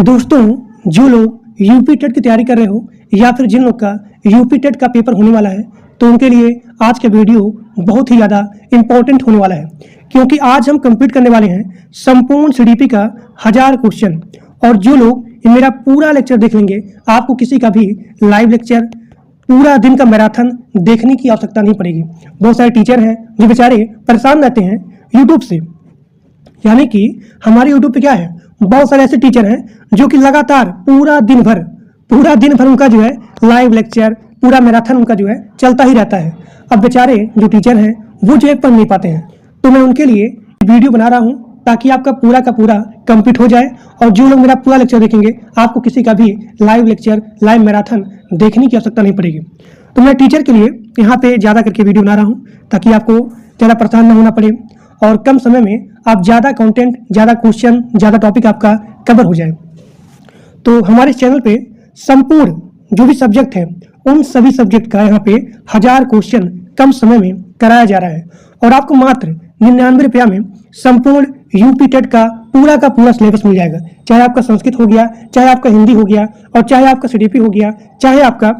दोस्तों, जो लोग यूपी टेट की तैयारी कर रहे हो या फिर जिन लोग का यूपी टेट का पेपर होने वाला है, तो उनके लिए आज का वीडियो बहुत ही ज़्यादा इम्पोर्टेंट होने वाला है, क्योंकि आज हम कंप्लीट करने वाले हैं संपूर्ण सीडीपी का 1000 क्वेश्चन। और जो लोग ये मेरा पूरा लेक्चर देख लेंगे, आपको किसी का भी लाइव लेक्चर पूरा दिन का मैराथन देखने की आवश्यकता नहीं पड़ेगी। बहुत सारे टीचर हैं जो बेचारे परेशान रहते हैं यूट्यूब से, यानी कि हमारे यूट्यूब पे क्या है, बहुत सारे ऐसे टीचर हैं जो कि लगातार पूरा दिन भर उनका जो है लाइव लेक्चर पूरा मैराथन उनका जो है चलता ही रहता है। अब बेचारे जो टीचर हैं वो जो है पढ़ नहीं पाते हैं, तो मैं उनके लिए वीडियो बना रहा हूँ ताकि आपका पूरा का पूरा कंप्लीट हो जाए। और जो लोग मेरा पूरा लेक्चर देखेंगे, आपको किसी का भी लाइव लेक्चर लाइव मैराथन देखने की आवश्यकता नहीं पड़ेगी। तो मैं टीचर के लिए यहाँ पे ज़्यादा करके वीडियो बना रहा हूँ ताकि आपको ज़्यादा परेशान न होना पड़े और कम समय में आप ज़्यादा कंटेंट, ज़्यादा क्वेश्चन, ज़्यादा टॉपिक आपका कवर हो जाए। तो हमारे चैनल पे संपूर्ण जो भी सब्जेक्ट है, उन सभी सब्जेक्ट का यहाँ पे 1000 क्वेश्चन कम समय में कराया जा रहा है। और आपको मात्र 99 रुपया में संपूर्ण यूपी टेट का पूरा सिलेबस मिल जाएगा। चाहे आपका संस्कृत हो गया, चाहे आपका हिंदी हो गया, और चाहे आपका सीडीपी हो गया, चाहे आपका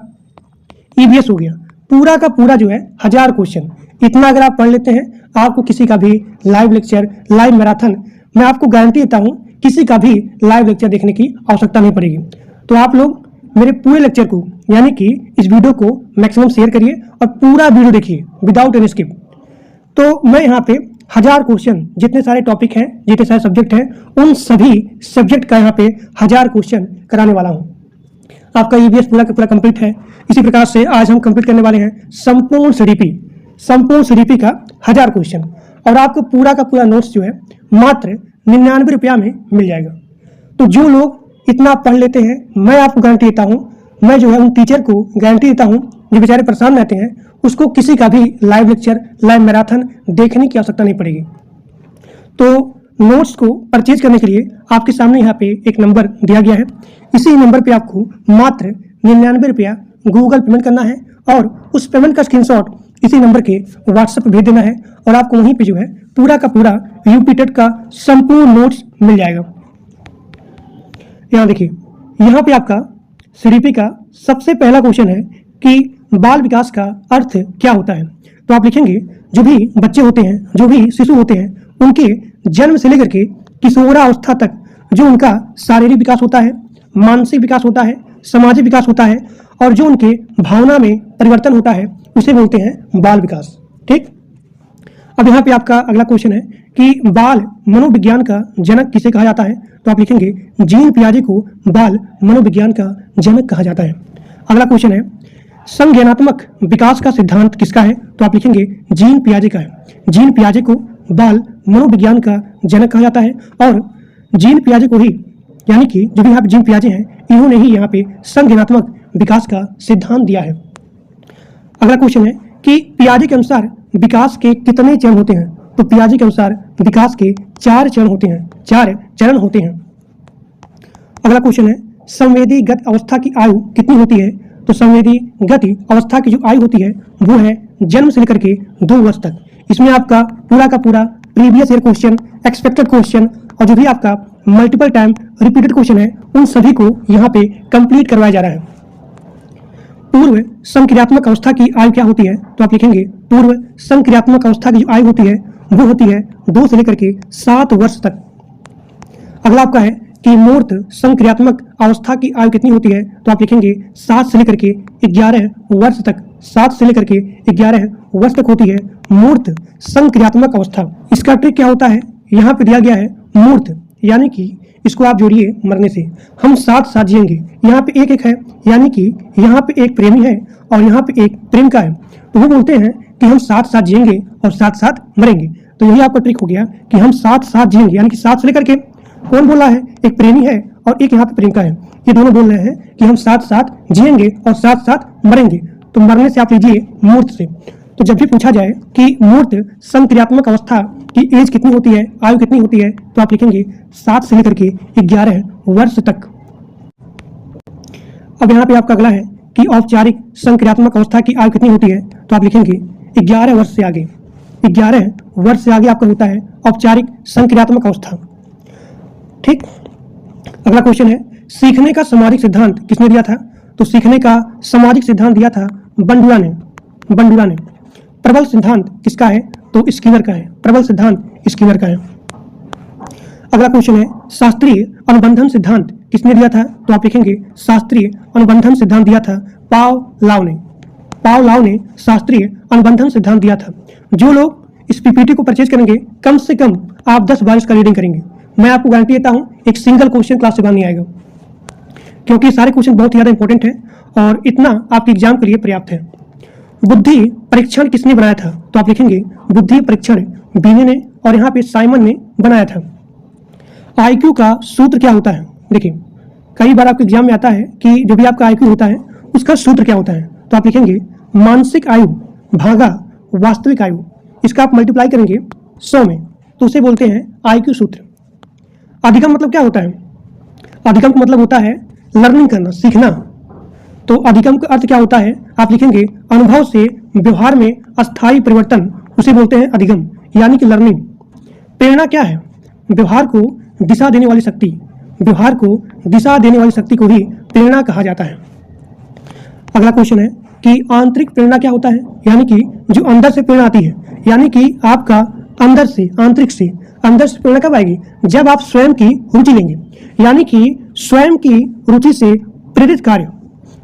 ईवीएस हो गया, पूरा का पूरा जो है 1000 क्वेश्चन। इतना अगर आप पढ़ लेते हैं, आपको किसी का भी लाइव लेक्चर लाइव मैराथन, मैं आपको गारंटी देता हूँ, किसी का भी लाइव लेक्चर देखने की आवश्यकता नहीं पड़ेगी। तो आप लोग मेरे पूरे लेक्चर को, यानी कि इस वीडियो को मैक्सिमम शेयर करिए और पूरा वीडियो देखिए विदाउट एनी स्किप। तो मैं यहाँ पे 1000 क्वेश्चन, जितने सारे टॉपिक हैं, जितने सारे सब्जेक्ट हैं, उन सभी सब्जेक्ट का यहाँ पे 1000 क्वेश्चन कराने वाला हूँ। आपका ईवीएस पूरा का पूरा कंप्लीट है। इसी प्रकार से आज हम कंप्लीट करने वाले हैं संपूर्ण सीडीपी का 1000 क्वेश्चन। और आपको पूरा का पूरा नोट्स जो है मात्र 99 रुपया में मिल जाएगा। तो जो लोग इतना पढ़ लेते हैं, मैं आपको गारंटी देता हूँ, मैं जो है उन टीचर को गारंटी देता हूँ जो बेचारे परेशान रहते हैं, उसको किसी का भी लाइव लेक्चर लाइव मैराथन देखने की आवश्यकता नहीं पड़ेगी। तो नोट्स को परचेज करने के लिए आपके सामने यहाँ पे एक नंबर दिया गया है। इसी नंबर पे आपको मात्र 99 रुपया गूगल पेमेंट करना है और उस पेमेंट का स्क्रीनशॉट इसी नंबर के व्हाट्सएप पे भेज देना है और आपको वहीं पे जो है पूरा का पूरा यूपी टेट का संपूर्ण नोट्स मिल जाएगा। यहाँ देखिए, यहाँ पे आपका सीडीपी का सबसे पहला क्वेश्चन है कि बाल विकास का अर्थ क्या होता है। तो आप लिखेंगे, जो भी बच्चे होते हैं, जो भी शिशु होते हैं, उनके जन्म से लेकर के किशोरावस्था तक जो उनका शारीरिक विकास होता है, मानसिक विकास होता है, सामाजिक विकास होता है, और जो उनके भावना में परिवर्तन होता है, उसे बोलते हैं बाल विकास। ठीक। अब यहाँ पे आपका अगला क्वेश्चन है कि बाल मनोविज्ञान का जनक किसे कहा जाता है। तो आप लिखेंगे, जीन पियाजे को बाल मनोविज्ञान का जनक कहा जाता है। अगला क्वेश्चन है, संज्ञानात्मक विकास का सिद्धांत किसका है। तो आप लिखेंगे, जीन पियाजे का है। जीन पियाजे को बाल मनोविज्ञान का जनक कहा जाता है और जीन पियाजे को ही, यानी कि जो भी यहाँ पे जीन पियाजे हैं, इन्होंने ही यहाँ पे संज्ञानात्मक विकास का सिद्धांत दिया है। अगला क्वेश्चन है कि पियाजे के अनुसार विकास के कितने चरण होते हैं। तो पियाजे के अनुसार विकास के 4 चरण होते हैं, 4 चरण होते हैं। अगला क्वेश्चन है, संवेदीगत अवस्था की आयु कितनी होती है। तो संवेदीगत अवस्था की जो आयु होती है वो है जन्म से लेकर के 2 वर्ष तक। इसमें आपका पूरा का पूरा previous year question, expected question और जो भी आपका मल्टीपल टाइम रिपीटेड क्वेश्चन है, उन सभी को यहाँ पे कंप्लीट करवाया जा रहा है। पूर्व संक्रियात्मक अवस्था की आयु क्या होती है। तो आप लिखेंगे, पूर्व संक्रियात्मक अवस्था की जो आयु होती है वो होती है 2 से लेकर के 7 वर्ष तक। अगला आपका है कि मूर्त संक्रियात्मक अवस्था की आयु कितनी होती है। तो आप लिखेंगे 7 से लेकर के 11 वर्ष तक। 7 से लेकर के 11 वर्ष तक होती है मूर्त संक्रियात्मक अवस्था। इसका ट्रिक क्या होता है, यहाँ पे दिया गया है मूर्त, यानी कि इसको आप जोड़िए मरने से, हम साथ साथ जिएंगे। यहाँ पे एक है, यानी कि यहाँ पे एक प्रेमी है और यहाँ पे एक प्रेमिका है, तो वो बोलते हैं कि हम साथ साथ जिएंगे और साथ साथ मरेंगे। तो यही आपका ट्रिक हो गया कि हम साथ साथ जिएंगे, यानी कि 7 से लेकर के, कौन बोल रहा है, एक प्रेमी है और एक यहाँ पे प्रेमिका है, ये दोनों बोल रहे हैं कि हम साथ साथ जिएंगे और साथ साथ मरेंगे। तो मरने से आप लीजिए मूर्त से। तो जब भी पूछा जाए कि मूर्त संक्रियात्मक अवस्था की एज कितनी होती है, आयु कितनी होती है, तो आप लिखेंगे 7 से लेकर के 11 वर्ष तक। अब यहाँ पे आपका अगला है कि औपचारिक संक्रियात्मक अवस्था की आयु कितनी होती है। तो आप लिखेंगे 11 वर्ष से आगे। 11 वर्ष से आगे आपका होता है औपचारिक संक्रियात्मक अवस्था। ठीक। अगला क्वेश्चन है, सीखने का सामाजिक सिद्धांत किसने दिया था? तो सीखने का सामाजिक सिद्धांत दिया था बंडुरा ने। प्रबल सिद्धांत किसका है? तो स्किनर का है। प्रबल सिद्धांत स्किनर का है। अगला क्वेश्चन है, शास्त्रीय अनुबंधन सिद्धांत किसने दिया था? तो आप लिखेंगे शास्त्रीय अनुबंधन सिद्धांत दिया था पावलोव ने शास्त्रीय अनुबंधन सिद्धांत दिया था। जो लोग इस पीपीटी को परचेज करेंगे, कम से कम आप 10 बार इसका रीडिंग करेंगे। मैं आपको गारंटी देता हूं, एक सिंगल क्वेश्चन क्लास से बाहर नहीं आएगा, क्योंकि सारे क्वेश्चन बहुत ही ज्यादा इंपॉर्टेंट है और इतना आपके एग्जाम के लिए पर्याप्त है। बुद्धि परीक्षण किसने बनाया था? तो आप लिखेंगे बुद्धि परीक्षण बीने ने और यहाँ पे साइमन ने बनाया था। आईक्यू का सूत्र क्या होता है? देखिए, कई बार आपके एग्जाम में आता है कि जो भी आपका आईक्यू होता है उसका सूत्र क्या होता है? तो आप लिखेंगे मानसिक आयु भागा वास्तविक आयु। इसका आप मल्टीप्लाई करेंगे 100 में, तो उसे बोलते हैं आईक्यू सूत्र। अधिगम मतलब क्या होता है? अधिगम का मतलब होता है लर्निंग करना, सीखना। तो अधिगम का अर्थ क्या होता है? आप लिखेंगे अनुभव से व्यवहार में अस्थायी परिवर्तन, उसे बोलते हैं अधिगम, यानी कि लर्निंग। प्रेरणा क्या है? व्यवहार को दिशा देने वाली शक्ति। व्यवहार को दिशा देने वाली शक्ति को ही प्रेरणा कहा जाता है। अगला क्वेश्चन है कि आंतरिक प्रेरणा क्या होता है? यानी कि जो अंदर से प्रेरणा आती है, यानी कि आपका अंदर से, आंतरिक से, अंदर से प्रेरणा कब आएगी? जब आप स्वयं की रुचि लेंगे, यानी कि स्वयं की रुचि से प्रेरित कार्य,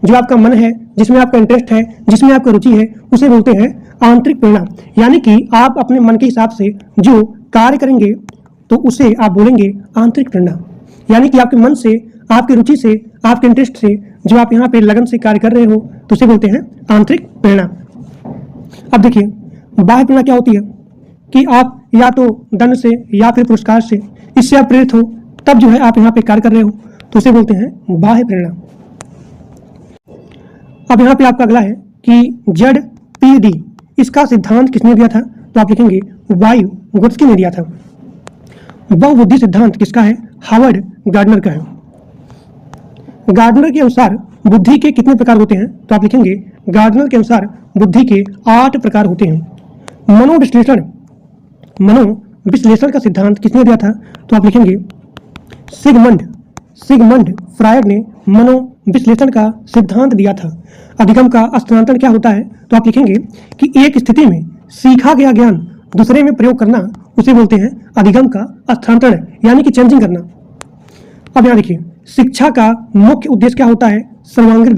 जो आपका मन है, जिसमें आपका इंटरेस्ट है, जिसमें आपका रुचि है, उसे बोलते हैं आंतरिक प्रेरणा। यानी कि आप अपने मन के हिसाब से जो कार्य करेंगे तो उसे आप बोलेंगे आंतरिक प्रेरणा। यानी कि आपके मन से, आपकी रुचि से, आपके इंटरेस्ट से जो आप यहाँ पे लगन से कार्य कर रहे हो तो उसे बोलते हैं आंतरिक प्रेरणा। अब देखिए, बाह्य प्रेरणा क्या होती है? कि आप या तो दंड से या फिर पुरस्कार से, इससे आप प्रेरित हो, तब जो है आप यहाँ पे कार्य कर रहे हो, तो उसे बोलते हैं बाह्य प्रेरणा। अब यहाँ पे आपका अगला है कि जड़ पीडी, इसका सिद्धांत किसने दिया था? तो आप लिखेंगे वाइगोत्स्की ने दिया था। बहुबुद्धि सिद्धांत किसका है? हार्वर्ड गार्डनर का है। गार्डनर के अनुसार बुद्धि के कितने प्रकार होते हैं? तो आप लिखेंगे गार्डनर के अनुसार बुद्धि के 8 प्रकार होते हैं। मनोविश्लेषण का सिद्धांत किसने दिया था? तो आप लिखेंगे सिगमंड फ्रायड ने मनोविश्लेषण का सिद्धांत दिया था। अधिगम का स्थानांतरण क्या होता है? तो आप लिखेंगे कि एक स्थिति में सीखा गया ज्ञान दूसरे में प्रयोग करना, उसे बोलते हैं अधिगम का स्थानांतरण, यानी कि चेंजिंग करना। अब यहाँ देखिए, शिक्षा का मुख्य उद्देश्य क्या होता है? सर्वांगीण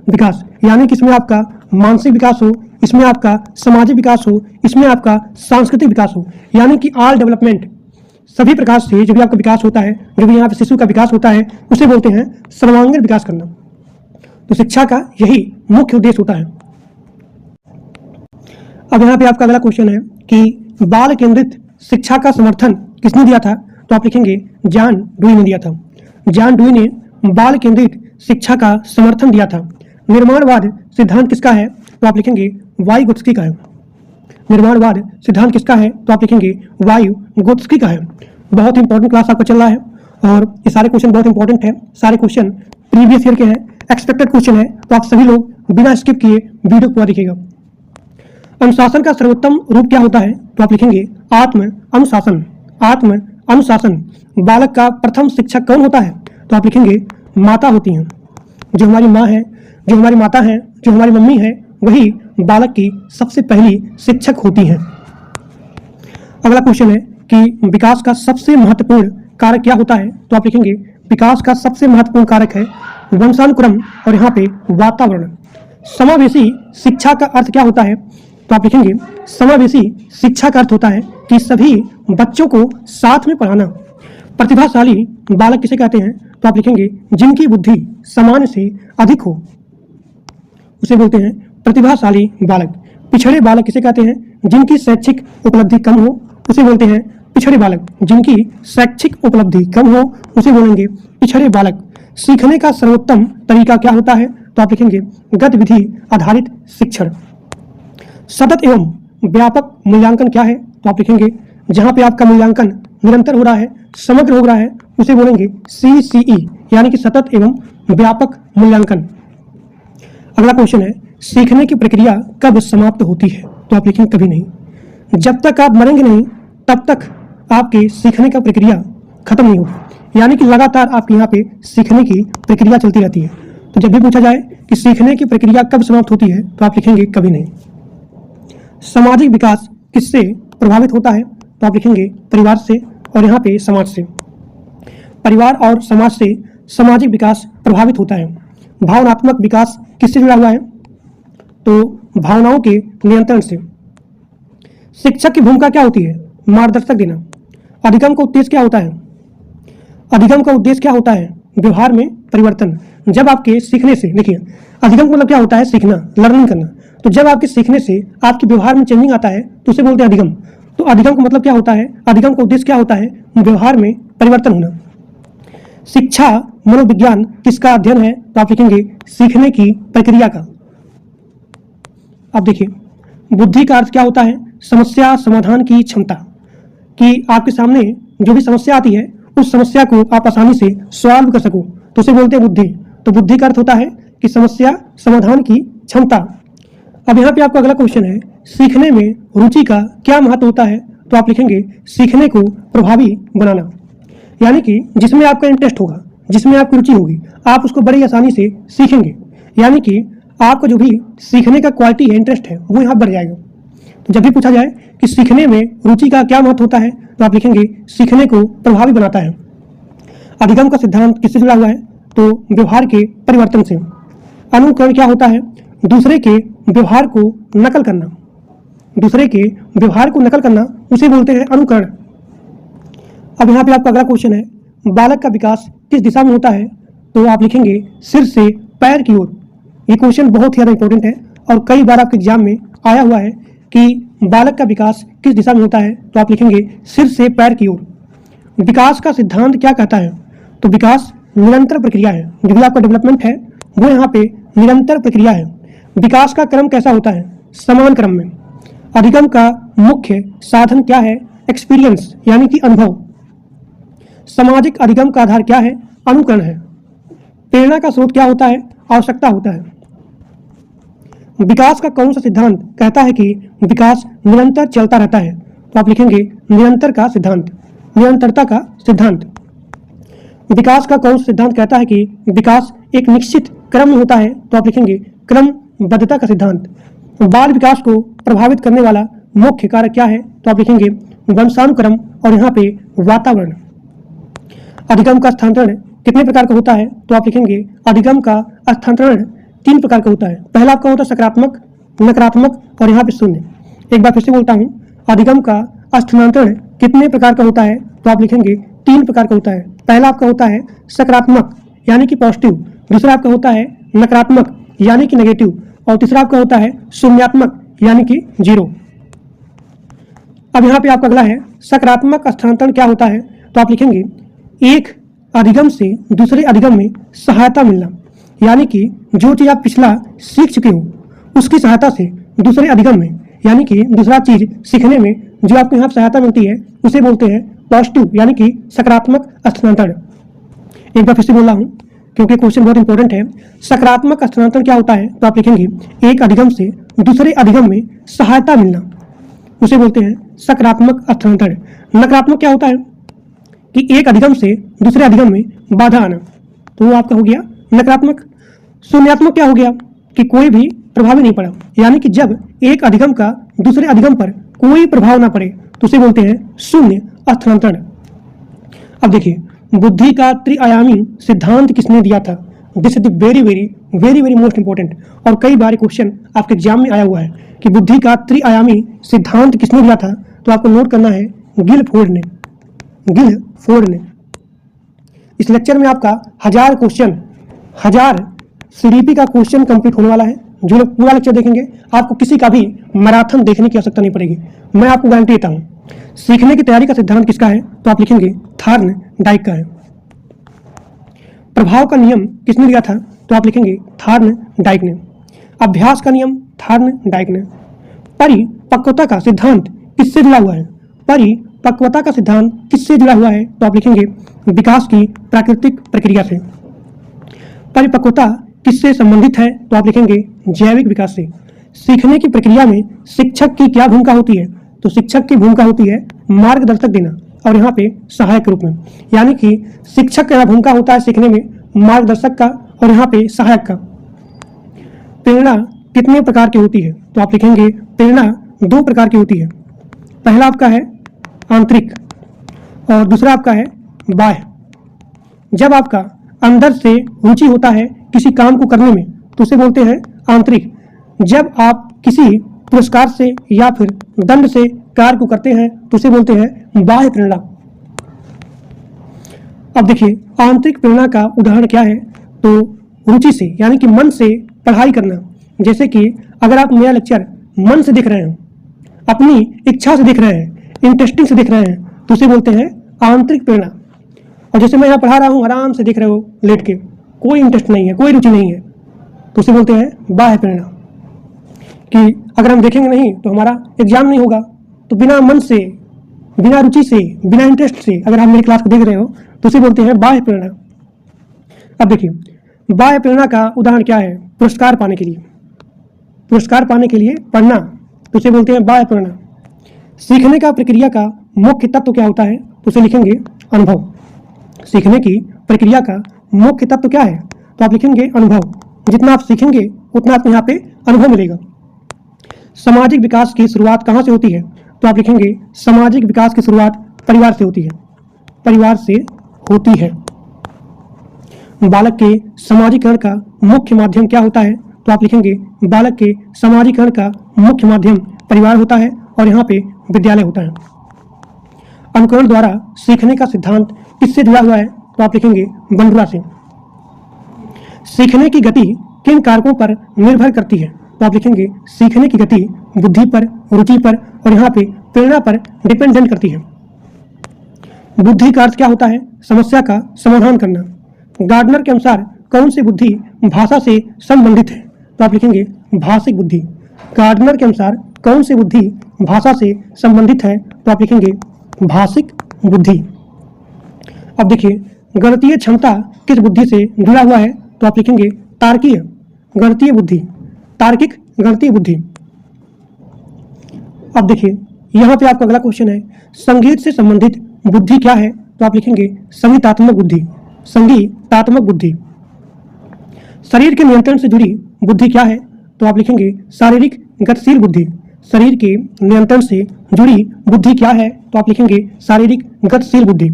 विकास, यानी कि इसमें आपका मानसिक विकास हो, इसमें आपका सामाजिक विकास हो, इसमें आपका सांस्कृतिक विकास हो, यानी कि ऑल डेवलपमेंट, सभी प्रकार से जो भी आपका विकास होता है, जो भी यहाँ पे शिशु का विकास होता है, उसे बोलते हैं सर्वांगीण विकास करना। तो शिक्षा का यही मुख्य उद्देश्य होता है। अब यहाँ पे आपका अगला क्वेश्चन है कि बाल केंद्रित शिक्षा का समर्थन किसने दिया था? तो आप लिखेंगे जॉन डुई ने दिया था। जॉन डुई ने बाल केंद्रित शिक्षा का समर्थन दिया था। निर्माणवाद सिद्धांत किसका है? तो आप लिखेंगे वाइगोत्स्की का है। निर्माणवाद सिद्धांत किसका है? तो आप लिखेंगे वाइगोत्स्की का है। बहुत इंपॉर्टेंट क्लास आपका चल रहा है और ये सारे क्वेश्चन बहुत इंपॉर्टेंट है। सारे क्वेश्चन प्रीवियस ईयर के हैं, एक्सपेक्टेड क्वेश्चन है, तो आप सभी लोग बिना स्किप किए वीडियो पूरा देखिएगा। अनुशासन का सर्वोत्तम रूप क्या होता है? तो आप लिखेंगे आत्म अनुशासन। बालक का प्रथम शिक्षक कौन होता है? तो आप लिखेंगे माता होती हैं। जो हमारी माँ है, जो हमारी माता है, जो हमारी मम्मी है, वही बालक की सबसे पहली शिक्षक होती हैं। अगला क्वेश्चन है कि विकास का सबसे महत्वपूर्ण कारक क्या होता है? तो आप लिखेंगे विकास का सबसे महत्वपूर्ण कारक है वंशानुक्रम और यहाँ पे वातावरण। समावेशी शिक्षा का अर्थ क्या होता है? तो आप लिखेंगे समावेशी शिक्षा का अर्थ होता है कि सभी बच्चों को साथ में पढ़ाना। प्रतिभाशाली बालक किसे कहते हैं? तो आप लिखेंगे जिनकी बुद्धि सामान्य से अधिक हो, उसे बोलते हैं प्रतिभाशाली बालक। पिछड़े बालक किसे कहते हैं? जिनकी शैक्षिक उपलब्धि कम हो, उसे बोलते हैं पिछड़े बालक। जिनकी शैक्षिक उपलब्धि कम हो, उसे बोलेंगे पिछड़े बालक। सीखने का सर्वोत्तम तरीका क्या होता है? तो आप लिखेंगे गतिविधि आधारित शिक्षण। सतत एवं व्यापक मूल्यांकन क्या है? तो आप लिखेंगे जहां पे आपका मूल्यांकन निरंतर हो रहा है, समग्र हो रहा है, उसे बोलेंगे CCE, यानी कि सतत एवं व्यापक मूल्यांकन। अगला क्वेश्चन है सीखने की प्रक्रिया कब समाप्त होती है? तो आप लिखेंगे कभी नहीं। जब तक आप मरेंगे नहीं तब तक आपके सीखने का प्रक्रिया खत्म नहीं होगी। यानी कि लगातार आपके यहाँ पे सीखने की प्रक्रिया चलती रहती है। तो जब भी पूछा जाए कि सीखने की प्रक्रिया कब समाप्त होती है, तो आप लिखेंगे कभी नहीं। सामाजिक विकास किससे प्रभावित होता है, तो आप लिखेंगे परिवार से और यहाँ पे समाज से। परिवार और समाज से सामाजिक विकास प्रभावित होता है। भावनात्मक विकास किससे जुड़ा हुआ है, तो भावनाओं के नियंत्रण से। शिक्षक की भूमिका क्या होती है, मार्गदर्शक देना। अधिगम का उद्देश्य क्या होता है, अधिगम का उद्देश्य क्या होता है, व्यवहार में परिवर्तन। जब आपके सीखने से, देखिए अधिगम मतलब क्या होता है, सीखना, लर्निंग करना। तो जब आपके सीखने से आपके व्यवहार में चेंजिंग आता है तो उसे बोलते हैं अधिगम। तो अधिगम का मतलब क्या होता है, अधिगम का उद्देश्य क्या होता है, व्यवहार में परिवर्तन होना। शिक्षा मनोविज्ञान किसका अध्ययन है, तो आप लिखेंगे सीखने की प्रक्रिया का। अब देखिए बुद्धि का अर्थ क्या होता है, समस्या समाधान की क्षमता, कि आपके सामने जो भी समस्या आती है उस समस्या को आप आसानी से सॉल्व कर सको, तो उसे बोलते हैं बुद्धि। तो बुद्धि का अर्थ होता है कि समस्या समाधान की क्षमता। अब यहाँ पे आपका अगला क्वेश्चन है, सीखने में रुचि का क्या महत्व होता है, तो आप लिखेंगे सीखने को प्रभावी बनाना। यानी कि जिसमें आपका इंटरेस्ट होगा, जिसमें आपकी रुचि होगी, आप उसको बड़ी आसानी से सीखेंगे। यानी कि आपका जो भी सीखने का क्वालिटी है, इंटरेस्ट है, वो यहाँ बढ़ जाएगा। तो जब भी पूछा जाए कि सीखने में रुचि का क्या महत्व होता है, तो आप लिखेंगे सीखने को प्रभावी बनाता है। अधिगम का सिद्धांत किससे जुड़ा हुआ है, तो व्यवहार के परिवर्तन से। अनुकरण क्या होता है, दूसरे के व्यवहार को नकल करना। दूसरे के व्यवहार को नकल करना उसे बोलते हैं अनुकरण। अब यहाँ पे आपका अगला क्वेश्चन है, बालक का विकास किस दिशा में होता है, तो आप लिखेंगे सिर से पैर की ओर। ये क्वेश्चन बहुत ही ज़्यादा इंपॉर्टेंट है और कई बार आपके एग्जाम में आया हुआ है कि बालक का विकास किस दिशा में होता है, तो आप लिखेंगे सिर से पैर की ओर। विकास का सिद्धांत क्या कहता है, तो विकास निरंतर प्रक्रिया है। जो भी आपका डेवलपमेंट है वो यहाँ पे निरंतर प्रक्रिया है। विकास का क्रम कैसा होता है, समान क्रम में। अधिगम का मुख्य साधन क्या है, एक्सपीरियंस यानी कि अनुभव। सामाजिक अधिगम का आधार क्या है, अनुकरण है। प्रेरणा का स्रोत क्या होता है, आवश्यकता होता है। विकास का कौन सा सिद्धांत कहता है कि विकास निरंतर चलता रहता है, तो आप लिखेंगे निरंतर का सिद्धांत, निरंतरता का सिद्धांत। विकास का कौन सा सिद्धांत कहता है कि विकास एक निश्चित क्रम में होता है, तो आप लिखेंगे क्रमबद्धता का सिद्धांत। बाल विकास को प्रभावित करने वाला मुख्य कारक क्या है, तो आप लिखेंगे वंशानुक्रम और यहाँ पे वातावरण। अधिगम का स्थानांतरण कितने प्रकार का होता है, तो आप लिखेंगे अधिगम का स्थानांतरण 3 प्रकार का होता है। पहला आपका होता है सकारात्मक, नकारात्मक और यहाँ पे शून्य। एक बार फिर से बोलता हूँ, अधिगम का स्थानांतरण कितने प्रकार का होता है, तो आप लिखेंगे 3 प्रकार का होता है। पहला आपका होता है सकारात्मक यानी कि पॉजिटिव, दूसरा आपका होता है नकारात्मक यानी कि नेगेटिव, और तीसरा आपका होता है शून्यात्मक यानी कि 0। अब यहाँ पे आपका अगला है सकारात्मक स्थानांतरण क्या होता है, तो आप लिखेंगे एक अधिगम से दूसरे अधिगम में सहायता मिलना। यानी कि जो चीज़ आप पिछला सीख चुके हो उसकी सहायता से दूसरे अधिगम में, यानी कि दूसरा चीज़ सीखने में जो आपको यहाँ सहायता मिलती है उसे बोलते हैं पॉजिटिव यानी कि सकारात्मक स्थानांतरण। एक बार फिर से बोल रहा हूँ क्योंकि क्वेश्चन बहुत इंपॉर्टेंट है। सकारात्मक स्थानांतरण क्या होता है, तो आप लिखेंगे एक अधिगम से दूसरे अधिगम में सहायता मिलना, उसे बोलते हैं सकारात्मक स्थानांतरण। नकारात्मक क्या होता है कि एक अधिगम से दूसरे अधिगम में बाधा आना, तो वो आपका हो गया नकारात्मक। शून्यात्मक क्या हो गया कि कोई भी प्रभाव नहीं पड़ा, यानी कि जब एक अधिगम का दूसरे अधिगम पर कोई प्रभाव ना पड़े तो उसे बोलते हैं शून्य स्थानांतरण। अब देखिए बुद्धि का त्रिआयामी सिद्धांत किसने दिया था, this is the very very very very most important, और कई बार क्वेश्चन आपके एग्जाम में आया हुआ है कि बुद्धि का त्रिआयामी सिद्धांत किसने दिया था, तो आपको नोट करना है गिलफोर्ड ने, गिलफोर्ड ने। इस लेक्चर में आपका 1000 क्वेश्चन, 1000 सीडीपी का क्वेश्चन कंप्लीट होने वाला है। जो लोग पूरा लेक्चर देखेंगे आपको किसी का भी मैराथन देखने की आवश्यकता नहीं पड़ेगी, मैं आपको गारंटी देता हूँ। सीखने की तैयारी का सिद्धांत किसका है, तो आप लिखेंगे थॉर्नडाइक का है। प्रभाव का नियम किसने दिया था, तो आप लिखेंगे थॉर्नडाइक ने। अभ्यास का नियम थॉर्नडाइक ने। परिपक्वता का सिद्धांत किससे जुड़ा हुआ है, परिपक्वता का सिद्धांत किससे जुड़ा हुआ है, तो आप लिखेंगे विकास की प्राकृतिक प्रक्रिया से। परिपक्वता किससे संबंधित है, तो आप लिखेंगे जैविक विकास से। सीखने की प्रक्रिया में शिक्षक की क्या भूमिका होती है, तो शिक्षक की भूमिका होती है मार्गदर्शक देना, और यहाँ पे सहायक के रूप में। यानी कि शिक्षक का भूमिका होता है सीखने में, मार्गदर्शक का और यहाँ पे सहायक का। प्रेरणा कितने प्रकार की होती है? तो आप लिखेंगे प्रेरणा 2 प्रकार की होती है। पहला आपका है आंतरिक और दूसरा आपका है बाह्य। जब आपका अंदर से रुचि होता है किसी काम को करने में तो उसे बोलते हैं आंतरिक। जब आप किसी पुरस्कार से या फिर दंड से कार्य को करते हैं तो उसे बोलते हैं बाह्य प्रेरणा। अब देखिए आंतरिक प्रेरणा का उदाहरण क्या है? तो रुचि से यानी कि मन से पढ़ाई करना। जैसे कि अगर आप मेरा लेक्चर मन से देख रहे हैं, अपनी इच्छा से देख रहे हैं, इंटरेस्टिंग से देख रहे हैं तो उसे बोलते हैं आंतरिक प्रेरणा। और जैसे मैं यहाँ पढ़ा रहा हूँ, आराम से देख रहे हो लेट के, कोई इंटरेस्ट नहीं है, कोई रुचि नहीं है, तो उसे बोलते हैं बाह्य प्रेरणा। कि अगर हम देखेंगे नहीं तो हमारा एग्जाम नहीं होगा, तो बिना मन से, बिना रुचि से, बिना इंटरेस्ट से अगर आप मेरी क्लास को देख रहे हो तो उसे बोलते हैं बाह्य प्रेरणा। अब देखिए बाह्य प्रेरणा का उदाहरण क्या है? पुरस्कार पाने के लिए, पुरस्कार पाने के लिए पढ़ना तो उसे बोलते हैं बाह्य प्रेरणा। सीखने का प्रक्रिया का मुख्य तत्व क्या होता है? तो उसे लिखेंगे अनुभव। सीखने की प्रक्रिया का मुख्य तत्व क्या है? तो आप लिखेंगे अनुभव। जितना आप सीखेंगे उतना आपको यहाँ पे अनुभव मिलेगा। सामाजिक विकास की शुरुआत कहाँ से होती है? तो आप लिखेंगे सामाजिक विकास की शुरुआत परिवार से होती है, परिवार से होती है। बालक के समाजीकरण का मुख्य माध्यम क्या होता है? तो आप लिखेंगे बालक के समाजीकरण का मुख्य माध्यम परिवार होता है और यहाँ पे विद्यालय होता है। अनुकरण द्वारा सीखने का सिद्धांत किससे जुड़ा हुआ है? तो आप लिखेंगे बंडुरा से। सीखने की गति किन कारकों पर निर्भर करती है? तो आप लिखेंगे सीखने की गति बुद्धि पर, रुचि पर और यहाँ पे प्रेरणा पर डिपेंडेंट करती है। बुद्धि का अर्थ क्या होता है? समस्या का समाधान करना। गार्डनर के अनुसार कौन सी बुद्धि भाषा से संबंधित है? तो आप लिखेंगे भाषिक बुद्धि। गार्डनर के अनुसार कौन सी बुद्धि भाषा से संबंधित है? तो आप लिखेंगे भाषिक बुद्धि। अब देखिए गणितीय क्षमता किस बुद्धि से जुड़ा हुआ है? तो आप लिखेंगे तार्किक गणितीय बुद्धि, तार्किक गणितीय बुद्धि। अब देखिए यहाँ पे आपका अगला क्वेश्चन है संगीत से संबंधित बुद्धि क्या है? तो आप लिखेंगे संगीतात्मक बुद्धि, संगीतात्मक बुद्धि। शरीर के नियंत्रण से जुड़ी बुद्धि क्या है? तो आप लिखेंगे शारीरिक गतिशील बुद्धि। शरीर के नियंत्रण से जुड़ी बुद्धि क्या है? तो आप लिखेंगे शारीरिक गतिशील बुद्धि।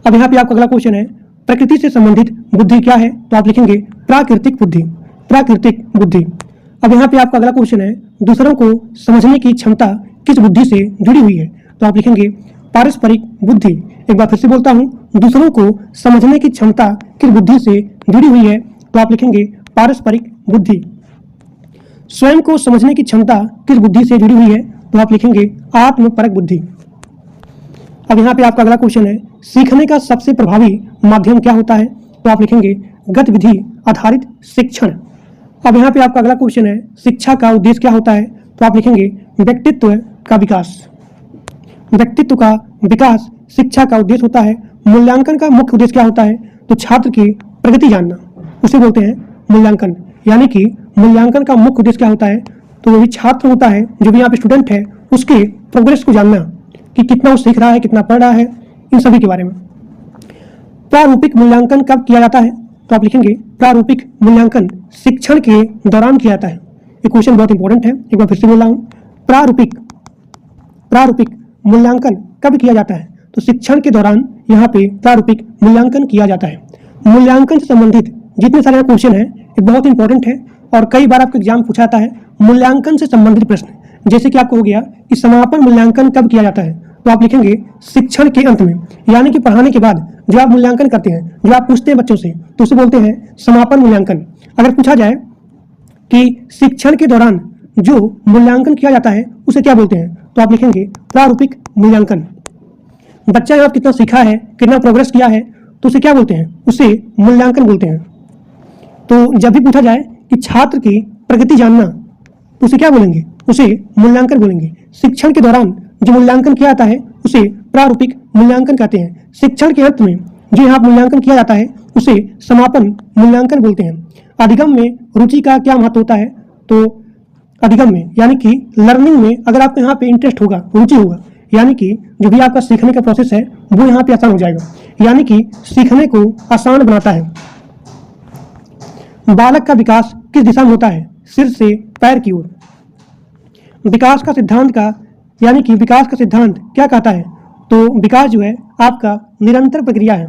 अब यहाँ पे आपका अगला क्वेश्चन है प्रकृति से संबंधित बुद्धि क्या है? तो आप लिखेंगे प्राकृतिक बुद्धि, प्राकृतिक बुद्धि। अब यहाँ पे आपका अगला क्वेश्चन है दूसरों को समझने की क्षमता किस बुद्धि से जुड़ी हुई है? तो आप लिखेंगे पारस्परिक बुद्धि। एक बार फिर से बोलता हूँ, दूसरों को समझने की क्षमता किस बुद्धि से जुड़ी हुई है? तो आप लिखेंगे पारस्परिक बुद्धि। स्वयं को समझने की क्षमता किस बुद्धि से जुड़ी हुई है? तो आप लिखेंगे आत्मपरक बुद्धि। अब यहाँ पे आपका अगला क्वेश्चन है सीखने का सबसे प्रभावी माध्यम क्या होता है? तो आप लिखेंगे गतिविधि आधारित शिक्षण। अब यहाँ पे आपका अगला क्वेश्चन है शिक्षा का उद्देश्य क्या होता है? तो आप लिखेंगे व्यक्तित्व का विकास। व्यक्तित्व का विकास शिक्षा का उद्देश्य होता है। मूल्यांकन का मुख्य उद्देश्य क्या होता है? तो छात्र की प्रगति जानना, उसे बोलते हैं मूल्यांकन। यानी कि मूल्यांकन का मुख्य उद्देश्य क्या होता है? तो वो भी छात्र होता है, जो भी यहाँ पे स्टूडेंट है, उसके प्रोग्रेस को जानना कि कितना वो सीख रहा है, कितना पढ़ रहा है, इन सभी के बारे में। प्रारूपिक मूल्यांकन कब किया जाता है? तो आप लिखेंगे प्रारूपिक मूल्यांकन शिक्षण के दौरान किया जाता है। ये क्वेश्चन बहुत इंपॉर्टेंट है, एक बार फिर से बोल रहा हूँ। प्रारूपिक मूल्यांकन कब किया जाता है? तो शिक्षण के दौरान यहाँ पे प्रारूपिक मूल्यांकन किया जाता है। मूल्यांकन से संबंधित जितने सारे क्वेश्चन हैं ये बहुत इंपॉर्टेंट है और कई बार आपको एग्जाम पूछा जाता है मूल्यांकन से संबंधित प्रश्न। जैसे कि आपको हो गया कि समापन मूल्यांकन कब किया जाता है? तो आप लिखेंगे शिक्षण के अंत में, यानी कि पढ़ाने के बाद जो आप मूल्यांकन करते हैं, जो आप पूछते हैं बच्चों से, तो उसे बोलते हैं समापन मूल्यांकन। अगर पूछा जाए कि शिक्षण के दौरान जो मूल्यांकन किया जाता है उसे क्या बोलते हैं? तो आप लिखेंगे प्रारूपिक मूल्यांकन। बच्चा यहाँ कितना सीखा है, कितना प्रोग्रेस किया है, तो उसे क्या बोलते हैं? उसे मूल्यांकन बोलते हैं। तो जब भी पूछा जाए कि छात्र की प्रगति जानना, तो उसे क्या बोलेंगे? उसे मूल्यांकन बोलेंगे। शिक्षण के दौरान जो मूल्यांकन किया जाता है उसे प्रारूपिक मूल्यांकन कहते हैं। शिक्षण के अंत में जो यहाँ मूल्यांकन किया जाता है उसे समापन मूल्यांकन बोलते हैं। अधिगम में रुचि का क्या महत्व होता है? तो अधिगम में यानी कि लर्निंग में अगर आपको यहाँ पे इंटरेस्ट होगा, रुचि होगा, यानी कि जो भी आपका सीखने का प्रोसेस है वो यहाँ पे आसान हो जाएगा, यानी कि सीखने को आसान बनाता है। बालक का विकास किस दिशा में होता है? सिर से पैर की ओर। विकास का सिद्धांत क्या कहता है? तो विकास जो है आपका निरंतर प्रक्रिया है।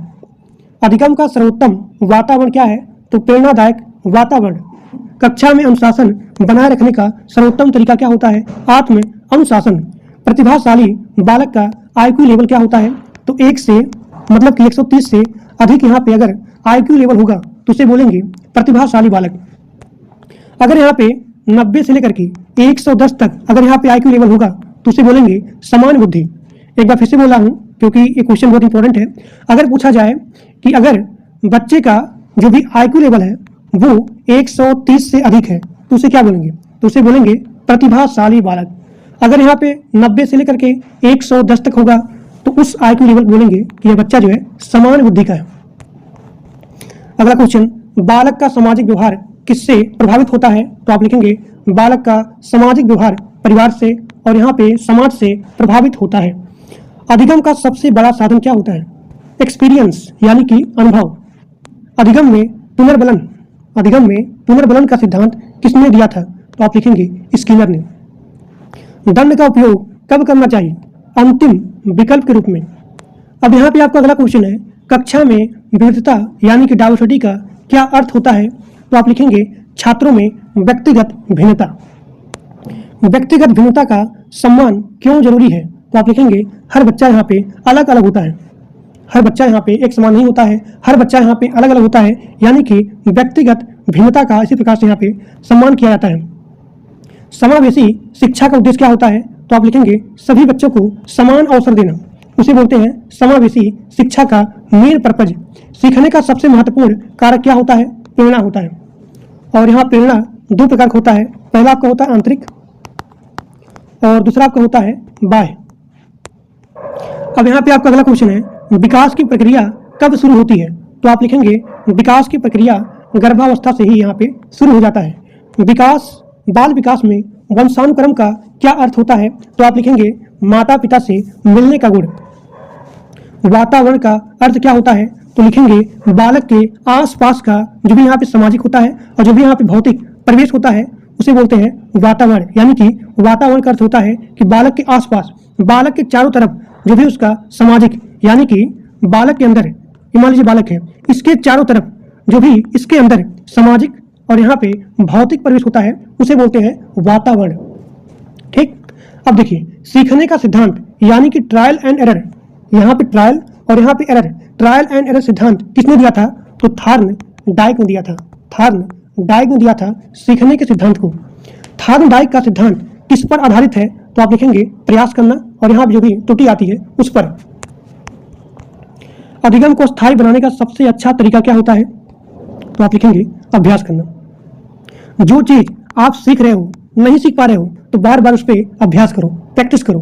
अधिगम का सर्वोत्तम वातावरण क्या है? तो प्रेरणादायक वातावरण। कक्षा में अनुशासन बनाए रखने का सर्वोत्तम तरीका क्या होता है? आत्म अनुशासन। प्रतिभाशाली बालक का IQ लेवल क्या होता है? तो 1 से मतलब कि 130 से अधिक यहाँ पे अगर IQ लेवल होगा तो उसे बोलेंगे प्रतिभाशाली बालक। अगर यहाँ पे 90 से लेकर के 110 तक अगर यहाँ पे IQ लेवल होगा तो उसे बोलेंगे समान बुद्धि। एक बार फिर से बोला हूँ क्योंकि ये क्वेश्चन बहुत इंपॉर्टेंट है। अगर पूछा जाए कि अगर बच्चे का जो भी IQ लेवल है वो 130 से अधिक है तो उसे क्या बोलेंगे? तो उसे बोलेंगे प्रतिभाशाली बालक। अगर यहाँ पे 90 से लेकर के 110 तक होगा तो उस IQ लेवल बोलेंगे कि यह बच्चा जो है समान बुद्धि का है। अगला क्वेश्चन, बालक का सामाजिक व्यवहार किससे प्रभावित होता है? तो आप लिखेंगे बालक का सामाजिक व्यवहार परिवार से और यहाँ पे समाज से प्रभावित होता है। अधिगम का सबसे बड़ा साधन क्या होता है? एक्सपीरियंस यानी कि अनुभव। अधिगम में पुनर्बलन का सिद्धांत किसने दिया था? तो आप लिखेंगे स्किनर ने। दंड का उपयोग कब करना चाहिए? अंतिम विकल्प के रूप में। अब यहाँ पे आपका अगला क्वेश्चन है, कक्षा में विविधता यानी कि डाइवर्सिटी का क्या अर्थ होता है? तो आप लिखेंगे छात्रों में व्यक्तिगत भिन्नता। व्यक्तिगत भिन्नता का सम्मान क्यों जरूरी है? तो आप लिखेंगे हर बच्चा यहाँ पे अलग अलग होता है, हर बच्चा यहाँ पे एक समान नहीं होता है, हर बच्चा यहाँ पे अलग अलग होता है, यानी कि व्यक्तिगत भिन्नता का इसी प्रकार से यहाँ पे सम्मान किया जाता है। समावेशी शिक्षा का उद्देश्य क्या होता है? तो आप लिखेंगे सभी बच्चों को समान अवसर देना, उसे बोलते हैं समावेशी शिक्षा का मेन पर्पज। सीखने का सबसे महत्वपूर्ण कारक क्या होता है? प्रेरणा होता है। और यहाँ प्रेरणा 2 प्रकार का होता है, पहला आपका होता है आंतरिक और दूसरा आपका होता है बाह्य। अब यहाँ पे आपका अगला क्वेश्चन है, विकास की प्रक्रिया कब शुरू होती है? तो आप लिखेंगे विकास की प्रक्रिया गर्भावस्था से ही यहाँ पे शुरू हो जाता है। बाल विकास में वंशानुक्रम का क्या अर्थ होता है? तो आप लिखेंगे माता पिता से मिलने का गुण। वातावरण का अर्थ क्या होता है? तो लिखेंगे बालक के आसपास का जो भी यहाँ पे सामाजिक होता है और जो भी यहाँ पे भौतिक परिवेश होता है उसे बोलते हैं वातावरण। यानी कि वातावरण का अर्थ होता है कि बालक के आसपास, बालक के चारों तरफ जो भी उसका सामाजिक, यानी कि बालक के अंदर, मान लीजिए बालक है, इसके चारों तरफ जो भी इसके अंदर सामाजिक और यहाँ पे भौतिक परिवेश होता है उसे बोलते हैं वातावरण। ठीक। अब देखिए सीखने का सिद्धांत यानी कि ट्रायल एंड एरर, यहाँ पे ट्रायल और यहाँ पे एरर, ट्रायल एंड एरर सिद्धांत किसने दिया था? तो थार्नडाइक ने दिया था। थार्नडाइक ने दिया था सीखने के सिद्धांत को। थार्नडाइक का सिद्धांत किस पर आधारित है? तो आप लिखेंगे प्रयास करना और यहाँ जो भी त्रुटि आती है उस पर। अधिगम को स्थायी बनाने का सबसे अच्छा तरीका क्या होता है? तो आप लिखेंगे अभ्यास करना। जो चीज आप सीख रहे हो, नहीं सीख पा रहे हो, तो बार बार उस पर अभ्यास करो, प्रैक्टिस करो,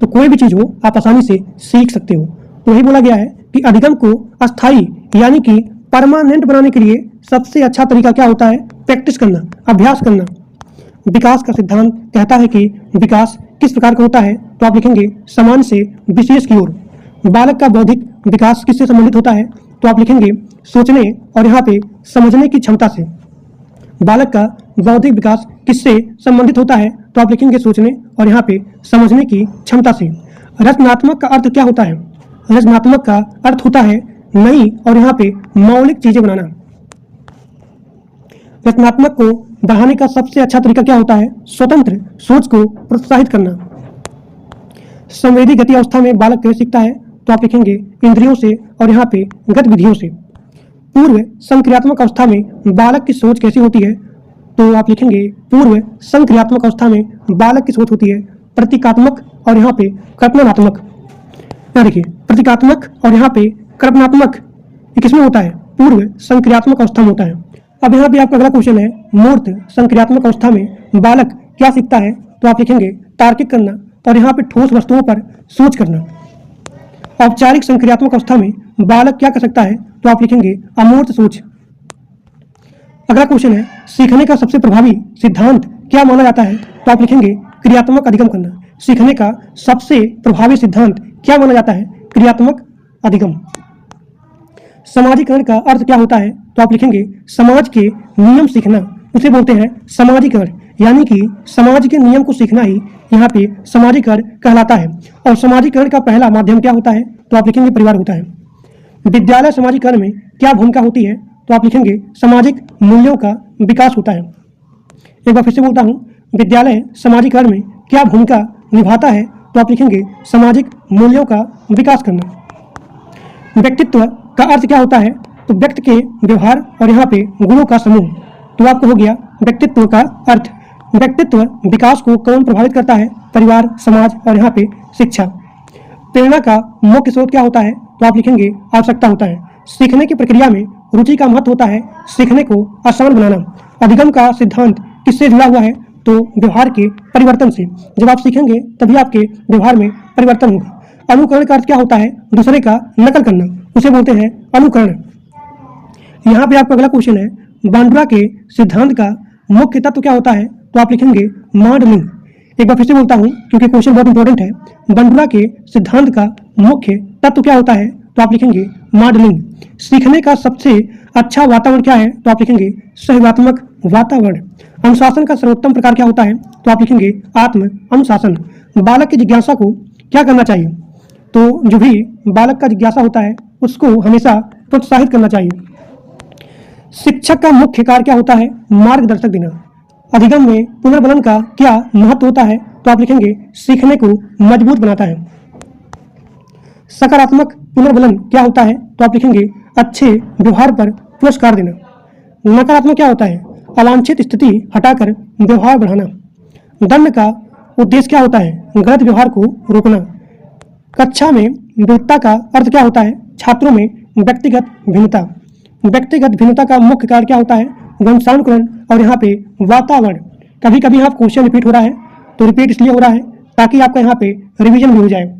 तो कोई भी चीज हो आप आसानी से सीख सकते हो। तो वही बोला गया है कि अधिगम को अस्थायी यानी कि परमानेंट बनाने के लिए सबसे अच्छा तरीका क्या होता है? प्रैक्टिस करना, अभ्यास करना। विकास का सिद्धांत कहता है कि विकास किस प्रकार का होता है? तो आप लिखेंगे समान से विशेष की ओर। बालक का बौद्धिक विकास किससे संबंधित होता है? तो आप लिखेंगे सोचने और यहाँ पे समझने की क्षमता से। बालक का बौद्धिक विकास किससे संबंधित होता है? तो आप लिखेंगे सोचने और यहाँ पे समझने की क्षमता से। रचनात्मक का अर्थ क्या होता है? रचनात्मक का अर्थ होता है नई और यहाँ पे मौलिक चीजें बनाना। रचनात्मक को बढ़ाने का सबसे अच्छा तरीका क्या होता है? स्वतंत्र सोच को प्रोत्साहित करना। संवेदी गति अवस्था में बालक कैसे सीखता है? तो आप लिखेंगे इंद्रियों से और यहाँ पे गतिविधियों से। पूर्व संक्रियात्मक अवस्था में बालक की सोच कैसी होती है? तो आप लिखेंगे पूर्व संक्रियात्मक अवस्था में बालक की सोच होती है प्रतीकात्मक और यहाँ पे कल्पनात्मक। यहाँ देखिए प्रतीकात्मक और यहाँ पे कल्पनात्मक, ये किसमें होता है? पूर्व संक्रियात्मक अवस्था में होता है। अब यहाँ पे आपका अगला क्वेश्चन है, मूर्त संक्रियात्मक अवस्था में बालक क्या सीखता है? तो आप लिखेंगे तार्किक करना और यहाँ पे ठोस वस्तुओं पर सोच करना। औपचारिक संक्रियात्मक अवस्था में बालक क्या कर सकता है? तो आप लिखेंगे अमूर्त सोच। अगला क्वेश्चन है, सीखने का सबसे प्रभावी सिद्धांत क्या माना जाता है? तो आप लिखेंगे क्रियात्मक अधिगम करना। सीखने का सबसे प्रभावी सिद्धांत क्या माना जाता है? क्रियात्मक अधिगम। समाजीकरण का अर्थ क्या होता है? तो आप लिखेंगे समाज के नियम सीखना, उसे बोलते हैं समाजीकरण। यानी कि समाज के नियम को सीखना ही यहाँ पे समाजीकरण कहलाता है। और समाजीकरण का पहला माध्यम क्या होता है? तो आप लिखेंगे परिवार होता है। विद्यालय समाजीकरण में क्या भूमिका होती है? तो आप लिखेंगे सामाजिक मूल्यों का विकास होता है। एक बार फिर से बोलता हूँ, विद्यालय समाजीकरण में क्या भूमिका निभाता है? तो आप लिखेंगे सामाजिक मूल्यों का विकास करना। व्यक्तित्व का अर्थ क्या होता है? तो व्यक्ति के व्यवहार और यहाँ पे गुणों का समूह। तो आपको हो गया व्यक्तित्व का अर्थ। व्यक्तित्व विकास को कौन प्रभावित करता है? परिवार, समाज और यहाँ पे शिक्षा। प्रेरणा का मुख्य स्रोत क्या होता है? तो आप लिखेंगे आवश्यकता होता है। सीखने की प्रक्रिया में रुचि का महत्व होता है, सीखने को आसान बनाना। अधिगम का सिद्धांत किससे जुड़ा हुआ है? तो व्यवहार के परिवर्तन से। जब आप सीखेंगे तभी आपके व्यवहार में परिवर्तन होगा। अनुकरण का अर्थ क्या होता है? दूसरे का नकल करना, उसे बोलते हैं अनुकरण। यहाँ पे आपका अगला क्वेश्चन है, बांडुरा के सिद्धांत का मुख्य तत्व क्या होता है? तो आप लिखेंगे मॉडलिंग। एक बार फिर से बोलता हूँ क्योंकि क्वेश्चन बहुत इंपॉर्टेंट है। बांडुरा के सिद्धांत का मुख्य तत्व क्या होता है? तो आप लिखेंगे मॉडलिंग। सीखने का सबसे अच्छा वातावरण क्या है? तो आप लिखेंगे सहयोगात्मक वातावरण। अनुशासन का सर्वोत्तम प्रकार क्या होता है? तो आप लिखेंगे आत्म अनुशासन। बालक की जिज्ञासा को क्या करना चाहिए? तो जो भी बालक का जिज्ञासा होता है उसको हमेशा प्रोत्साहित करना चाहिए। शिक्षक का मुख्य कार्य क्या होता है? मार्गदर्शक देना। अधिगम में पुनर्बलन का क्या महत्व होता है? तो आप लिखेंगे सीखने को मजबूत बनाता है। सकारात्मक पुनर्बलन क्या होता है? तो आप लिखेंगे अच्छे व्यवहार पर पुरस्कार देना। नकारात्मक क्या होता है? अवांछित स्थिति हटाकर व्यवहार बढ़ाना। दंड का उद्देश्य क्या होता है? गलत व्यवहार को रोकना। कक्षा में विविधता का अर्थ क्या होता है? छात्रों में व्यक्तिगत भिन्नता। व्यक्तिगत भिन्नता का मुख्य कार्य क्या होता है? वंशानुकरण और यहाँ पे वातावरण। कभी कभी यहाँ क्वेश्चन रिपीट हो रहा है, तो रिपीट इसलिए हो रहा है ताकि आपका यहाँ पे रिवीजन भी हो जाए।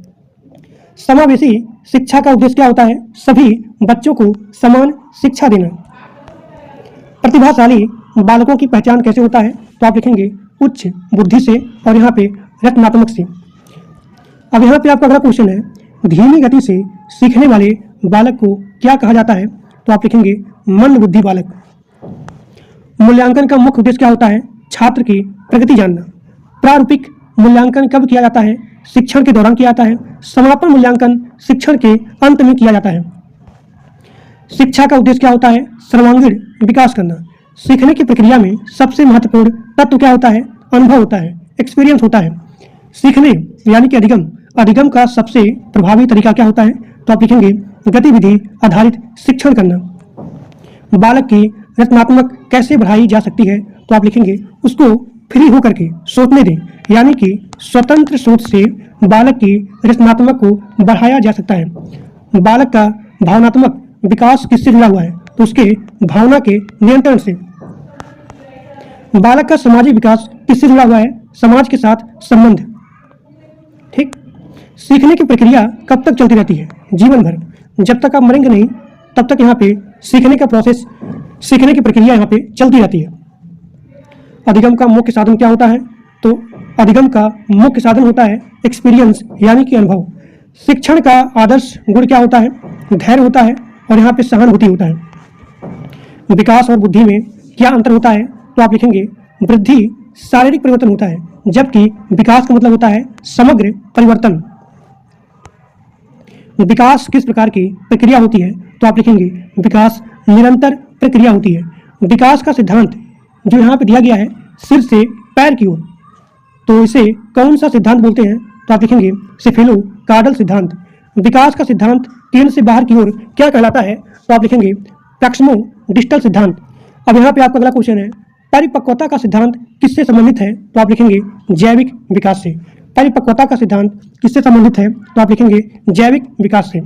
समावेशी शिक्षा का उद्देश्य क्या होता है? सभी बच्चों को समान शिक्षा देना। प्रतिभाशाली बालकों की पहचान कैसे होता है? तो आप लिखेंगे उच्च बुद्धि से और यहाँ पे रचनात्मक से। अब यहाँ पे आपका अगला क्वेश्चन है, धीमी गति से सीखने वाले बालक को क्या कहा जाता है? तो आप लिखेंगे मंद बुद्धि बालक। मूल्यांकन का मुख्य उद्देश्य क्या होता है? छात्र की प्रगति जानना। प्रारूपिक मूल्यांकन कब किया जाता है? शिक्षण के दौरान किया जाता है। समापन मूल्यांकन शिक्षण के अंत में किया जाता है। शिक्षा का उद्देश्य क्या होता है? सर्वांगीण विकास करना। सीखने की प्रक्रिया में सबसे महत्वपूर्ण तत्व क्या होता है? अनुभव होता है, एक्सपीरियंस होता है। सीखने यानी कि अधिगम का सबसे प्रभावी तरीका क्या होता है? तो आप लिखेंगे गतिविधि आधारित शिक्षण करना। बालक की रचनात्मक कैसे बढ़ाई जा सकती है? तो आप लिखेंगे उसको फ्री होकर के सोचने दें, यानी कि स्वतंत्र सोच से बालक की रचनात्मक को बढ़ाया जा सकता है। बालक का भावनात्मक विकास किससे जुड़ा हुआ है? तो उसके भावना के नियंत्रण से। बालक का सामाजिक विकास किससे जुड़ा हुआ है? समाज के साथ संबंध। ठीक। सीखने की प्रक्रिया कब तक चलती रहती है? जीवन भर। जब तक आप मरेंगे नहीं तब तक यहाँ पे सीखने का प्रोसेस, सीखने की प्रक्रिया यहाँ पे चलती रहती है। अधिगम का मुख्य साधन क्या होता है? तो अधिगम का मुख्य साधन होता है एक्सपीरियंस यानी कि अनुभव। शिक्षण का आदर्श गुण क्या होता है? धैर्य होता है और यहाँ पे सहानुभूति होता है। विकास और बुद्धि में क्या अंतर होता है? तो आप लिखेंगे वृद्धि शारीरिक परिवर्तन होता है, जबकि विकास का मतलब होता है समग्र परिवर्तन। विकास किस प्रकार की प्रक्रिया होती है? तो आप लिखेंगे विकास निरंतर प्रक्रिया होती है। विकास का सिद्धांत जो यहाँ पे दिया गया है सिर से पैर की ओर, तो इसे कौन सा सिद्धांत बोलते हैं? तो आप लिखेंगे सेफेलो कार्डल सिद्धांत। विकास का सिद्धांत केंद्र से बाहर की ओर क्या कहलाता है? तो आप लिखेंगे प्रैक्सिमो डिस्टल सिद्धांत। अब यहाँ पे आपका अगला क्वेश्चन है, परिपक्वता का सिद्धांत किससे संबंधित है? तो आप लिखेंगे जैविक विकास से। परिपक्वता का सिद्धांत किससे संबंधित है? तो आप लिखेंगे जैविक विकास से।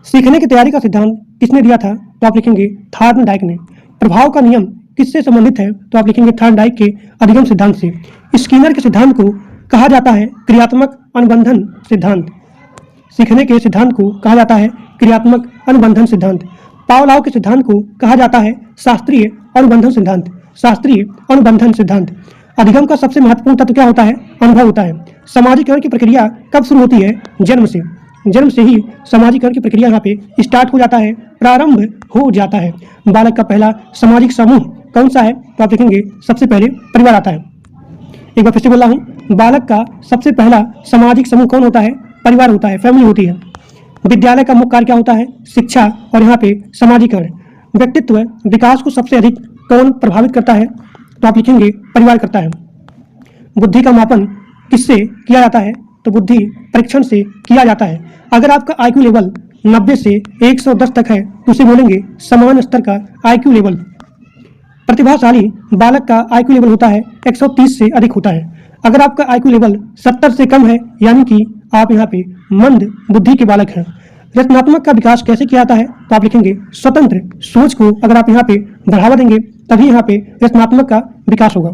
सीखने की तैयारी का सिद्धांत किसने दिया था? तो आप लिखेंगे थॉर्नडाइक ने। प्रभाव का नियम किससे संबंधित है? तो आप लिखेंगे थॉर्नडाइक के अधिगम सिद्धांत से। स्किनर के सिद्धांत को कहा जाता है क्रियात्मक अनुबंधन सिद्धांत। सीखने के सिद्धांत को कहा जाता है क्रियात्मक अनुबंधन सिद्धांत। पावलोव के सिद्धांत को कहा जाता है शास्त्रीय अनुबंधन सिद्धांत। शास्त्रीय अनुबंधन सिद्धांत। अधिगम का सबसे महत्वपूर्ण तत्व क्या होता है? अनुभव होता है। सामाजिकरण की प्रक्रिया कब शुरू होती है? जन्म से। जन्म से ही सामाजिकरण की प्रक्रिया यहाँ पे स्टार्ट हो जाता है, प्रारंभ हो जाता है। बालक का पहला सामाजिक समूह कौन सा है? तो आप देखेंगे सबसे पहले परिवार आता है। एक बार फिर से बोल रहा हूँ, बालक का सबसे पहला सामाजिक समूह कौन होता है? परिवार होता है, फैमिली होती है। विद्यालय का मुख्य कार्य क्या होता है? शिक्षा और यहाँ पे सामाजिकरण। व्यक्तित्व विकास को सबसे अधिक कौन प्रभावित करता है? तो आप लिखेंगे परिवार करता है। बुद्धि का मापन किससे किया जाता है? तो बुद्धि परीक्षण से किया जाता है। अगर आपका IQ लेवल 90 से 110 तक है तो उसे बोलेंगे समान स्तर का IQ लेवल। प्रतिभाशाली बालक का IQ लेवल होता है 130 से अधिक होता है। अगर आपका IQ लेवल 70 से कम है यानी कि आप यहाँ पे मंद बुद्धि के बालक हैं। रचनात्मक का विकास कैसे किया जाता है? तो आप लिखेंगे स्वतंत्र सोच को अगर आप यहाँ पे बढ़ावा देंगे तभी यहाँ पे रचनात्मक का विकास होगा।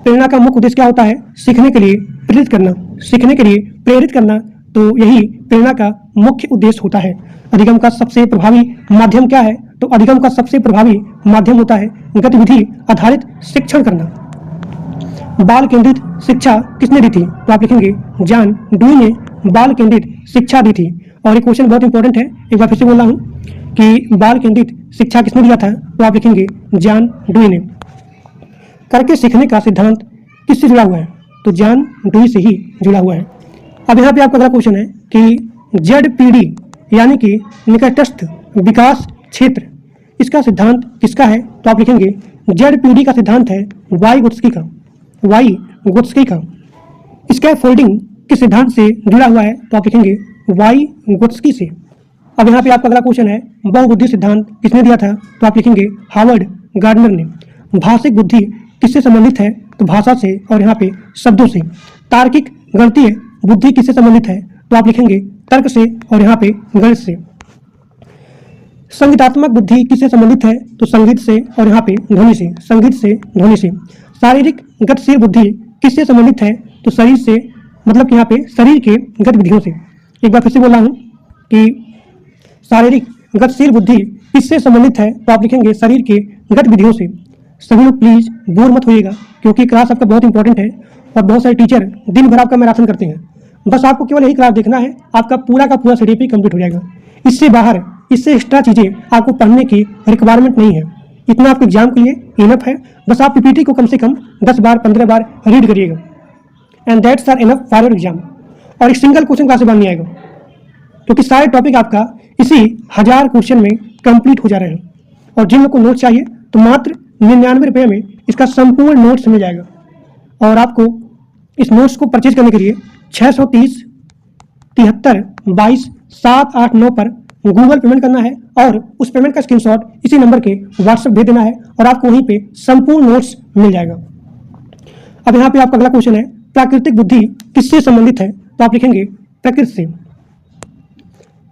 प्रेरणा का मुख्य उद्देश्य क्या होता है? सीखने के लिए प्रेरित करना। सीखने के लिए प्रेरित करना, तो यही प्रेरणा का मुख्य उद्देश्य होता है। अधिगम का सबसे प्रभावी माध्यम क्या है? तो अधिगम का सबसे प्रभावी माध्यम होता है गतिविधि आधारित शिक्षण करना। बाल केंद्रित शिक्षा किसने दी थी? तो आप लिखेंगे जॉन डुई ने बाल केंद्रित शिक्षा दी थी। और ये क्वेश्चन बहुत इंपॉर्टेंट है, एक बार फिर से बोल रहा हूँ कि बाल केंद्रित शिक्षा किसने दिया था? तो आप लिखेंगे जॉन डुई ने। करके सीखने का सिद्धांत किससे जुड़ा हुआ है? तो जॉन डुई से ही जुड़ा हुआ है। अब यहाँ पे आपका अगला क्वेश्चन है कि ZPD यानी कि निकटस्थ विकास क्षेत्र, इसका सिद्धांत किसका है? तो आप लिखेंगे ZPD का सिद्धांत है वाइगोत्स्की का। वाइगोत्स्की का। स्कैफोल्डिंग किस सिद्धांत से जुड़ा हुआ है? तो आप लिखेंगे वाइगोत्स्की से। अब यहाँ पे आपका अगला क्वेश्चन है बहुबुद्धि सिद्धांत किसने दिया था? तो आप लिखेंगे हार्वर्ड गार्डनर ने। भाषिक बुद्धि किससे संबंधित है? तो भाषा से और यहाँ पे शब्दों से। तार्किक गणितीय बुद्धि किससे संबंधित है? तो आप लिखेंगे तर्क से और यहाँ पे गणित से। संगीतात्मक बुद्धि किससे संबंधित है? तो संगीत से और यहाँ पे ध्वनि से। संगीत से ध्वनि से। शारीरिक गतिशील बुद्धि किससे संबंधित है? तो शरीर से, मतलब कि यहाँ पे शरीर के गतिविधियों से। एक बार फिर से बोल रहा हूँ कि शारीरिक गतिशील बुद्धि किससे संबंधित है? तो आप लिखेंगे शरीर के गतिविधियों से। सभी लोग प्लीज बोर मत होइएगा क्योंकि क्लास आपका बहुत इंपॉर्टेंट है और बहुत सारे टीचर दिन भर आपका मैराथन करते हैं। बस आपको केवल यही क्लास देखना है, आपका पूरा का पूरा CDP कंप्लीट हो जाएगा। इससे बाहर, इससे एक्स्ट्रा चीज़ें आपको पढ़ने की रिक्वायरमेंट नहीं है। इतना आपके एग्जाम के लिए इनफ है। बस आप PPT को कम से कम 10 बार 15 बार रीड करिएगा and that's are enough for your exam. और एक सिंगल क्वेश्चन क्लास से बाहर नहीं आएगा क्योंकि सारे टॉपिक आपका इसी 1000 क्वेश्चन में कंप्लीट हो जा रहे हैं। और जिन लोग को नोट चाहिए तो मात्र 99 रुपये में इसका संपूर्ण नोट्स मिल जाएगा। और आपको इस नोट्स को परचेज करने के लिए 630 73 22 789 पर गूगल पेमेंट करना है और उस पेमेंट का स्क्रीनशॉट इसी नंबर के व्हाट्सएप भेज देना है और आपको वहीं पे संपूर्ण नोट्स मिल जाएगा। अब यहाँ पे आपका अगला क्वेश्चन है प्राकृतिक बुद्धि किससे संबंधित है? तो आप लिखेंगे प्रकृति से।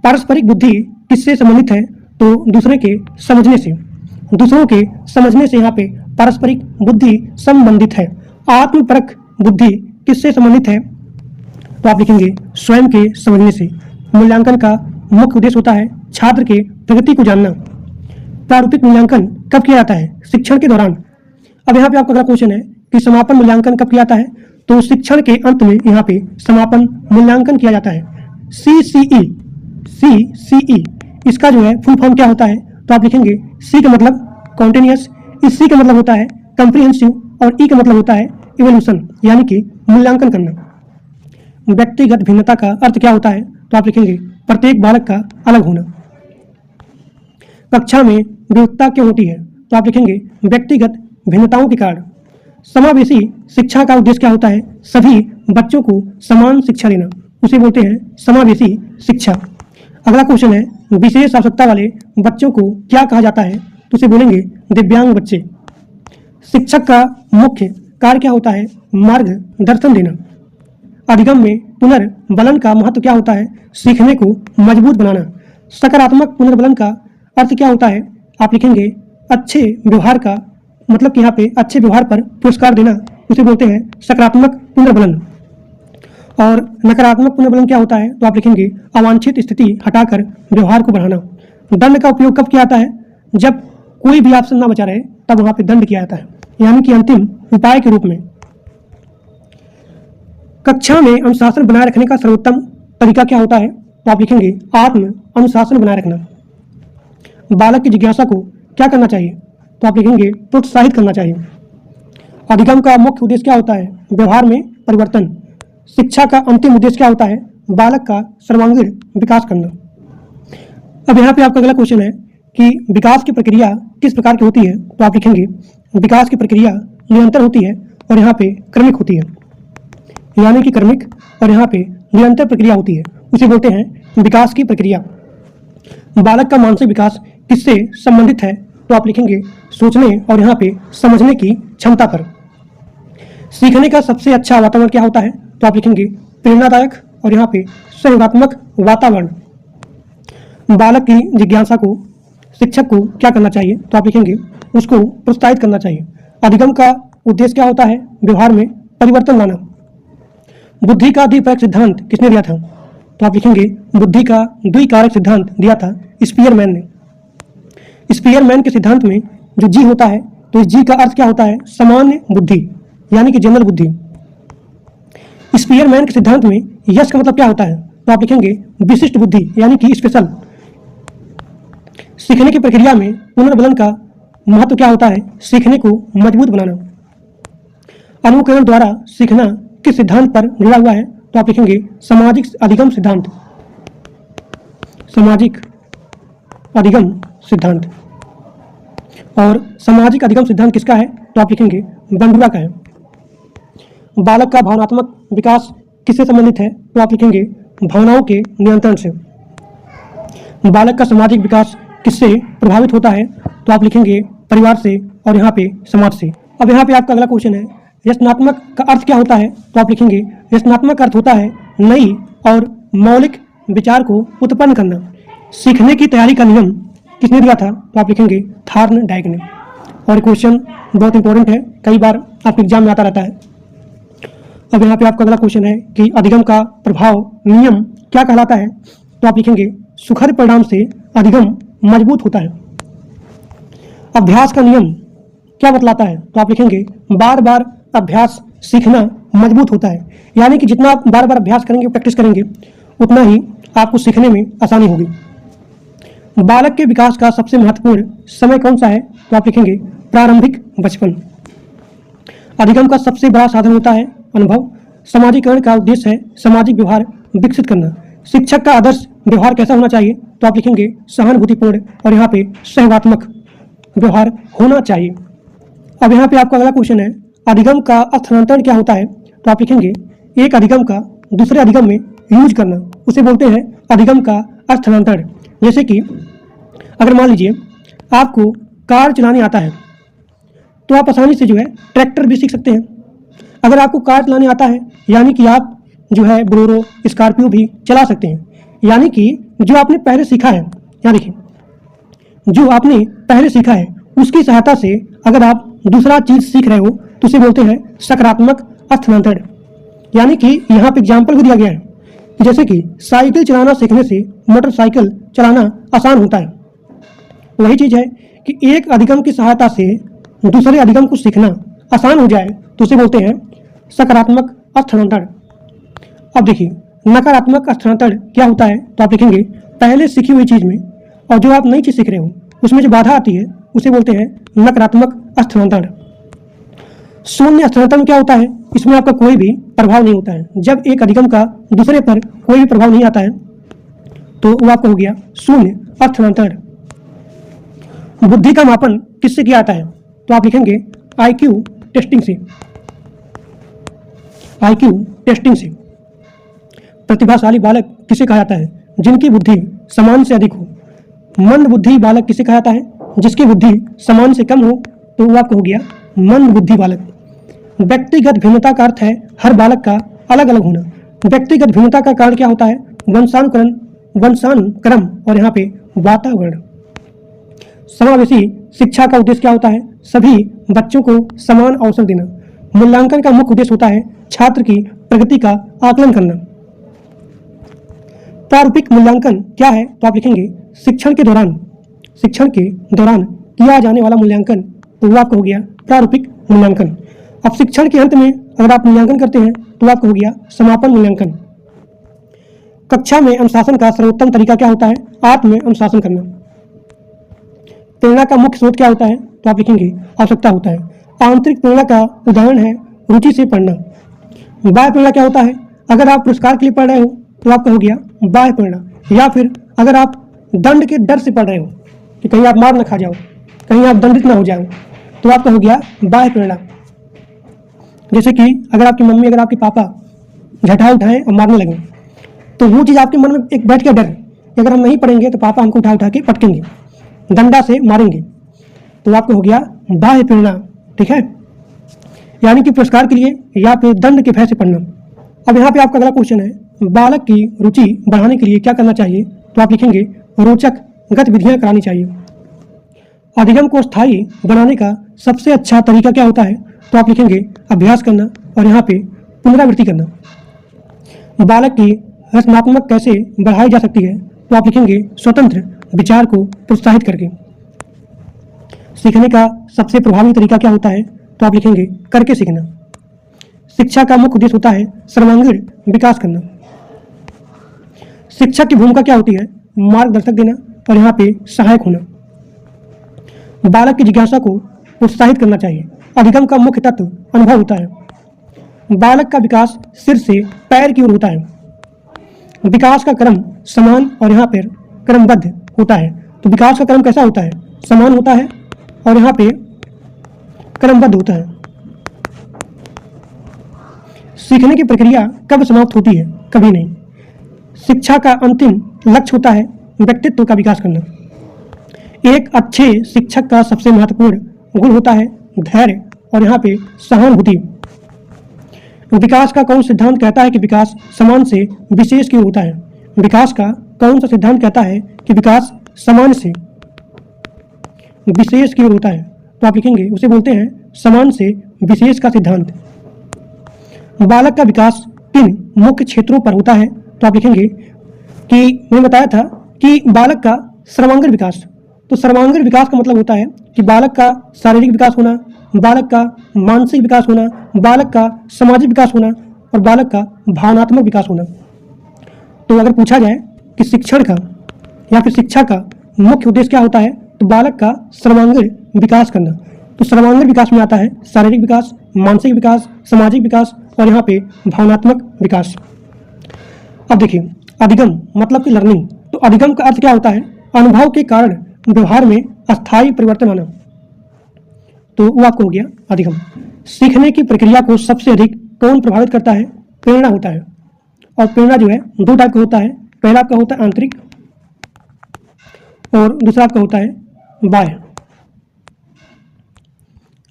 पारस्परिक बुद्धि किससे संबंधित है? तो दूसरे के समझने से। दूसरों के समझने से यहाँ पे पारस्परिक बुद्धि संबंधित है। आत्मपरक बुद्धि किससे संबंधित है? तो आप लिखेंगे स्वयं के समझने से। मूल्यांकन का मुख्य उद्देश्य होता है छात्र के प्रगति को जानना। प्रारूपिक मूल्यांकन कब किया जाता है? शिक्षण के दौरान। अब यहाँ पे आपका अगला क्वेश्चन है कि समापन मूल्यांकन कब किया जाता है? तो शिक्षण के अंत में यहाँ पे समापन मूल्यांकन किया जाता है। CCE इसका जो है फुल फॉर्म क्या होता है? तो आप लिखेंगे C का मतलब कॉन्टिन्यूअस, इस C का मतलब होता है कंप्रीहेंसिव और E का मतलब होता है इवोल्यूशन यानी कि मूल्यांकन करना। व्यक्तिगत भिन्नता का अर्थ क्या होता है? तो आप लिखेंगे प्रत्येक बालक का अलग होना। कक्षा में विविधता क्यों होती है? तो आप लिखेंगे व्यक्तिगत भिन्नताओं के कारण। समावेशी शिक्षा का उद्देश्य क्या होता है? सभी बच्चों को समान शिक्षा देना, उसे बोलते हैं समावेशी शिक्षा। अगला क्वेश्चन है विशेष आवश्यकता वाले बच्चों को क्या कहा जाता है? तो उसे बोलेंगे दिव्यांग बच्चे। शिक्षक का मुख्य कार्य क्या होता है? मार्गदर्शन देना। अधिगम में पुनर्बलन का महत्व क्या होता है? सीखने को मजबूत बनाना। सकारात्मक पुनर्बलन का अर्थ क्या होता है? आप लिखेंगे अच्छे व्यवहार का, मतलब कि यहाँ पे अच्छे व्यवहार पर पुरस्कार देना, उसे बोलते हैं सकारात्मक पुनर्बलन। और नकारात्मक पुनर्बलन क्या होता है? तो आप लिखेंगे अवांछित स्थिति हटाकर व्यवहार को बढ़ाना। दंड का उपयोग कब किया जाता है? जब कोई भी ऑप्शन ना बचा रहे तब वहां पे दंड किया जाता है, यानी कि अंतिम उपाय के रूप में। कक्षा में अनुशासन बनाए रखने का सर्वोत्तम तरीका क्या होता है? तो आप लिखेंगे आत्म अनुशासन बनाए रखना। बालक की जिज्ञासा को क्या करना चाहिए? तो आप लिखेंगे प्रोत्साहित करना चाहिए। अधिगम का मुख्य उद्देश्य क्या होता है? व्यवहार में परिवर्तन। शिक्षा का अंतिम उद्देश्य क्या होता है? बालक का सर्वांगीण विकास करना। अब यहाँ पे आपका अगला क्वेश्चन है कि विकास की प्रक्रिया किस प्रकार की होती है? तो आप लिखेंगे विकास की प्रक्रिया निरंतर होती है और यहाँ पे क्रमिक होती है, यानी कि क्रमिक और यहाँ पे निरंतर प्रक्रिया होती है, उसे बोलते हैं विकास की प्रक्रिया। बालक का मानसिक विकास किससे संबंधित है? तो आप लिखेंगे सोचने और यहाँ पे समझने की क्षमता पर। सीखने का सबसे अच्छा वातावरण क्या होता है? तो आप लिखेंगे प्रेरणादायक और यहाँ पे सहयोगात्मक वातावरण। बालक की जिज्ञासा को शिक्षक को क्या करना चाहिए? तो आप लिखेंगे उसको प्रोत्साहित करना चाहिए। अधिगम का उद्देश्य क्या होता है? व्यवहार में परिवर्तन लाना। बुद्धि का द्विकारक सिद्धांत किसने दिया था? तो आप लिखेंगे बुद्धि का द्विकारक सिद्धांत दिया था स्पीयरमैन ने। स्पीयरमैन के सिद्धांत में जो जी होता है, तो इस जी का अर्थ क्या होता है? सामान्य बुद्धि, यानी कि जनरल बुद्धि। स्पीयरमैन के सिद्धांत में यश का मतलब क्या होता है? तो आप लिखेंगे विशिष्ट बुद्धि, यानी कि स्पेशल। सीखने की प्रक्रिया में पुनर्बलन का महत्व क्या होता है? सीखने को मजबूत बनाना। अनुकरण द्वारा सीखना किस सिद्धांत पर जुड़ा हुआ है? तो आप लिखेंगे सामाजिक अधिगम सिद्धांत। सामाजिक अधिगम सिद्धांत। और सामाजिक अधिगम सिद्धांत किसका है? तो आप लिखेंगे बंडुआ का है। बालक का भावनात्मक विकास किससे संबंधित है? तो आप लिखेंगे भावनाओं के नियंत्रण से। बालक का सामाजिक विकास किससे प्रभावित होता है? तो आप लिखेंगे परिवार से और यहाँ पे समाज से। अब यहाँ पे आपका अगला क्वेश्चन है रचनात्मक का अर्थ क्या होता है? तो आप लिखेंगे रचनात्मक अर्थ होता है नई और मौलिक विचार को उत्पन्न करना। सीखने की तैयारी का नियम किसने दिया था? तो आप लिखेंगे थॉर्नडाइक ने। और क्वेश्चन बहुत इंपॉर्टेंट है, कई बार आपके एग्जाम में आता रहता है। अब यहाँ पे आपका अगला क्वेश्चन है कि अधिगम का प्रभाव नियम क्या कहलाता है? तो आप लिखेंगे सुखद परिणाम से अधिगम मजबूत होता है। अभ्यास का नियम क्या बतलाता है? तो आप लिखेंगे बार बार अभ्यास सीखना मजबूत होता है, यानी कि जितना आप बार बार अभ्यास करेंगे, प्रैक्टिस करेंगे, उतना ही आपको सीखने में आसानी होगी। बालक के विकास का सबसे महत्वपूर्ण समय कौन सा है? तो आप लिखेंगे प्रारंभिक बचपन। अधिगम का सबसे बड़ा साधन होता है अनुभव। समाजीकरण का उद्देश्य है सामाजिक व्यवहार विकसित करना। शिक्षक का आदर्श व्यवहार कैसा होना चाहिए? तो आप लिखेंगे सहानुभूतिपूर्ण और यहाँ पे सहयोगात्मक व्यवहार होना चाहिए। अब यहाँ पे आपका अगला क्वेश्चन है अधिगम का स्थानांतरण क्या होता है? तो आप लिखेंगे एक अधिगम का दूसरे अधिगम में यूज करना, उसे बोलते हैं अधिगम का स्थानांतरण। जैसे कि अगर मान लीजिए आपको कार चलाने आता है, तो आप आसानी से जो है ट्रैक्टर भी सीख सकते हैं। अगर आपको कार चलाने आता है, यानी कि आप जो है बोलेरो, स्कॉर्पियो भी चला सकते हैं। यानी कि जो आपने पहले सीखा है, यहाँ देखिए, जो आपने पहले सीखा है उसकी सहायता से अगर आप दूसरा चीज सीख रहे हो तो उसे बोलते हैं सकारात्मक स्थानांतरण। यानी कि यहाँ पे एग्जाम्पल भी दिया गया है, जैसे कि साइकिल चलाना सीखने से मोटरसाइकिल चलाना आसान होता है। वही चीज है कि एक अधिगम की सहायता से दूसरे अधिगम को सीखना आसान हो जाए तो उसे बोलते हैं सकारात्मक स्थानांतरण। अब देखिए नकारात्मक स्थानांतरण क्या होता है? तो आप लिखेंगे पहले सीखी हुई चीज में और जो आप नई चीज सीख रहे हो उसमें जो बाधा आती है उसे बोलते हैं नकारात्मक स्थानांतरण। शून्य स्थानांतरण क्या होता है? इसमें आपका कोई भी प्रभाव नहीं होता है। जब एक अधिगम का दूसरे पर कोई भी प्रभाव नहीं आता है तो वो आपका हो गया शून्य स्थानांतरण। बुद्धि का मापन किससे किया जाता है? तो आप लिखेंगे IQ टेस्टिंग से। IQ टेस्टिंग से। प्रतिभाशाली बालक किसे कहा जाता है? जिनकी बुद्धि सामान्य से अधिक हो। मंद बुद्धि बालक किसे कहा जाता है? जिसकी बुद्धि सामान्य से कम हो, तो वो आपको हो गया मंद बुद्धि बालक। व्यक्तिगत भिन्नता का अर्थ है हर बालक का अलग अलग होना। व्यक्तिगत भिन्नता का कारण क्या होता है? वंशानुक्रम और यहाँ पे वातावरण। समावेशी शिक्षा का उद्देश्य क्या होता है? सभी बच्चों को समान अवसर देना। मूल्यांकन का मुख्य उद्देश्य होता है छात्र की प्रगति का आकलन करना। प्रारूपिक मूल्यांकन क्या है? तो आप लिखेंगे शिक्षण के दौरान किया जाने वाला मूल्यांकन तो वो आपका हो गया प्रारूपिक मूल्यांकन। अब शिक्षण के अंत में अगर आप मूल्यांकन करते हैं तो आपका हो गया समापन मूल्यांकन। कक्षा में अनुशासन का सर्वोत्तम तरीका क्या होता है? आत्म अनुशासन करना। प्रेरणा का मुख्य स्रोत क्या होता है? तो आप लिखेंगे आवश्यकता होता है। आंतरिक प्रेरणा का उदाहरण है रुचि से पढ़ना। बाह्य प्रेरणा क्या होता है? अगर आप पुरस्कार के लिए पढ़ रहे हो तो आपका हो गया बाह्य प्रेरणा, या फिर अगर आप दंड के डर से पढ़ रहे हो कि कहीं आप मार न खा जाओ, कहीं आप दंडित ना हो जाओ, तो आपका हो गया बाह्य प्रेरणा। जैसे कि अगर आपकी मम्मी, अगर आपके पापा झटहा उठाएं और मारने लगें, तो वो चीज़ आपके मन में एक बैठ के डर कि अगर हम नहीं पढ़ेंगे तो पापा हमको उठा उठा के पटकेंगे, डंडा से मारेंगे, तो आपको हो गया बाह्य प्रेरणा। ठीक है, यानी कि पुरस्कार के लिए या फिर दंड के भय से पढ़ना। अब यहाँ पे आपका अगला क्वेश्चन है, बालक की रुचि बढ़ाने के लिए क्या करना चाहिए? तो आप लिखेंगे रोचक गतिविधियां करानी चाहिए। अधिगम को स्थायी बनाने का सबसे अच्छा तरीका क्या होता है? तो आप लिखेंगे अभ्यास करना और यहाँ पे पुनरावृत्ति करना। बालक की रचनात्मक कैसे बढ़ाई जा सकती है? तो आप लिखेंगे स्वतंत्र विचार को प्रोत्साहित करके। सीखने का सबसे प्रभावी तरीका क्या होता है? तो आप लिखेंगे करके सीखना। शिक्षा का मुख्य उद्देश्य होता है सर्वांगीण विकास करना। शिक्षक की भूमिका क्या होती है? मार्गदर्शक देना और यहाँ पे सहायक होना। बालक की जिज्ञासा को उत्साहित करना चाहिए। अधिगम का मुख्य तत्व अनुभव होता है। बालक का विकास सिर से पैर की ओर होता है। विकास का क्रम समान और यहाँ पर क्रमबद्ध होता है। तो विकास का क्रम कैसा होता है? समान होता है और यहाँ पे क्रमबद्ध होता है। सीखने की प्रक्रिया कब समाप्त होती है? कभी नहीं। शिक्षा का अंतिम लक्ष्य होता है व्यक्तित्व का विकास करना। एक अच्छे शिक्षक का सबसे महत्वपूर्ण गुण होता है धैर्य और यहाँ पे सहानुभूति। विकास का कौन सिद्धांत कहता है कि विकास समान से विशेष की ओर होता है? विकास का कौन सा सिद्धांत कहता है कि विकास समान से विशेष की ओर होता है? तो आप लिखेंगे उसे बोलते हैं समान से विशेष का सिद्धांत। बालक का विकास किन मुख्य क्षेत्रों पर होता है? तो आप लिखेंगे कि मैंने बताया था कि बालक का सर्वांगीण विकास। तो सर्वांगीण विकास का मतलब होता है कि बालक का शारीरिक विकास होना, बालक का मानसिक विकास होना, बालक का सामाजिक विकास होना और बालक का भावनात्मक विकास होना। तो अगर पूछा जाए कि शिक्षण का या फिर शिक्षा का मुख्य उद्देश्य क्या होता है, तो बालक का सर्वांगीण विकास करना। तो सर्वांगीण विकास में आता है शारीरिक विकास, मानसिक विकास, सामाजिक विकास और यहाँ पे भावनात्मक विकास। अब देखिए अधिगम मतलब कि लर्निंग। तो अधिगम का अर्थ क्या होता है? अनुभव के कारण व्यवहार में अस्थायी परिवर्तन आना। तो वो आपको हो गया अधिगम। सीखने की प्रक्रिया को सबसे अधिक कौन प्रभावित करता है? प्रेरणा होता है। और प्रेरणा जो है दो टाइप का होता है। पहला आपका होता है आंतरिक और दूसरा आपका होता है बाह्य।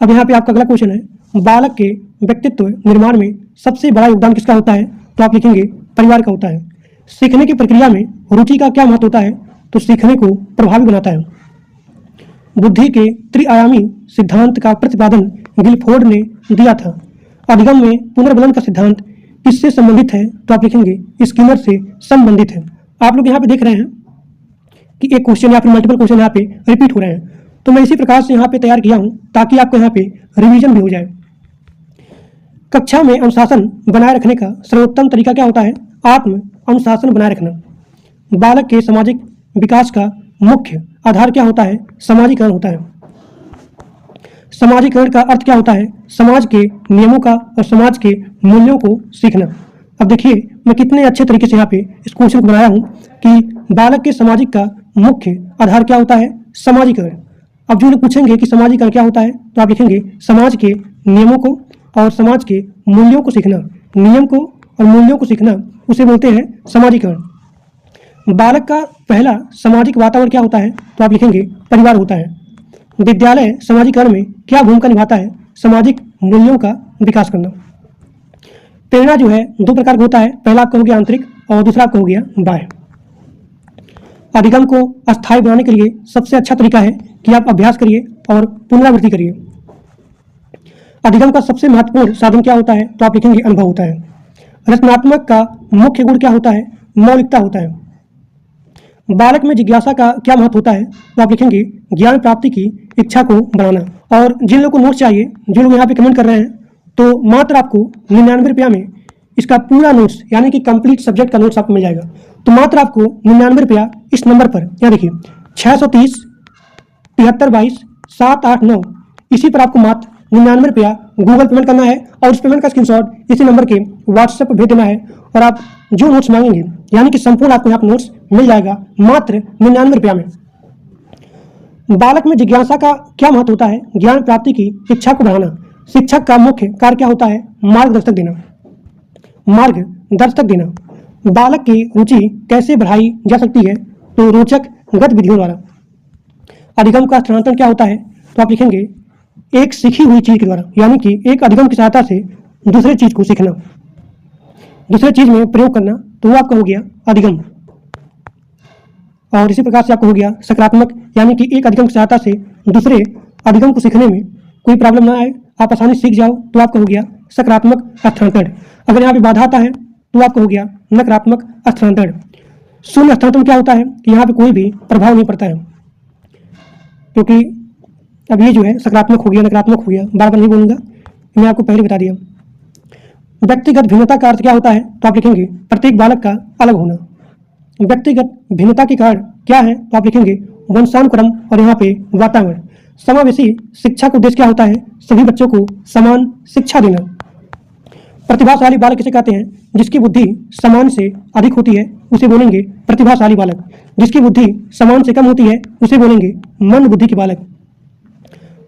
अब यहाँ पे आपका अगला क्वेश्चन है, बालक के व्यक्तित्व निर्माण में सबसे बड़ा योगदान किसका होता है? तो आप लिखेंगे परिवार का होता है। सीखने की प्रक्रिया में रुचि का क्या महत्व होता है? तो सीखने को प्रभावी बनाता है। बुद्धि के त्रिआयामी सिद्धांत का प्रतिपादन गिलफोर्ड ने दिया था। अधिगम में पुनर्बलन का सिद्धांत किससे संबंधित है? तो आप लिखेंगे स्किनर से संबंधित है। आप लोग यहाँ पे देख रहे हैं कि एक क्वेश्चन या फिर मल्टीपल क्वेश्चन यहाँ पे रिपीट हो रहे हैं, तो मैं इसी प्रकार से यहाँ पे तैयार किया हूँ ताकि आपको यहाँ पे रिवीजन भी हो जाए। कक्षा में अनुशासन बनाए रखने का सर्वोत्तम तरीका क्या होता है? आत्म अनुशासन बनाए रखना। बालक के सामाजिक विकास का मुख्य आधार क्या होता है? समाजीकरण होता है। समाजीकरण का अर्थ क्या होता है? समाज के नियमों का और समाज के मूल्यों को सीखना। अब देखिए मैं कितने अच्छे तरीके से यहाँ पे इस क्वेश्चन को बनाया हूँ कि बालक के सामाजिक का मुख्य आधार क्या होता है? समाजीकरण। अब जो लोग पूछेंगे कि समाजीकरण क्या होता है, तो आप लिखेंगे समाज के नियमों को और समाज के मूल्यों को सीखना। नियम को और मूल्यों को सीखना उसे बोलते हैं समाजीकरण। बालक का पहला सामाजिक वातावरण क्या होता है? तो आप लिखेंगे परिवार होता है। विद्यालय समाजीकरण में क्या भूमिका निभाता है? सामाजिक मूल्यों का विकास करना। प्रेरणा जो है दो प्रकार का होता है। पहला आपका हो गया आंतरिक और दूसरा आपका हो गया बाह्य। अधिगम को अस्थायी बनाने के लिए सबसे अच्छा तरीका है कि आप अभ्यास करिए और पुनरावृत्ति करिए। अधिगम का सबसे महत्वपूर्ण साधन क्या होता है? तो आप लिखेंगे अनुभव होता है। रचनात्मक का मुख्य गुण क्या होता है? मौलिकता होता है। बालक में जिज्ञासा का क्या महत्व होता है? तो आप लिखेंगे ज्ञान प्राप्ति की इच्छा को बढ़ाना। और जिन लोगों को नोट्स चाहिए, जो लोग यहाँ पे कमेंट कर रहे हैं, तो मात्र आपको 99 रुपया में इसका पूरा नोट्स यानी कि कंप्लीट सब्जेक्ट का नोट्स आपको मिल जाएगा। तो मात्र आपको 99 रुपया इस नंबर पर, यहाँ देखिए 630 73 22 789, इसी पर आपको मात्र 99 रुपया गूगल पेमेंट करना है और उस पेमेंट का स्क्रीनशॉट इसी नंबर के व्हाट्सएप पर भेज देना है और आप जो नोट्स मांगेंगे यानी कि संपूर्ण आपको यहाँ पर नोट्स मिल जाएगा मात्र 99 रुपया में। बालक में जिज्ञासा का क्या महत्व होता है? ज्ञान प्राप्ति की इच्छा को बढ़ाना। शिक्षक का मुख्य कार्य क्या होता है? मार्गदर्शक देना। मार्गदर्शक देना। बालक की रुचि कैसे बढ़ाई जा सकती है? तो रोचक गतिविधियों द्वारा। अधिगम का स्थानांतरण क्या होता है? तो आप लिखेंगे एक सीखी हुई चीज के द्वारा, यानी कि एक अधिगम की सहायता से दूसरे चीज को सीखना, दूसरे चीज में प्रयोग करना, तो वो आपका हो गया अधिगम। और इसी प्रकार से आपको हो गया सकारात्मक, यानी कि एक अधिगम की सहायता से दूसरे अधिगम को सीखने में कोई प्रॉब्लम ना आए, आप आसानी से सीख जाओ, तो आपका हो गया सकारात्मक स्थानांतरण। अगर यहाँ पे बाधा आता है तो आपका हो गया नकारात्मक स्थानांतरण। शून्य स्थानांतरण क्या होता है? कि यहाँ पे कोई भी प्रभाव नहीं पड़ता है, क्योंकि अब ये जो है सकारात्मक हो गया, नकारात्मक हो गया, बार बार नहीं बोलूंगा, मैं आपको पहले बता दिया। व्यक्तिगत भिन्नता का अर्थ क्या होता है? तो आप लिखेंगे प्रत्येक बालक का अलग होना। व्यक्तिगत भिन्नता के कारण क्या है? तो आप लिखेंगे वंशानुक्रम और यहाँ पे वातावरण। समावेशी शिक्षा का उद्देश्य क्या होता है? सभी बच्चों को समान शिक्षा देना। प्रतिभाशाली बालक किसे कहते हैं? जिसकी बुद्धि समान से अधिक होती है उसे बोलेंगे प्रतिभाशाली बालक। जिसकी बुद्धि समान से कम होती है उसे बोलेंगे मंद बुद्धि के बालक।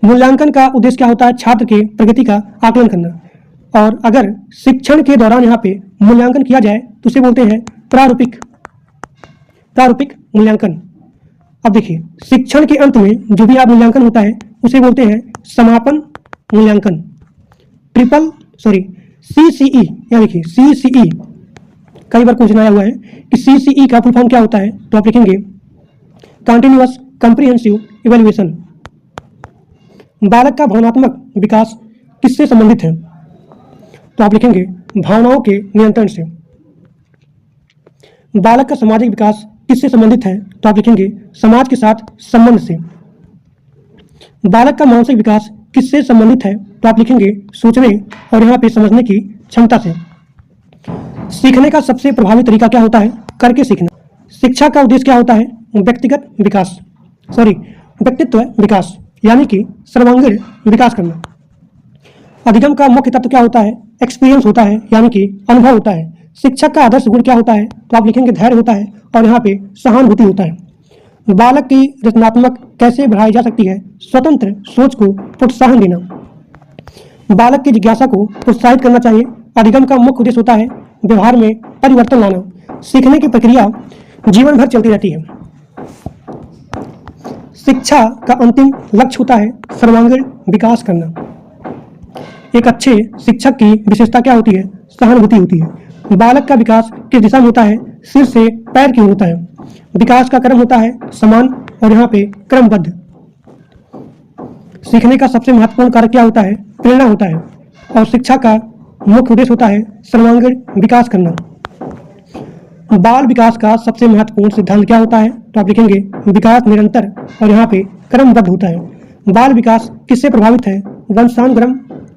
मूल्यांकन का उद्देश्य क्या होता है? छात्र के प्रगति का आकलन करना। और अगर शिक्षण के दौरान यहाँ पे मूल्यांकन किया जाए तो उसे बोलते हैं प्रारूपिक मूल्यांकन। अब देखिए शिक्षण के अंत में जो भी आप मूल्यांकन होता है उसे बोलते हैं समापन मूल्यांकन। CCE, या देखिए CCE कई बार क्वेश्चन आया हुआ है कि CCE का फुल फॉर्म क्या होता है? तो आप लिखेंगे कंटिन्यूअस कॉम्प्रिहेंसिव इवैल्यूएशन। बालक का भावनात्मक विकास किससे संबंधित है? तो आप लिखेंगे भावनाओं के नियंत्रण से। बालक का सामाजिक विकास किससे संबंधित है? तो आप लिखेंगे समाज के साथ संबंध से। बालक का मानसिक विकास किससे संबंधित है? तो आप लिखेंगे सोचने और यहाँ पे समझने की क्षमता से। सीखने का सबसे प्रभावी तरीका क्या होता है? करके सीखना। शिक्षा का उद्देश्य क्या होता है? व्यक्तित्व विकास, यानी कि सर्वांगीण विकास करना। अधिगम का मुख्य तत्व क्या होता है? एक्सपीरियंस होता है, यानी कि अनुभव होता है। शिक्षक का आदर्श गुण क्या होता है? तो आप लिखेंगे धैर्य होता है और यहाँ पे सहानुभूति होता है। बालक की रचनात्मक कैसे बढ़ाई जा सकती है? स्वतंत्र सोच को प्रोत्साहन देना। बालक की जिज्ञासा को प्रोत्साहित करना चाहिए। अधिगम का मुख्य उद्देश्य होता है व्यवहार में परिवर्तन लाना। सीखने की प्रक्रिया जीवन भर चलती रहती है। शिक्षा का अंतिम लक्ष्य होता है सर्वांगीण विकास करना। एक अच्छे शिक्षक की विशेषता क्या होती है? सहानुभूति होती है। बालक का विकास किस दिशा में होता है? सिर से पैर की ओर होता है। विकास का क्रम होता है समान और यहाँ पे क्रमबद्ध। सीखने का सबसे महत्वपूर्ण कारक क्या होता है? प्रेरणा होता है। और शिक्षा का मुख्य उद्देश्य होता है सर्वांगीण विकास करना। बाल विकास का सबसे महत्वपूर्ण सिद्धांत क्या होता है? तो आप लिखेंगे विकास निरंतर और यहाँ पे क्रमबद्ध होता है। बाल विकास किससे प्रभावित है?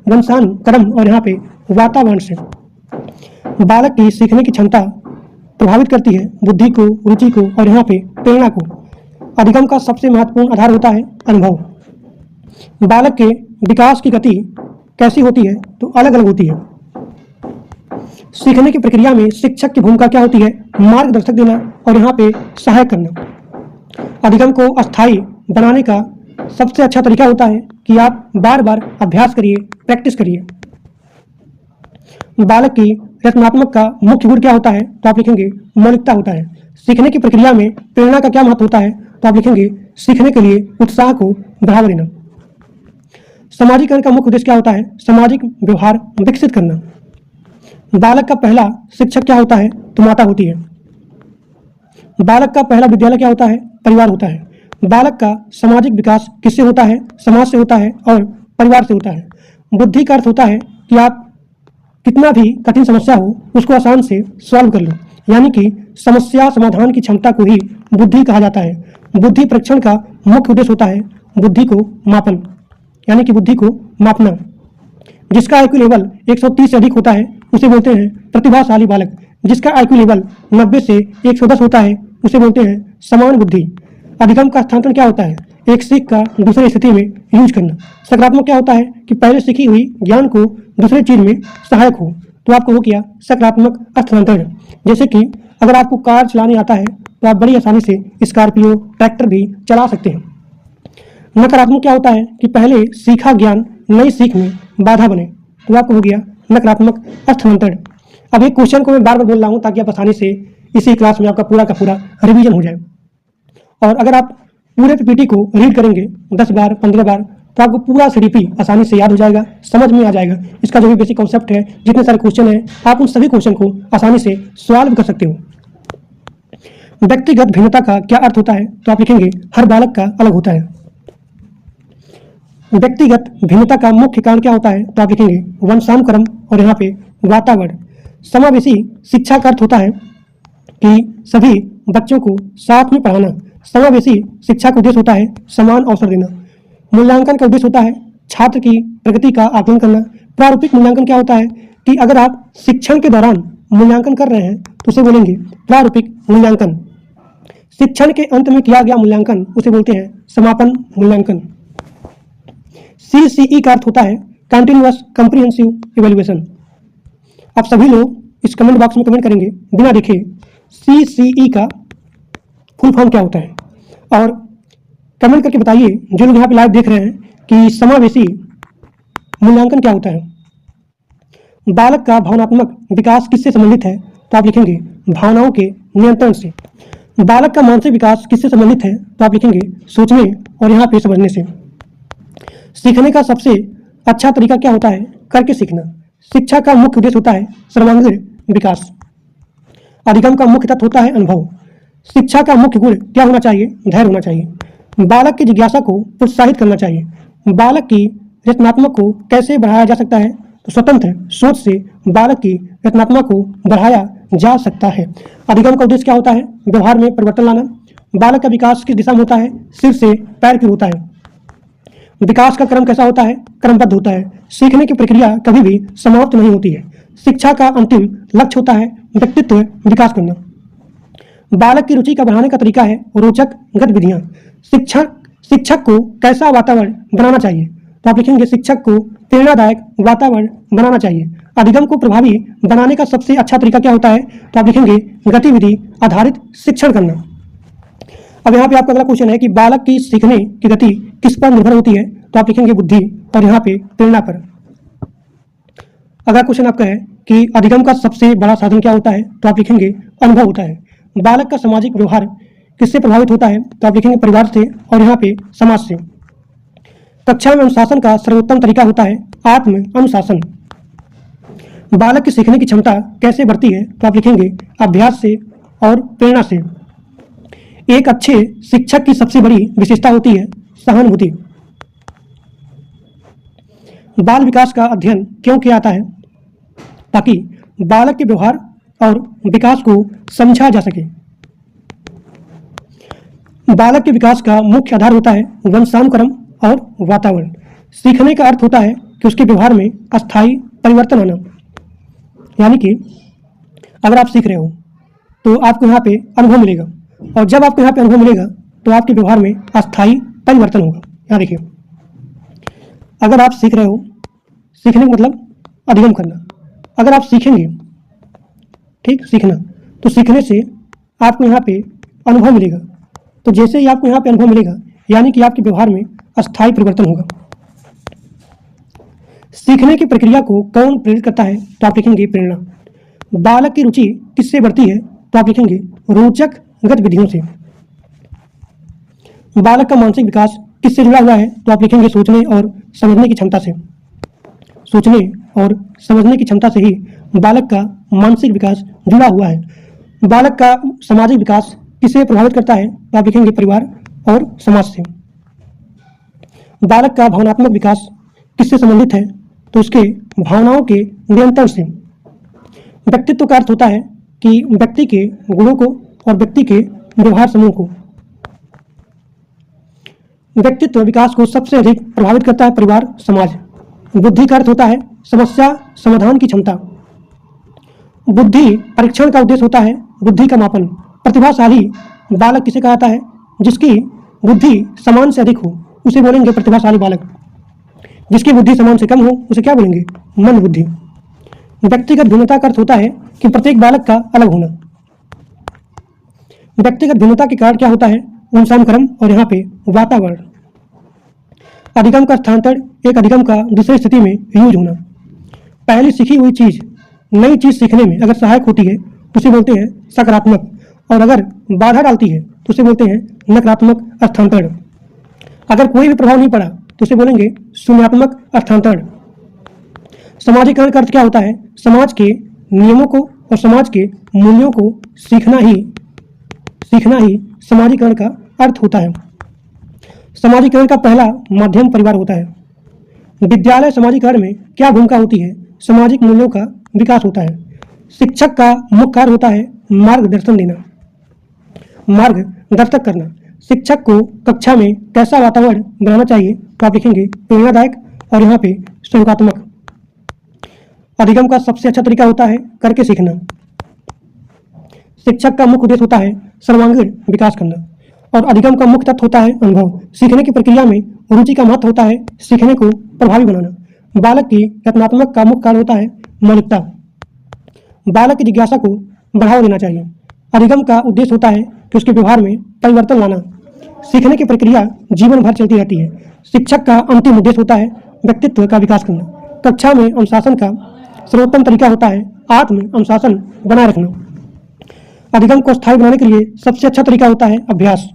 वंशानुक्रम और यहाँ पे वातावरण से। बालक की सीखने की क्षमता प्रभावित करती है बुद्धि को, रुचि को और यहाँ पे प्रेरणा को। अधिगम का सबसे महत्वपूर्ण आधार होता है अनुभव। बालक के विकास की गति कैसी होती है? तो अलग अलग होती है। सीखने की प्रक्रिया में शिक्षक की भूमिका क्या होती है? मार्गदर्शक देना और यहाँ पे सहायक करना। अधिगम को अस्थायी बनाने का सबसे अच्छा तरीका होता है कि आप बार बार अभ्यास करिए, प्रैक्टिस करिए। बालक की रचनात्मक का मुख्य गुण क्या होता है? तो आप लिखेंगे मौलिकता होता है। सीखने की प्रक्रिया में प्रेरणा का क्या महत्व होता है? तो आप लिखेंगे सीखने के लिए उत्साह को बढ़ावा देना। सामाजिकरण का मुख्य उद्देश्य क्या होता है? सामाजिक व्यवहार विकसित करना। बालक का पहला शिक्षक क्या होता है? तो माता होती है। बालक का पहला विद्यालय क्या होता है? परिवार होता है। बालक का सामाजिक विकास किससे होता है? समाज से होता है और परिवार से होता है। बुद्धि का अर्थ होता है कि आप कितना भी कठिन समस्या हो उसको आसान से सॉल्व कर लो, यानी कि समस्या समाधान की क्षमता को ही बुद्धि कहा जाता है। बुद्धि परीक्षण का मुख्य उद्देश्य होता है बुद्धि को मापन। यानी कि बुद्धि को मापना। जिसका IQ लेवल 130 से अधिक होता है उसे बोलते हैं प्रतिभाशाली बालक। जिसका IQ लेवल 90 से 110 होता है उसे बोलते हैं समान बुद्धि। अधिगम का स्थानांतरण क्या होता है? एक सीख का दूसरे स्थिति में यूज करना। सकारात्मक क्या होता है कि पहले सीखी हुई ज्ञान को दूसरे चीज में सहायक हो। तो आपको हो गया सकारात्मक स्थानांतरण। जैसे कि अगर आपको कार चलाने आता है तो आप बड़ी आसानी से स्कॉर्पियो ट्रैक्टर भी चला सकते हैं। नकारात्मक क्या होता है कि पहले सीखा ज्ञान नई सीख में बाधा बने। तो आपको हो गया नकारात्मक स्थानांतरण। अब एक क्वेश्चन को मैं बार बार बोल रहा हूँ ताकि आप आसानी से इसी क्लास में आपका पूरा का पूरा रिवीजन हो जाए। और अगर आप पूरे पीपीटी को रीड करेंगे 10 बार 15 बार तो आपको पूरा सीडीपी आसानी से याद हो जाएगा, समझ में आ जाएगा। इसका जो भी बेसिक कॉन्सेप्ट है, जितने सारे क्वेश्चन हैं, आप उन सभी क्वेश्चन को आसानी से सॉल्व कर सकते हो। व्यक्तिगत भिन्नता का क्या अर्थ होता है? तो आप लिखेंगे हर बालक का अलग होता है। व्यक्तिगत भिन्नता का मुख्य कारण क्या होता है? तो आप लिखेंगे वंशानुक्रम और यहाँ पे वातावरण। समावेशी शिक्षा का अर्थ होता है कि सभी बच्चों को साथ में पढ़ाना। समावेशी शिक्षा का उद्देश्य होता है समान अवसर देना। मूल्यांकन का उद्देश्य होता है छात्र की प्रगति का आकलन करना। प्रारूपिक मूल्यांकन क्या होता है कि अगर आप शिक्षण के दौरान मूल्यांकन कर रहे हैं तो उसे बोलेंगे प्रारूपिक मूल्यांकन। शिक्षण के अंत में किया गया मूल्यांकन उसे बोलते हैं समापन मूल्यांकन। CCE का अर्थ होता है कंटिन्यूअस कॉम्प्रिहेंसिव इवैल्यूएशन। आप सभी लोग इस कमेंट बॉक्स में कमेंट करेंगे बिना देखे CCE का फुल फॉर्म क्या होता है, और कमेंट करके बताइए जो लोग यहाँ पे लाइव देख रहे हैं कि समावेशी मूल्यांकन क्या होता है। बालक का भावनात्मक विकास किससे संबंधित है? तो आप लिखेंगे भावनाओं के नियंत्रण से। बालक का मानसिक विकास किससे संबंधित है? तो आप लिखेंगे सोचने और यहाँ पे समझने से। सीखने का सबसे अच्छा तरीका क्या होता है? करके सीखना। शिक्षा का मुख्य उद्देश्य होता है सर्वांगीण विकास। अधिगम का मुख्य तत्व होता है अनुभव। शिक्षा का मुख्य गुण क्या होना चाहिए? धैर्य होना चाहिए। बालक की जिज्ञासा को प्रोत्साहित करना चाहिए। बालक की रचनात्मक को कैसे बढ़ाया जा सकता है? तो स्वतंत्र सोच से बालक की रचनात्मक को बढ़ाया जा सकता है। अधिगम का उद्देश्य क्या होता है? व्यवहार में परिवर्तन लाना। बालक का विकास किस दिशा में होता है? सिर से पैर की ओर होता है। विकास का क्रम कैसा होता है? क्रमबद्ध होता है। सीखने की प्रक्रिया कभी भी समाप्त नहीं होती है। शिक्षा का अंतिम लक्ष्य होता है व्यक्तित्व विकास करना। बालक की रुचि का बढ़ाने का तरीका है रोचक गतिविधियां। शिक्षक को कैसा वातावरण बनाना चाहिए? तो आप लिखेंगे शिक्षक को प्रेरणादायक वातावरण बनाना चाहिए। अधिगम को प्रभावी बनाने का सबसे अच्छा तरीका क्या होता है? तो आप लिखेंगे गतिविधि आधारित शिक्षण करना। अब यहाँ पे आपका अगला क्वेश्चन है कि बालक की सीखने की गति किस पर निर्भर होती है? तो आप लिखेंगे बुद्धि और यहाँ पे प्रेरणा पर। अगला क्वेश्चन आपका है कि अधिगम का सबसे बड़ा साधन क्या होता है? तो आप लिखेंगे अनुभव होता है। बालक का सामाजिक व्यवहार किससे प्रभावित होता है? तो आप लिखेंगे परिवार से और यहाँ पे समाज से। कक्षा में अनुशासन का सर्वोत्तम तरीका होता है आत्म अनुशासन। बालक की सीखने की क्षमता कैसे बढ़ती है? तो आप लिखेंगे अभ्यास से और प्रेरणा से। एक अच्छे शिक्षक की सबसे बड़ी विशेषता होती है सहानुभूति। बाल विकास का अध्ययन क्यों किया जाता है? ताकि बालक के व्यवहार और विकास को समझा जा सके। बालक के विकास का मुख्य आधार होता है वंशानुक्रम और वातावरण। सीखने का अर्थ होता है कि उसके व्यवहार में अस्थायी परिवर्तन आना। यानी कि अगर आप सीख रहे हो तो आपको यहाँ पे अनुभव मिलेगा, और जब आपको यहाँ पे अनुभव मिलेगा तो आपके व्यवहार में अस्थायी परिवर्तन होगा। यहाँ देखिए, अगर आप सीख रहे हो, सीखने का मतलब अधिगम करना। अगर आप सीखेंगे, ठीक, सीखना, तो सीखने से आपको यहाँ पे अनुभव मिलेगा। तो जैसे ही आपको यहाँ पे अनुभव मिलेगा यानी कि आपके व्यवहार में अस्थायी परिवर्तन होगा। सीखने की प्रक्रिया को कौन प्रेरित करता है? तो आप लिखेंगे प्रेरणा। बालक की रुचि किससे बढ़ती है? तो आप लिखेंगे रोचक गतिविधियों से। बालक का मानसिक विकास किससे जुड़ा हुआ है? तो आप लिखेंगे सोचने और समझने की क्षमता से। सोचने और समझने की क्षमता से ही बालक का मानसिक विकास जुड़ा हुआ है। बालक का सामाजिक विकास किससे प्रभावित करता है? तो आप लिखेंगे परिवार और समाज से। बालक का भावनात्मक विकास किससे संबंधित है? तो उसके भावनाओं के नियंत्रण से। व्यक्तित्व का अर्थ होता है कि व्यक्ति के गुणों को और व्यक्ति के व्यवहार समूह को। व्यक्तित्व विकास को सबसे अधिक प्रभावित करता है परिवार, समाज। बुद्धि का अर्थ होता है समस्या समाधान की क्षमता। बुद्धि परीक्षण का उद्देश्य होता है बुद्धि का मापन। प्रतिभाशाली बालक किसे कहा जाता है? जिसकी बुद्धि समान से अधिक हो उसे बोलेंगे प्रतिभाशाली बालक। जिसकी बुद्धि समान से कम हो उसे क्या बोलेंगे? मंद बुद्धि। व्यक्तिगत भिन्नता का अर्थ होता है कि प्रत्येक बालक का अलग होना। व्यक्तिगत भिन्नता के कारण क्या होता है? वंशानुक्रम और यहाँ पे वातावरण। अधिगम का स्थानांतरण, एक अधिगम का दूसरी स्थिति में यूज होना। पहली सीखी हुई चीज नई चीज सीखने में अगर सहायक होती है तो उसे बोलते हैं सकारात्मक, और अगर बाधा डालती है तो उसे बोलते हैं नकारात्मक स्थानांतरण। अगर कोई भी प्रभाव नहीं पड़ा तो उसे बोलेंगे शून्यात्मक स्थानांतरण। समाजीकरण का अर्थ क्या होता है? समाज के नियमों को और समाज के मूल्यों को सीखना ही समाजीकरण का अर्थ होता है। समाजीकरण का पहला माध्यम परिवार होता है। विद्यालय समाजीकरण में क्या भूमिका होती है? सामाजिक मूल्यों का विकास होता है। शिक्षक का मुख्य कार्य होता है मार्गदर्शन देना, मार्गदर्शक करना। शिक्षक को कक्षा में कैसा वातावरण बनाना चाहिए तो आप लिखेंगे प्रेरणादायक और यहाँ पे सहयोगात्मक। अधिगम का सबसे अच्छा तरीका होता है करके सीखना। शिक्षक का मुख्य उद्देश्य होता है सर्वांगीण विकास करना, और अधिगम का मुख्य तत्व होता है अनुभव। सीखने की प्रक्रिया में रुचि का महत्व होता है सीखने को प्रभावी बनाना। बालक की रचनात्मक का मुख्य कारण होता है मौलिकता। बालक की जिज्ञासा को बढ़ावा देना चाहिए। अधिगम का उद्देश्य होता है कि उसके व्यवहार में परिवर्तन लाना। सीखने की प्रक्रिया जीवन भर चलती रहती है। शिक्षक का अंतिम उद्देश्य होता है व्यक्तित्व का विकास करना। कक्षा में अनुशासन का सर्वोत्तम तरीका होता है आत्म अनुशासन बनाए रखना। अधिगम को स्थायी बनाने के लिए सबसे अच्छा तरीका होता है अभ्यास,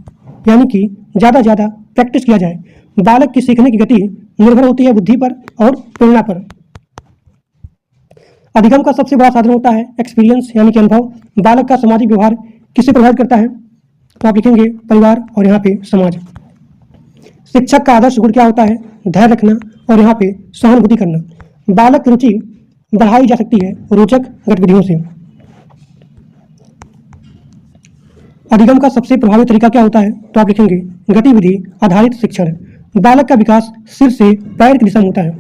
यानी कि ज़्यादा से ज़्यादा प्रैक्टिस किया जाए। बालक की सीखने की गति निर्भर होती है बुद्धि पर और प्रेरणा पर। अधिगम का सबसे बड़ा साधन होता है एक्सपीरियंस, यानी कि अनुभव। बालक का सामाजिक व्यवहार किसे प्रभावित करता है तो आप लिखेंगे परिवार और यहाँ पे समाज। शिक्षक का आदर्श गुण क्या होता है? धैर्य रखना और यहाँ पे सहानुभूति करना। बालक की रुचि बढ़ाई जा सकती है रोचक गतिविधियों से। अधिगम का सबसे प्रभावी तरीका क्या होता है तो आप लिखेंगे गतिविधि आधारित शिक्षण। बालक का विकास सिर से पैर की दिशा में होता है,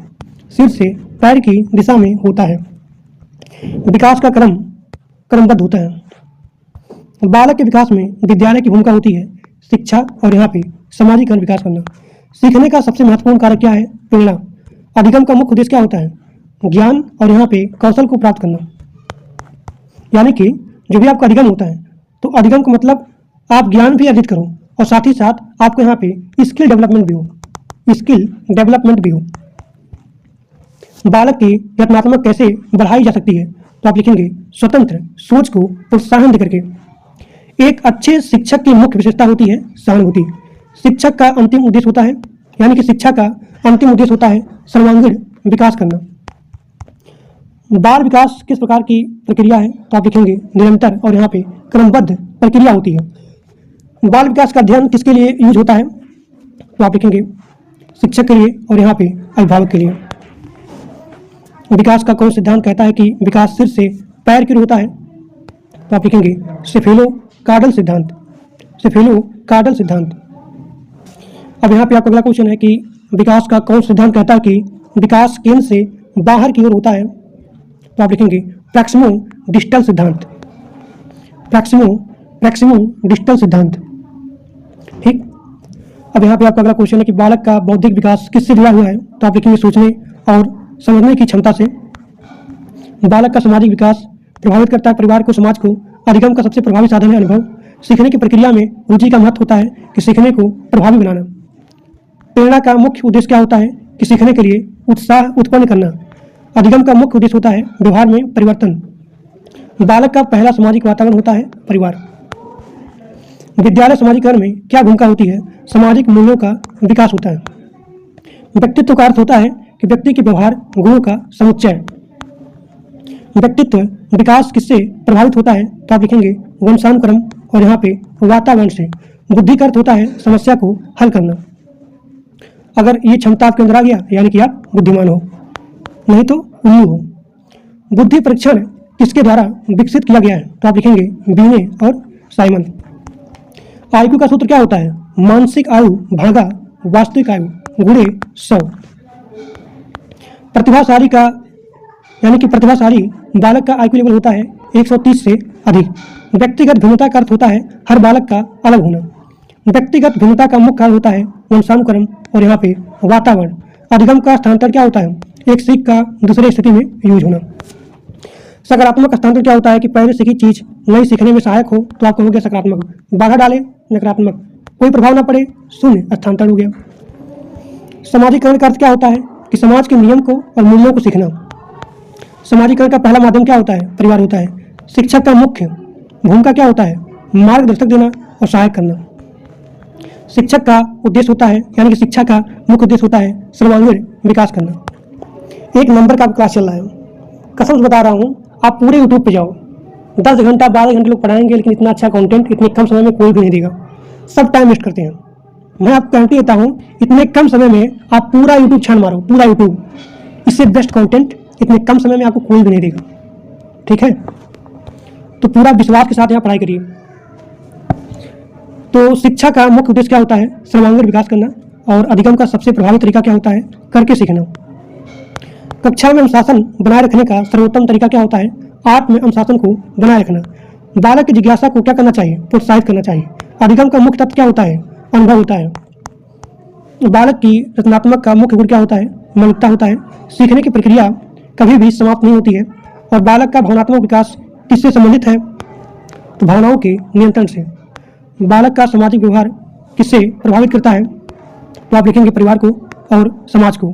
सिर से पैर की दिशा में होता है। विकास का क्रमबद्ध होता है। बालक के विकास में विद्यालय की भूमिका होती है शिक्षा और यहाँ पे सामाजिकरण विकास करना। सीखने का सबसे महत्वपूर्ण कारक क्या है? प्रेरणा। अधिगम का मुख्य उद्देश्य क्या होता है? ज्ञान और यहाँ पे कौशल को प्राप्त करना। यानी कि जो भी आपका अधिगम होता है तो अधिगम का मतलब आप ज्ञान भी अर्जित करो और साथ ही साथ आपको यहाँ पे स्किल डेवलपमेंट भी हो। बालक की रचनात्मक कैसे बढ़ाई जा सकती है तो आप लिखेंगे स्वतंत्र सोच को प्रोत्साहन देकर के। एक अच्छे शिक्षक की मुख्य विशेषता होती है सहानुभूति। शिक्षक का अंतिम उद्देश्य होता है, यानी कि शिक्षा का अंतिम उद्देश्य होता है सर्वांगीण विकास करना। बाल विकास किस प्रकार की प्रक्रिया है तो आप लिखेंगे निरंतर और यहाँ पे क्रमबद्ध प्रक्रिया होती है। बाल विकास का अध्ययन किसके लिए यूज होता है तो आप लिखेंगे शिक्षक के लिए और यहाँ पे अभिभावक के लिए। विकास का कौन सिद्धांत कहता है कि विकास सिर से पैर की ओर होता है तो आप लिखेंगे सेफेलो कार्डल सिद्धांत। अब यहाँ पे आपका अगला क्वेश्चन है कि विकास का कौन सिद्धांत कहता है कि विकास केंद्र से बाहर की ओर होता है तो आप लिखेंगे प्रैक्सिमो डिस्टल सिद्धांत। ठीक। अब यहाँ पे आपका अगला क्वेश्चन है कि बालक का बौद्धिक विकास किससे जुड़ा हुआ है तो आप लिखेंगे सोचने और समझने की क्षमता से। बालक का सामाजिक विकास प्रभावित करता है परिवार को, समाज को। अधिगम का सबसे प्रभावी साधन है अनुभव। सीखने की प्रक्रिया में रुचि का महत्व होता है कि सीखने को प्रभावी बनाना। प्रेरणा का मुख्य उद्देश्य क्या होता है कि सीखने के लिए उत्साह उत्पन्न करना। अधिगम का मुख्य उद्देश्य होता है व्यवहार में परिवर्तन। बालक का पहला सामाजिक वातावरण होता है परिवार। विद्यालय समाजीकरण में क्या भूमिका होती है? सामाजिक मूल्यों का विकास होता है। व्यक्तित्व का अर्थ होता है कि व्यक्ति के व्यवहार गुणों का समुच्चय। व्यक्तित्व विकास किससे प्रभावित होता है तो आप लिखेंगे वंशानुक्रम और यहाँ पे वातावरण से। बुद्धि का अर्थ होता है समस्या को हल करना। अगर ये क्षमता आपके अंदर आ गया यानी कि आप बुद्धिमान हो, नहीं तो उल्लू हो। बुद्धि परीक्षण किसके द्वारा विकसित किया गया है तो आप लिखेंगे बीने और साइमन। आईक्यू का सूत्र क्या होता है? मानसिक आयु भागा वास्तविक आयु गुणे 100। प्रतिभाशाली का यानी कि प्रतिभाशाली बालक का आईक्यू लेवल होता है 130 से अधिक। व्यक्तिगत भिन्नता का अर्थ होता है हर बालक का अलग होना। व्यक्तिगत भिन्नता का मुख्य कारण होता है वंशानुक्रम और यहाँ पे वातावरण। अधिगम का स्थानांतरण क्या होता है? एक सीख का दूसरे स्थिति में यूज होना। सकारात्मक स्थानांतरण क्या होता है कि पहले सीखी चीज नई सीखने में सहायक हो तो आपको हो गया सकारात्मक, बाधा डाले नकारात्मक, कोई प्रभाव ना पड़े शून्य स्थानांतरण हो गया। सामाजिकरण का अर्थ क्या होता है कि समाज के नियम को और मूल्यों को सीखना। सामाजिकरण का पहला माध्यम क्या होता है? परिवार होता है। शिक्षक का मुख्य भूमिका क्या होता है? मार्गदर्शक देना और सहायक करना। शिक्षक का उद्देश्य होता है यानी कि शिक्षा का मुख्य उद्देश्य होता है सर्वांगीण विकास करना। एक नंबर का क्लास चल रहा है, कसम से बता रहा हूँ, आप पूरे यूट्यूब पे जाओ, 10 घंटा 12 घंटे लोग पढ़ाएंगे लेकिन इतना अच्छा कंटेंट इतने कम समय में कोई भी नहीं देगा। सब टाइम वेस्ट करते हैं। मैं आपको गारंटी देता हूँ इतने कम समय में आप पूरा यूट्यूब छान मारो, पूरा यूट्यूब, इससे बेस्ट कंटेंट इतने कम समय में आपको कोई भी नहीं देगा। ठीक है, तो पूरा विश्वास के साथ यहाँ पढ़ाई करिए। तो शिक्षा का मुख्य उद्देश्य क्या होता है? सर्वांगीण विकास करना। और अधिगम का सबसे प्रभावी तरीका क्या होता है? करके सीखना। कक्षा में अनुशासन बनाए रखने का सर्वोत्तम तरीका क्या होता है? आत्म अनुशासन को बनाए रखना। बालक की जिज्ञासा को क्या करना चाहिए? प्रोत्साहित करना चाहिए। अधिगम का मुख्य तत्व क्या होता है? अनुभव होता है। बालक की रचनात्मक का मुख्य गुण क्या होता है? मौलिकता होता है। सीखने की प्रक्रिया कभी भी समाप्त नहीं होती है। और बालक का भावनात्मक विकास किससे संबंधित है? तो भावनाओं के नियंत्रण से। बालक का सामाजिक व्यवहार किससे प्रभावित करता है? तो आप लिखेंगे परिवार को और समाज को।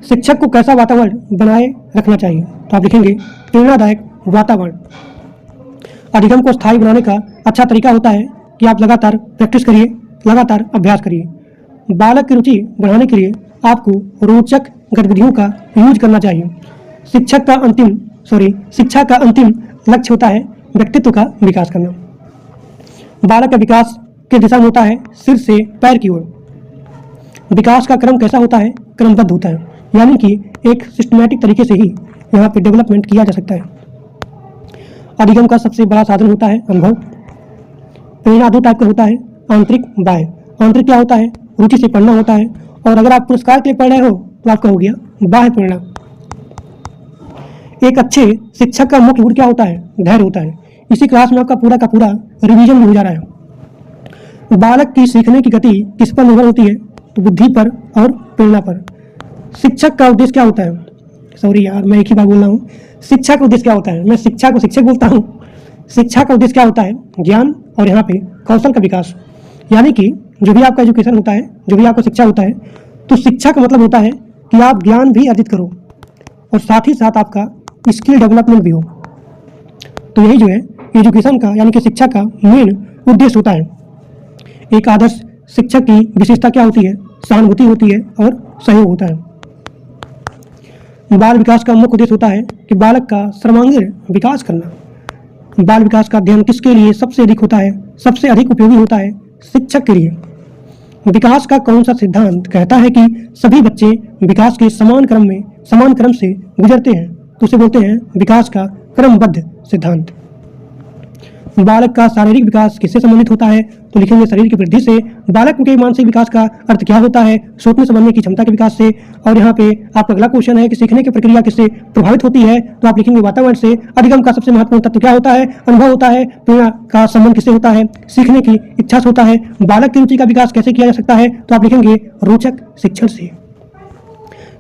शिक्षक को कैसा वातावरण बनाए रखना चाहिए? तो आप लिखेंगे प्रेरणादायक वातावरण। अधिगम को स्थायी बनाने का अच्छा तरीका होता है कि आप लगातार प्रैक्टिस करिए, लगातार अभ्यास करिए। बालक की रुचि बढ़ाने के लिए आपको रोचक गतिविधियों का यूज करना चाहिए। शिक्षा का अंतिम लक्ष्य होता है व्यक्तित्व का विकास करना। बालक का विकास किस दिशा में होता है? सिर से पैर की ओर। विकास का क्रम कैसा होता है? क्रमबद्ध होता है, यानी कि एक सिस्टमैटिक तरीके से ही यहाँ पे डेवलपमेंट किया जा सकता है। अधिगम का सबसे बड़ा साधन होता है अनुभव। प्रेरणा दो टाइप का होता है, आंतरिक, बाह्य। आंतरिक क्या होता है? रुचि से पढ़ना होता है, और अगर आप पुरस्कार के लिए पढ़ रहे हो तो आपका हो गया बाह्य प्रेरणा। एक अच्छे शिक्षक का मुख्य गुण क्या होता है? धैर्य होता है। इसी क्लास में आपका पूरा का पूरा रिवीजन भी हो जा रहा है। बालक की सीखने की गति किस पर निर्भर होती है? तो बुद्धि पर और प्रेरणा पर। शिक्षक का उद्देश्य क्या होता है? सॉरी यार, मैं एक ही बार बोल रहा हूँ। शिक्षा का उद्देश्य क्या होता है? मैं शिक्षा को शिक्षक बोलता हूँ। शिक्षा का उद्देश्य क्या होता है? ज्ञान और यहाँ पे कौशल का विकास। यानी कि जो भी आपका एजुकेशन होता है, जो भी आपका शिक्षा होता है, तो शिक्षा का मतलब होता है कि आप ज्ञान भी अर्जित करो और साथ ही साथ आपका स्किल डेवलपमेंट भी हो। तो यही जो है एजुकेशन का यानी कि शिक्षा का मेन उद्देश्य होता है। एक आदर्श शिक्षक की विशेषता क्या होती है? सहानुभूति होती है और सहयोग होता है। बाल विकास का मुख्य उद्देश्य होता है कि बालक का सर्वांगीण विकास करना। बाल विकास का अध्ययन किसके लिए सबसे अधिक होता है? सबसे अधिक उपयोगी होता है शिक्षक के लिए। विकास का कौन सा सिद्धांत कहता है कि सभी बच्चे विकास के समान क्रम से गुजरते हैं? तो उसे बोलते हैं विकास का क्रमबद्ध सिद्धांत। बालक का शारीरिक विकास किससे संबंधित होता है? तो लिखेंगे शरीर की वृद्धि से। बालक के मानसिक विकास का अर्थ क्या होता है? सोचने समझने की क्षमता के विकास से। और यहाँ पे आपका अगला क्वेश्चन है कि सीखने की प्रक्रिया किससे प्रभावित होती है? तो आप लिखेंगे वातावरण से। अधिगम का सबसे महत्वपूर्ण तत्व क्या होता है? अनुभव होता है। प्रेरणा का संबंध किससे होता है? सीखने की इच्छा से होता है। बालक की रुचि का विकास कैसे किया जा सकता है? तो आप लिखेंगे रोचक शिक्षण से।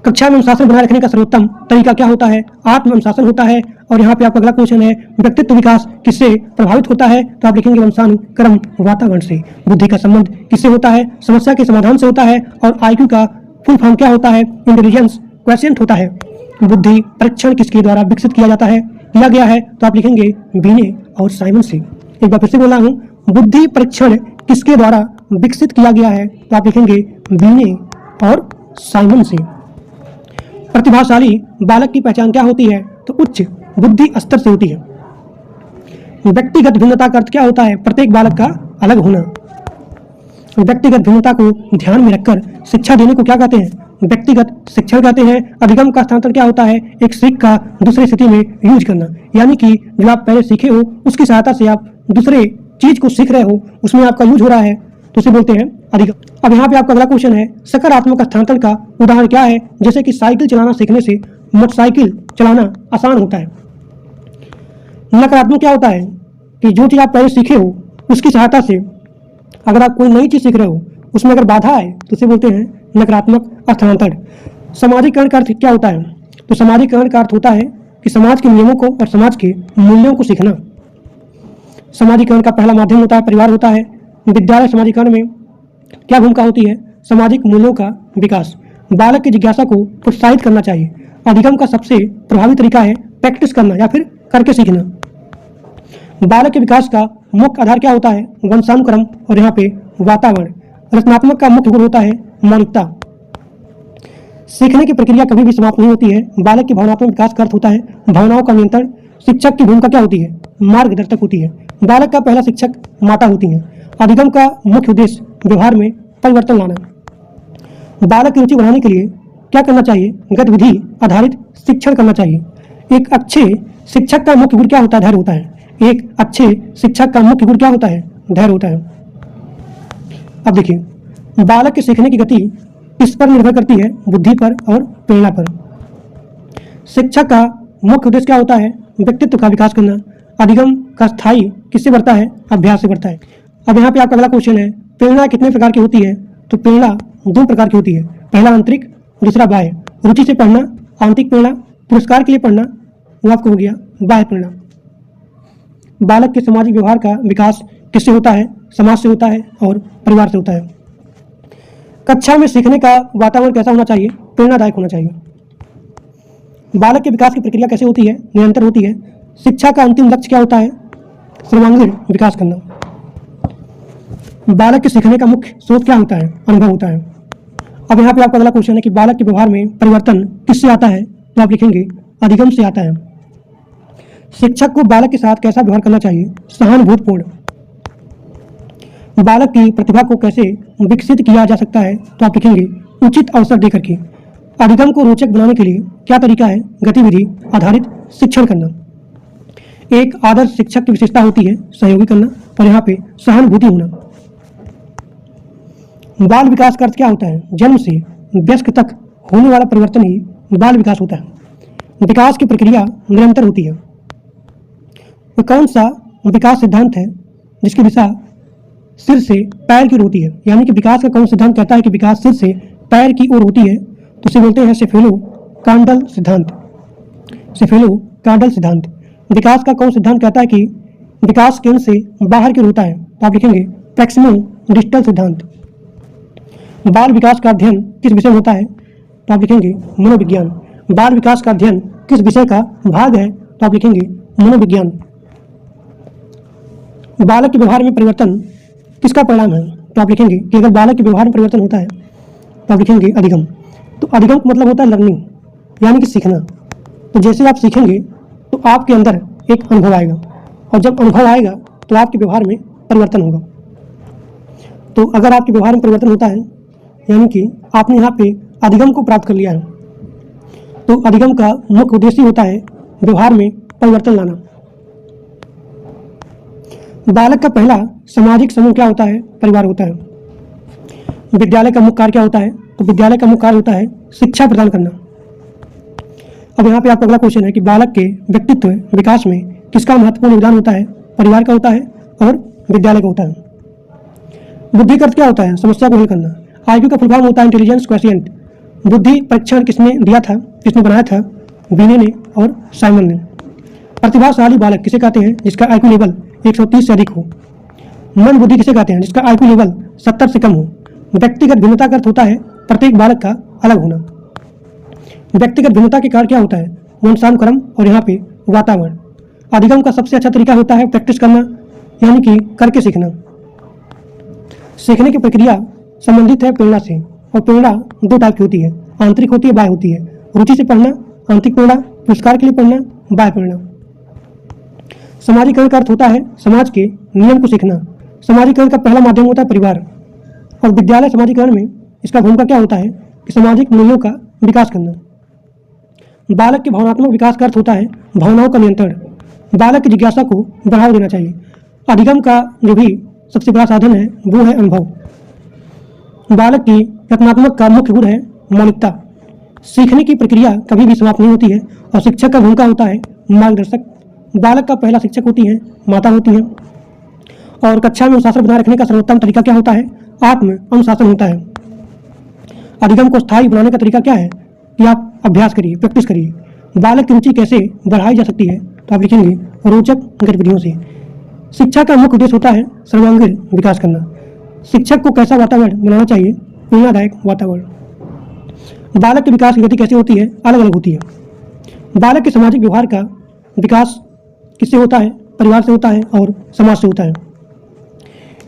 कक्षा में अनुशासन बनाए रखने का सर्वोत्तम तरीका क्या होता है? आत्म अनुशासन होता है। और यहाँ पे आपका अगला क्वेश्चन है व्यक्तित्व विकास किससे प्रभावित होता है? तो आप लिखेंगे वंशानुक्रम वातावरण से। बुद्धि का संबंध किससे होता है? समस्या के समाधान से होता है। और आईक्यू का फुल फॉर्म क्या होता है? इंटेलिजेंस क्वेश्चन होता है। बुद्धि परीक्षण किसके द्वारा विकसित किया गया है? तो आप लिखेंगे बीने और साइमन से। एक बार फिर से बोला हूँ, बुद्धि परीक्षण किसके द्वारा विकसित किया गया है? तो आप लिखेंगे बीने और साइमन से। प्रतिभाशाली बालक की पहचान क्या होती है? तो उच्च बुद्धि स्तर से होती है। व्यक्तिगत भिन्नता का अर्थ क्या होता है? प्रत्येक बालक का अलग होना। व्यक्तिगत भिन्नता को ध्यान में रखकर शिक्षा देने को क्या कहते हैं? व्यक्तिगत शिक्षण कहते हैं। अधिगम का स्थानांतरण क्या होता है? एक सीख का दूसरी स्थिति में यूज करना, यानी कि जो आप पहले सीखे हो उसकी सहायता से आप दूसरे चीज को सीख रहे हो, उसमें आपका यूज हो रहा है। तो उसे बोलते हैं अधिगम। अब यहाँ पे आपका अगला क्वेश्चन है, सकारात्मक हस्तांतरण का उदाहरण क्या है? जैसे कि साइकिल चलाना सीखने से मोटरसाइकिल चलाना आसान होता है। नकारात्मक क्या होता है कि जो चीज़ आप पहले सीखे हो उसकी सहायता से अगर आप कोई नई चीज़ सीख रहे हो उसमें अगर बाधा आए तो उसे बोलते हैं नकारात्मक हस्तांतरण। सामाजिकरण का अर्थ क्या होता है? तो सामाजिकरण का अर्थ होता है कि समाज के नियमों को और समाज के मूल्यों को सीखना। सामाजिकरण का पहला माध्यम होता है परिवार होता है। विद्यालय सामाजिकरण में क्या भूमिका होती है? सामाजिक मूल्यों का विकास। बालक की जिज्ञासा को प्रोत्साहित करना चाहिए। अधिगम का सबसे प्रभावी तरीका है प्रैक्टिस करना या फिर करके सीखना। बालक के विकास का मुख्य आधार क्या होता है? वंशानुक्रम और यहाँ पे वातावरण। रचनात्मक का मुख्य गुण होता है मौलिकता। सीखने की प्रक्रिया कभी भी समाप्त नहीं होती है। बालक के भावनात्मक विकास का अर्थ होता है भावनाओं का नियंत्रण। शिक्षक की भूमिका क्या होती है? मार्गदर्शक होती है। बालक का पहला शिक्षक माता होती है। अधिगम का मुख्य उद्देश्य व्यवहार में परिवर्तन लाना। बालक की रुचि बढ़ाने के लिए क्या करना चाहिए? गतिविधि आधारित शिक्षण करना चाहिए। एक अच्छे शिक्षक का मुख्य गुण क्या होता है? धैर्य होता है। एक अच्छे शिक्षक का मुख्य गुण क्या होता है? धैर्य होता है। अब देखिए, बालक के सीखने की गति किस पर निर्भर करती है? बुद्धि पर और प्रेरणा पर। शिक्षक का मुख्य उद्देश्य क्या होता है? व्यक्तित्व का विकास करना। अधिगम का स्थायी किससे बढ़ता है? अभ्यास से बढ़ता है। अब यहाँ पे आपका अगला क्वेश्चन है, प्रेरणा कितने प्रकार की होती है? तो प्रेरणा दो प्रकार की होती है, पहला आंतरिक, दूसरा बाह्य। रुचि से पढ़ना आंतरिक प्रेरणा, पुरस्कार के लिए पढ़ना वो आपको हो गया बाह्य प्रेरणा। बालक के सामाजिक व्यवहार का विकास किससे होता है? समाज से होता है और परिवार से होता है। कक्षा में सीखने का वातावरण कैसा होना चाहिए? प्रेरणादायक होना चाहिए। बालक के विकास की प्रक्रिया कैसे होती है? निरंतर होती है। शिक्षा का अंतिम लक्ष्य क्या होता है? सर्वांगीण विकास करना। बालक के सीखने का मुख्य स्रोत क्या होता है? अनुभव होता है। अब यहाँ पे आपका अगला क्वेश्चन है कि बालक के व्यवहार में परिवर्तन किससे आता है? तो आप लिखेंगे अधिगम से आता है। शिक्षक को बालक के साथ कैसा व्यवहार करना चाहिए? सहानुभूतिपूर्ण। बालक की प्रतिभा को कैसे विकसित किया जा सकता है? तो आप लिखेंगे उचित अवसर देकर के। अधिगम को रोचक बनाने के लिए क्या तरीका है? गतिविधि आधारित शिक्षण करना। एक आदर्श शिक्षक की विशेषता होती है सहयोगी करना और यहाँ पे सहानुभूति होना। बाल विकास का अर्थ क्या होता है? जन्म से वयस्क तक होने वाला परिवर्तन ही बाल विकास होता है। विकास की प्रक्रिया निरंतर होती है। वो कौन सा विकास सिद्धांत है जिसकी दिशा सिर से पैर की ओर होती है? यानी कि विकास का कौन सिद्धांत कहता है कि विकास सिर से पैर की ओर होती है? तो उसे बोलते हैं सेफेलो कांडल सिद्धांत। सेफेलो कांडल सिद्धांत। विकास का कौन सिद्धांत कहता है कि विकास केंद्र से बाहर की ओर होता है? तो आप लिखेंगे प्रैक्सिमो डिजिटल सिद्धांत। बाल विकास का अध्ययन किस विषय में होता है? तो आप लिखेंगे मनोविज्ञान। बाल विकास का अध्ययन किस विषय का भाग है? तो आप लिखेंगे मनोविज्ञान। बालक के व्यवहार में परिवर्तन किसका परिणाम है? तो आप लिखेंगे कि अगर बालक के व्यवहार में परिवर्तन होता है तो आप लिखेंगे अधिगम। तो अधिगम का मतलब होता है लर्निंग, यानी कि सीखना। तो जैसे आप सीखेंगे तो आपके अंदर एक अनुभव आएगा और जब अनुभव आएगा तो आपके व्यवहार में परिवर्तन होगा। तो अगर आपके व्यवहार में परिवर्तन होता है यानी कि आपने यहाँ पे अधिगम को प्राप्त कर लिया है, तो अधिगम का मुख्य उद्देश्य होता है व्यवहार में परिवर्तन लाना। बालक का पहला सामाजिक समूह क्या होता है? परिवार होता है। विद्यालय का मुख्य कार्य क्या होता है? तो विद्यालय का मुख्य कार्य होता है शिक्षा प्रदान करना। अब यहाँ पे आपका अगला क्वेश्चन है कि बालक के व्यक्तित्व विकास में किसका महत्वपूर्ण योगदान होता है? परिवार का होता है और विद्यालय का होता है। बुद्धि का अर्थ क्या होता है? समस्या को हल करना। आईक्यू का फुल फॉर्म होता है इंटेलिजेंस क्वेशिएंट। बुद्धि परीक्षण किसने दिया था? किसने बनाया था? विने ने और साइमन ने। प्रतिभाशाली बालक किसे कहते हैं? जिसका आईक्यू लेवल 130 से अधिक हो। मन बुद्धि किसे कहते हैं? जिसका आईक्यू लेवल 70 से कम हो। व्यक्तिगत भिन्नता का अर्थ होता है प्रत्येक बालक का अलग होना। व्यक्तिगत भिन्नता के कारण क्या होता है? वंशानुक्रम और यहाँ पे वातावरण। अधिगम का सबसे अच्छा तरीका होता है प्रैक्टिस करना, यानी कि करके सीखना। सीखने की प्रक्रिया संबंधित है प्रेरणा से और प्रेरणा दो टाइप की होती है, आंतरिक होती है, बाह्य होती है। रुचि से पढ़ना आंतरिक प्रेरणा, पुरस्कार के लिए पढ़ना बाह्य प्रेरणा। समाजीकरण का अर्थ होता है समाज के नियम को सीखना। समाजीकरण का पहला माध्यम होता है परिवार और विद्यालय समाजीकरण में इसका भूमिका क्या होता है कि सामाजिक मूल्यों का विकास करना। बालक के भावनात्मक विकास का अर्थ होता है भावनाओं का नियंत्रण। बालक की जिज्ञासा को बढ़ावा देना चाहिए। अधिगम का जो भी सबसे बड़ा साधन है वो है अनुभव। बालक की रचनात्मक का मुख्य गुण है मौलिकता। सीखने की प्रक्रिया कभी भी समाप्त नहीं होती है और शिक्षक का भूमिका होता है मार्गदर्शक। बालक का पहला शिक्षक होती है माता होती है। और कक्षा में अनुशासन बनाए रखने का सर्वोत्तम तरीका क्या होता है? आत्म अनुशासन होता है। अधिगम को स्थायी बनाने का तरीका क्या है? कि आप अभ्यास करिए, प्रैक्टिस करिए। बालक की रुचि कैसे बढ़ाई जा सकती है? तो आप लिखेंगे रोचक गतिविधियों से। शिक्षा का मुख्य उद्देश्य होता है सर्वांगीण विकास करना। शिक्षक को कैसा वातावरण बनाना चाहिए? प्रेरणादायक वातावरण। बालक के विकास की गति कैसे होती है? अलग अलग होती है। बालक के सामाजिक व्यवहार का विकास किससे होता है? परिवार से होता है और समाज से होता है।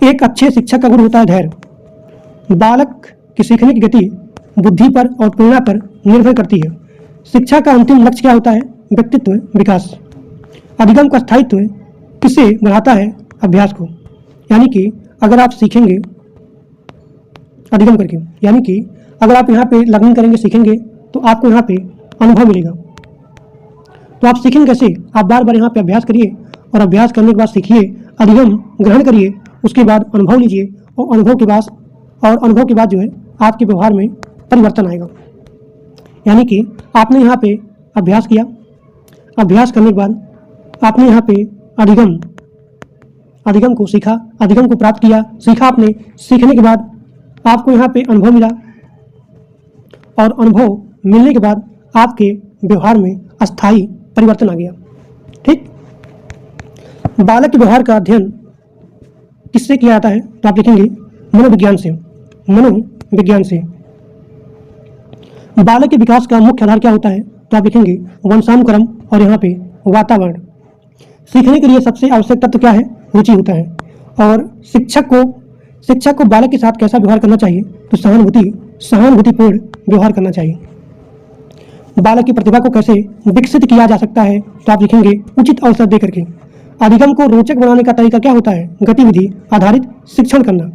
एक अच्छे शिक्षक का गुण होता है धैर्य। बालक की सीखने की गति बुद्धि पर और प्रेरणा पर निर्भर करती है। शिक्षा का अंतिम लक्ष्य क्या होता है? व्यक्तित्व विकास। अधिगम का स्थायित्व किससे बढ़ाता है? अभ्यास को। यानी कि अगर आप सीखेंगे अधिगम करके, यानी कि अगर आप यहाँ पे लर्निंग करेंगे, सीखेंगे, तो आपको यहाँ पे अनुभव मिलेगा। तो आप सीखेंगे कैसे? आप बार बार यहाँ पे अभ्यास करिए और अभ्यास करने के बाद सीखिए, अधिगम ग्रहण करिए, उसके बाद अनुभव लीजिए और अनुभव के बाद जो है आपके व्यवहार में परिवर्तन आएगा। यानी कि आपने यहाँ पे अभ्यास किया, अभ्यास करने के बाद आपने यहाँ पे अधिगम को सीखा, अधिगम को प्राप्त किया, सीखा आपने। सीखने के बाद आपको यहाँ पे अनुभव मिला और अनुभव मिलने के बाद आपके व्यवहार में अस्थायी परिवर्तन आ गया। ठीक। बालक के व्यवहार का अध्ययन किससे किया जाता है? तो आप लिखेंगे मनोविज्ञान से। मनोविज्ञान से। बालक के विकास का मुख्य आधार क्या होता है? तो आप लिखेंगे वंशानुक्रम और यहाँ पे वातावरण। सीखने के लिए सबसे आवश्यक तत्व क्या है? रुचि होता है। और शिक्षक को बालक के साथ कैसा व्यवहार करना चाहिए? तो सहानुभूतिपूर्ण व्यवहार करना चाहिए। बालक की प्रतिभा को कैसे विकसित किया जा सकता है? तो आप लिखेंगे उचित अवसर देकर के। अधिगम को रोचक बनाने का तरीका क्या होता है? गतिविधि आधारित शिक्षण करना।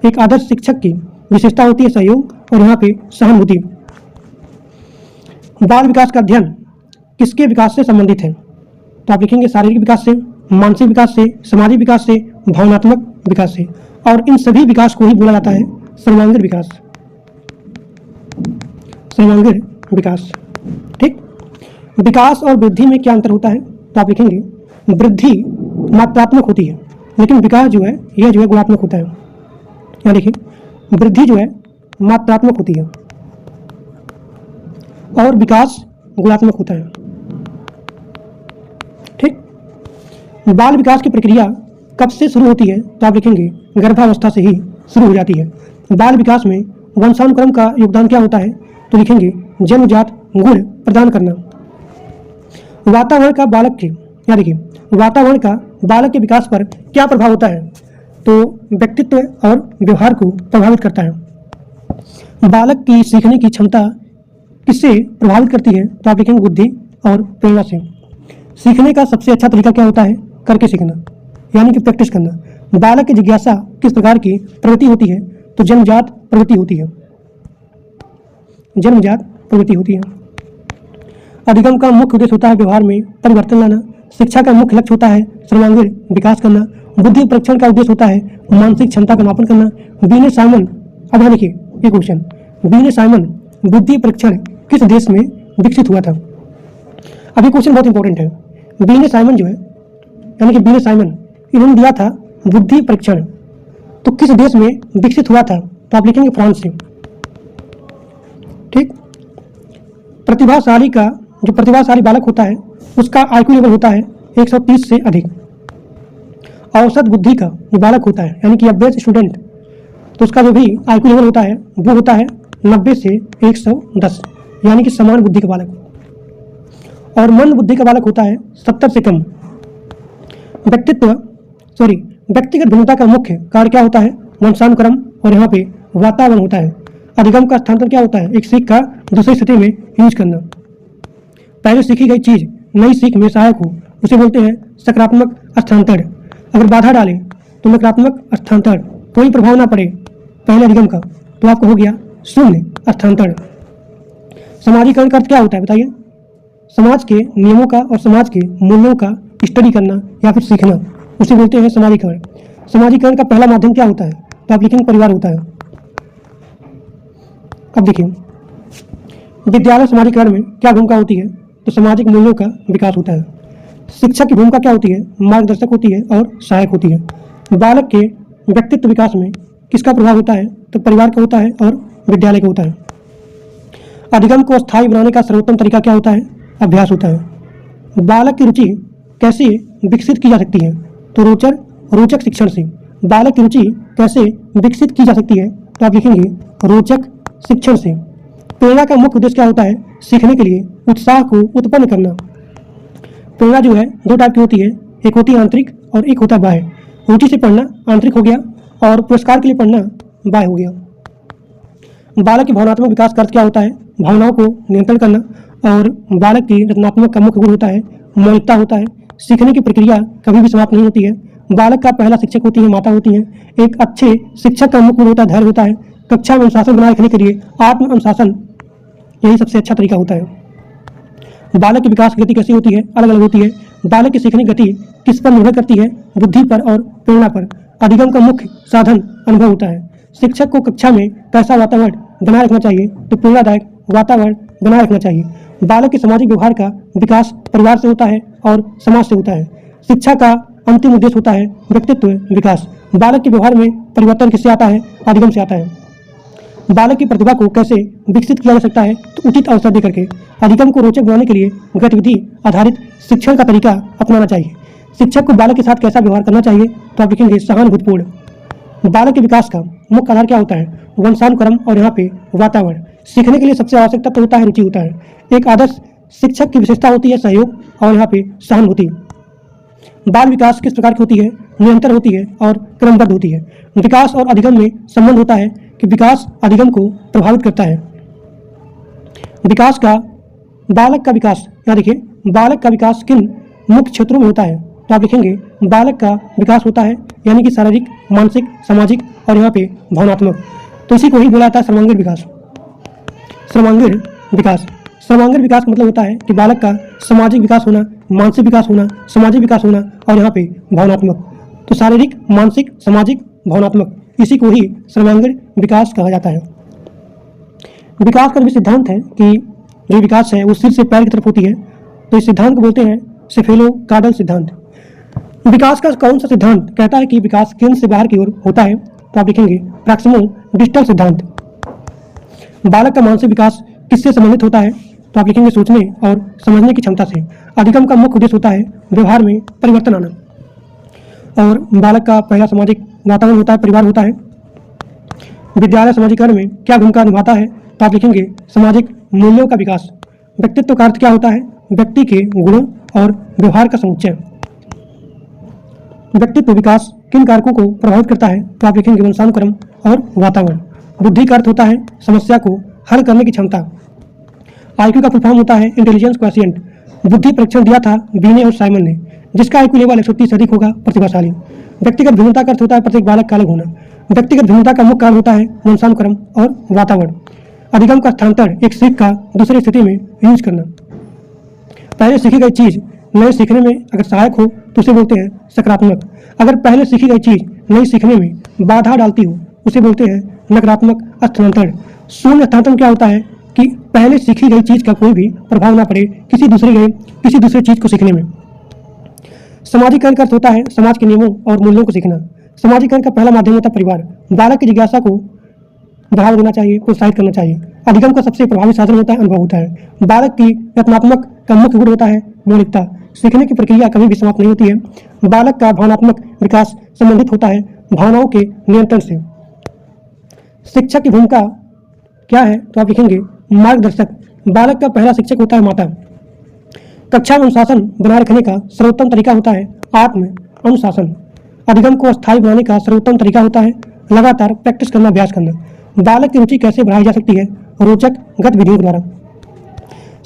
एक आदर्श शिक्षक की विशेषता होती है सहयोग और यहाँ पे सहानुभूति। बाल विकास का अध्ययन किसके विकास से संबंधित है? तो आप लिखेंगे शारीरिक विकास से, मानसिक विकास से, सामाजिक विकास से, भावनात्मक विकास से। और इन सभी विकास को ही बोला जाता है सर्वांगीण विकास। सर्वांगीण विकास। ठीक। विकास और वृद्धि में क्या अंतर होता है? तो आप लिखेंगे वृद्धि मात्रात्मक होती है, लेकिन विकास जो है यह जो है गुणात्मक होता है। यहाँ देखिए वृद्धि जो है मात्रात्मक होती है और विकास गुणात्मक होता है। ठीक। बाल विकास की प्रक्रिया कब से शुरू होती है? तो आप लिखेंगे गर्भावस्था से ही शुरू हो जाती है। बाल विकास में वंशानुक्रम का योगदान क्या होता है? तो लिखेंगे जन्मजात गुण प्रदान करना। वातावरण का बालक के, या देखिए वातावरण का बालक के विकास पर क्या प्रभाव होता है? तो व्यक्तित्व और व्यवहार को प्रभावित करता है। बालक की सीखने की क्षमता किससे प्रभावित करती है? तो आप लिखेंगे बुद्धि और प्रेरणा से। सीखने का सबसे अच्छा तरीका क्या होता है? करके सीखना, यानी कि प्रैक्टिस करना। बालक की जिज्ञासा किस प्रकार की प्रवृत्ति होती है? तो जन्मजात प्रवृत्ति होती है। जन्मजात प्रवृत्ति होती है। अधिगम का मुख्य उद्देश्य होता है व्यवहार में परिवर्तन लाना। शिक्षा का मुख्य लक्ष्य होता है सर्वांगीण विकास करना। बुद्धि परीक्षण का उद्देश्य होता है मानसिक क्षमता का मापन करना। बीने साइमन, अब यहाँ देखिए ये क्वेश्चन, बीने साइमन बुद्धि परीक्षण किस देश में विकसित हुआ था? अब ये क्वेश्चन बहुत इंपॉर्टेंट है। बीने साइमन जो है, यानी कि बीने साइमन, इन्होंने दिया था बुद्धि परीक्षण, तो किस देश में विकसित हुआ था? तो आप लिखेंगे फ्रांस से। ठीक। प्रतिभाशाली का, जो प्रतिभाशाली बालक होता है उसका आईक्यू लेवल होता है 130 से अधिक। औसत बुद्धि का जो बालक होता है, यानी कि एवरेज स्टूडेंट, तो उसका जो भी आईक्यू लेवल होता है वो होता है 90 से 110, यानी कि समान बुद्धि का बालक। और मंद बुद्धि का बालक होता है 70 से कम। व्यक्तिगत भिन्नता का मुख्य कार्य क्या होता है? वंशानुक्रम और यहाँ पे वातावरण होता है। अधिगम का स्थानांतरण क्या होता है? एक सीख का दूसरी स्थिति में यूज करना। पहले सीखी गई चीज नई सीख में सहायक हो उसे बोलते हैं सकारात्मक स्थानांतरण। अगर बाधा डाले तो नकारात्मक स्थानांतरण, कोई प्रभाव ना पड़े पहले अधिगम का, तो आपको हो गया शून्य स्थानांतरण। समाजीकरण का अर्थ क्या होता है बताइए? समाज के नियमों का और समाज के मूल्यों का स्टडी करना या फिर सीखना, उसे बोलते हैं समाजीकरण। समाजीकरण का पहला माध्यम क्या होता है? तो आप लिखेंगे परिवार होता है। अब देखिए, विद्यालय समाजीकरण में क्या भूमिका होती है? तो सामाजिक मूल्यों का विकास होता है। शिक्षक की भूमिका क्या होती है? मार्गदर्शक होती है और सहायक होती है। बालक के व्यक्तित्व विकास में किसका प्रभाव होता है? तो परिवार का होता है और विद्यालय का होता है। अधिगम को स्थायी बनाने का सर्वोत्तम तरीका क्या होता है? अभ्यास होता है। बालक की रुचि कैसे विकसित की जा सकती है? तो रोचक शिक्षण से। बालक की रुचि कैसे विकसित की जा सकती है? तो आप लिखेंगे रोचक शिक्षण से। प्रेरणा का मुख्य उद्देश्य क्या होता है? सीखने के लिए उत्साह को उत्पन्न करना। प्रेरणा जो है दो टाइप की होती है, एक होती है आंतरिक और एक होता है बाह्य। रुचि से पढ़ना आंतरिक हो गया और पुरस्कार के लिए पढ़ना बाह्य हो गया। बालक के भावनात्मक विकास का अर्थ क्या होता है? भावनाओं को नियंत्रण करना। और बालक की रचनात्मक का मुख्य गुण होता है मौलिकता होता है। सीखने की प्रक्रिया कभी भी समाप्त नहीं होती है। बालक का पहला शिक्षक होती है माता होती है। एक अच्छे शिक्षक का मुख्य गुण होता है धैर्य होता है। कक्षा में अनुशासन बनाए रखने के लिए आत्म अनुशासन यही सबसे अच्छा तरीका होता है। बालक की विकास की गति कैसी होती है? अलग अलग होती है। बालक की सीखने की गति किस पर निर्भर करती है? बुद्धि पर और प्रेरणा पर। अधिगम का मुख्य साधन अनुभव होता है। शिक्षक को कक्षा में कैसा वातावरण बनाए रखना चाहिए? तो प्रेरणादायक वातावरण बनाए रखना चाहिए। बालक के सामाजिक व्यवहार का विकास परिवार से होता है और समाज से होता है। शिक्षा का अंतिम उद्देश्य होता है व्यक्तित्व विकास। बालक के व्यवहार में परिवर्तन किससे आता है? अधिगम से आता है। बालक की प्रतिभा को कैसे विकसित किया जा सकता है? तो उचित अवसर देकर के। अधिगम को रोचक बनाने के लिए गतिविधि आधारित शिक्षण का तरीका अपनाना चाहिए। शिक्षक को बालक के साथ कैसा व्यवहार करना चाहिए? तो आप लिखेंगे सहानुभूतिपूर्ण। बालक के विकास का मुख्य आधार क्या होता है? वंशानुक्रम और यहाँ पे वातावरण। सीखने के लिए सबसे आवश्यक तत्व होता है रुचि होता है। एक आदर्श शिक्षक की विशेषता होती है सहयोग और यहाँ पे सहानुभूति। बाल विकास किस प्रकार की होती है? निरंतर होती है और क्रमबद्ध होती है। विकास और अधिगम में संबंध होता है कि विकास अधिगम को प्रभावित करता है। विकास का बालक का विकास यहाँ देखिए, बालक का विकास किन मुख्य क्षेत्रों में होता है? तो आप लिखेंगे बालक का विकास होता है यानी कि शारीरिक, मानसिक, सामाजिक और यहाँ पे भावनात्मक। तो इसी को ही बोला जाता है सर्वांगीण विकास। सर्वांगीण विकास, सर्वांगीण विकास का मतलब होता है कि बालक का सामाजिक विकास होना, मानसिक विकास होना, सामाजिक विकास होना और यहाँ पे भावनात्मक। तो शारीरिक, मानसिक, सामाजिक, भावनात्मक, इसी को ही सर्वांगीण विकास कहा जाता है। विकास का भी सिद्धांत है कि जो विकास है वो सिर से पैर की तरफ होती है। तो इस सिद्धांत को बोलते हैं सेफेलो कार्डल सिद्धांत। विकास का कौन सा सिद्धांत कहता है कि विकास केंद्र से बाहर की ओर होता है? तो आप लिखेंगे प्रॉक्सिमो डिस्टल सिद्धांत। बालक का मानसिक विकास किससे संबंधित होता है? तो आप लिखेंगे सोचने और समझने की क्षमता से। अधिगम का मुख्य उद्देश्य होता है व्यवहार में परिवर्तन आना। और बालक का पहला सामाजिक वातावरण होता है परिवार होता है। विद्यालय समाजीकरण में क्या भूमिका निभाता है? तो आप लिखेंगे सामाजिक मूल्यों का विकास। व्यक्तित्व का अर्थ क्या होता है? व्यक्ति के गुणों और व्यवहार का समुच्चय। व्यक्तित्व विकास किन कारकों को प्रभावित करता है? तो आप लिखेंगे वंशानुक्रम और वातावरण। बुद्धि का अर्थ होता है समस्या को हल करने की क्षमता। आईक्यू का फुल फॉर्म होता है इंटेलिजेंस क्वोशिएंट। बुद्धि परीक्षण दिया था बीने और साइमन ने। जिसका आईक्यू लेवल 130 से अधिक होगा प्रतिभाशाली। व्यक्तिगत भिन्नता का अर्थ होता है प्रत्येक बालक का अलग होना। व्यक्तिगत भिन्नता का मुख्य कारण होता है वंशानुक्रम और वातावरण। अधिगम का स्थानांतरण एक सीख का दूसरी स्थिति में यूज करना। पहले सीखी गई चीज नए सीखने में अगर सहायक हो तो उसे बोलते हैं सकारात्मक। अगर पहले सीखी गई चीज नई सीखने में बाधा डालती हो उसे बोलते हैं नकारात्मक स्थानांतरण। शून्य स्थानांतरण क्या होता है कि पहले सीखी गई चीज का कोई भी प्रभाव ना पड़े किसी दूसरे चीज को सीखने में। सामाजिकरण का अर्थ होता है समाज के नियमों और मूल्यों को सीखना। सामाजिकरण का पहला माध्यम होता है परिवार। बालक की जिज्ञासा को बढ़ावा देना चाहिए, प्रोत्साहित करना चाहिए। अधिगम का सबसे प्रभावी साधन होता है अनुभव होता है। बालक की रचनात्मक का मुख्य गुण होता है मौलिकता। सीखने की प्रक्रिया कभी भी समाप्त नहीं होती है। बालक का भावनात्मक विकास संबंधित होता है भावनाओं के नियंत्रण से। शिक्षक की भूमिका क्या है? तो आप लिखेंगे मार्गदर्शक। बालक का पहला शिक्षक होता है माता। कक्षा में अनुशासन बनाए रखने का सर्वोत्तम तरीका होता है आत्म अनुशासन। अधिगम को स्थायी बनाने का सर्वोत्तम तरीका होता है लगातार प्रैक्टिस करना, अभ्यास करना। बालक की रुचि कैसे बढ़ाई जा सकती है? रोचक गतिविधियों द्वारा।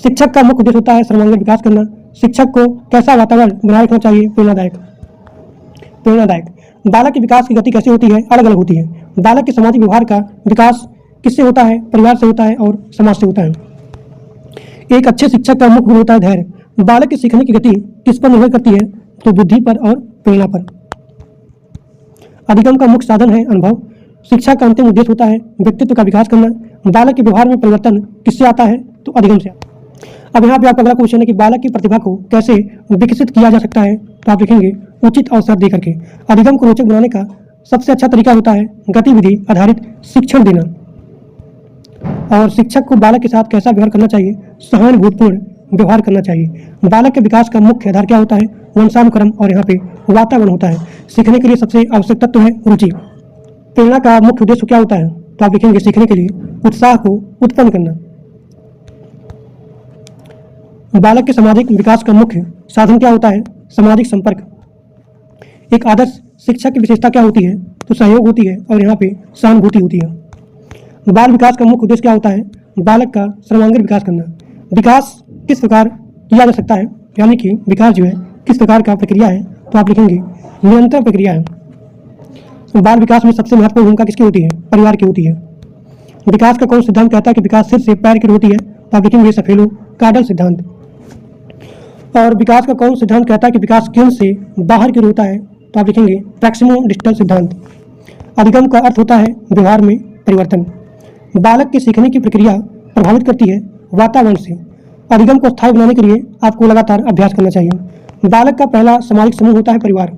शिक्षक का मुख्य उद्देश्य होता है सर्वांगीण विकास करना। शिक्षक को कैसा वातावरण बनाए रखना चाहिए? प्रेरणादायक। बालक के विकास की गति कैसे होती है? अलग अलग होती है। बालक के सामाजिक व्यवहार का विकास किससे होता है? परिवार से होता है और समाज से होता है। एक अच्छे शिक्षक का मुख्य गुण होता है धैर्य। बालक की सीखने की गति किस पर निर्भर करती है? तो बुद्धि पर और प्रेरणा पर। अधिगम का मुख्य साधन है अनुभव। शिक्षा का अंतिम उद्देश्य होता है व्यक्तित्व का विकास करना। बालक के व्यवहार में परिवर्तन किससे आता है? तो अधिगम से। अब यहाँ पे आपका अगला क्वेश्चन है कि बालक की प्रतिभा को कैसे विकसित किया जा सकता है? तो आप लिखेंगे उचित अवसर दे करके। अधिगम को रोचक बनाने का सबसे अच्छा तरीका होता है गतिविधि आधारित शिक्षण देना। और शिक्षक को बालक के साथ कैसा व्यवहार करना चाहिए? सहानुभूतिपूर्ण व्यवहार करना चाहिए। बालक के विकास का मुख्य आधार क्या होता है? वंशानुक्रम और यहाँ पे वातावरण होता है। सीखने के लिए सबसे आवश्यक तत्व है रुचि। प्रेरणा का मुख्य उद्देश्य क्या होता है? तो आप लिखेंगे सीखने के लिए उत्साह को उत्पन्न करना। बालक के सामाजिक विकास का मुख्य साधन क्या होता है? सामाजिक संपर्क। एक आदर्श शिक्षक की विशेषता क्या होती है? तो सहयोग होती है और यहाँ पे सहानुभूति होती है। बाल विकास का मुख्य उद्देश्य क्या होता है? बालक का सर्वांगीण विकास करना। विकास किस प्रकार किया जा सकता है? यानी कि विकास जो है किस प्रकार का प्रक्रिया है? तो आप लिखेंगे निरंतर प्रक्रिया है। बाल विकास में सबसे महत्वपूर्ण भूमिका किसकी होती है? परिवार की होती है। विकास का कौन सिद्धांत कहता है कि विकास सिर से पैर की ओर होती है? तो आप लिखेंगे सफेलो काडल सिद्धांत। और विकास का कौन सिद्धांत कहता है कि विकास केंद्र से बाहर की ओर होता है? तो आप लिखेंगे प्रैक्सिमो डिस्टल सिद्धांत। अधिगम का अर्थ होता है व्यवहार में परिवर्तन। बालक के सीखने की प्रक्रिया प्रभावित करती है वातावरण से। अधिगम को स्थायी बनाने के लिए आपको लगातार अभ्यास करना चाहिए। बालक का पहला सामाजिक समूह होता है परिवार।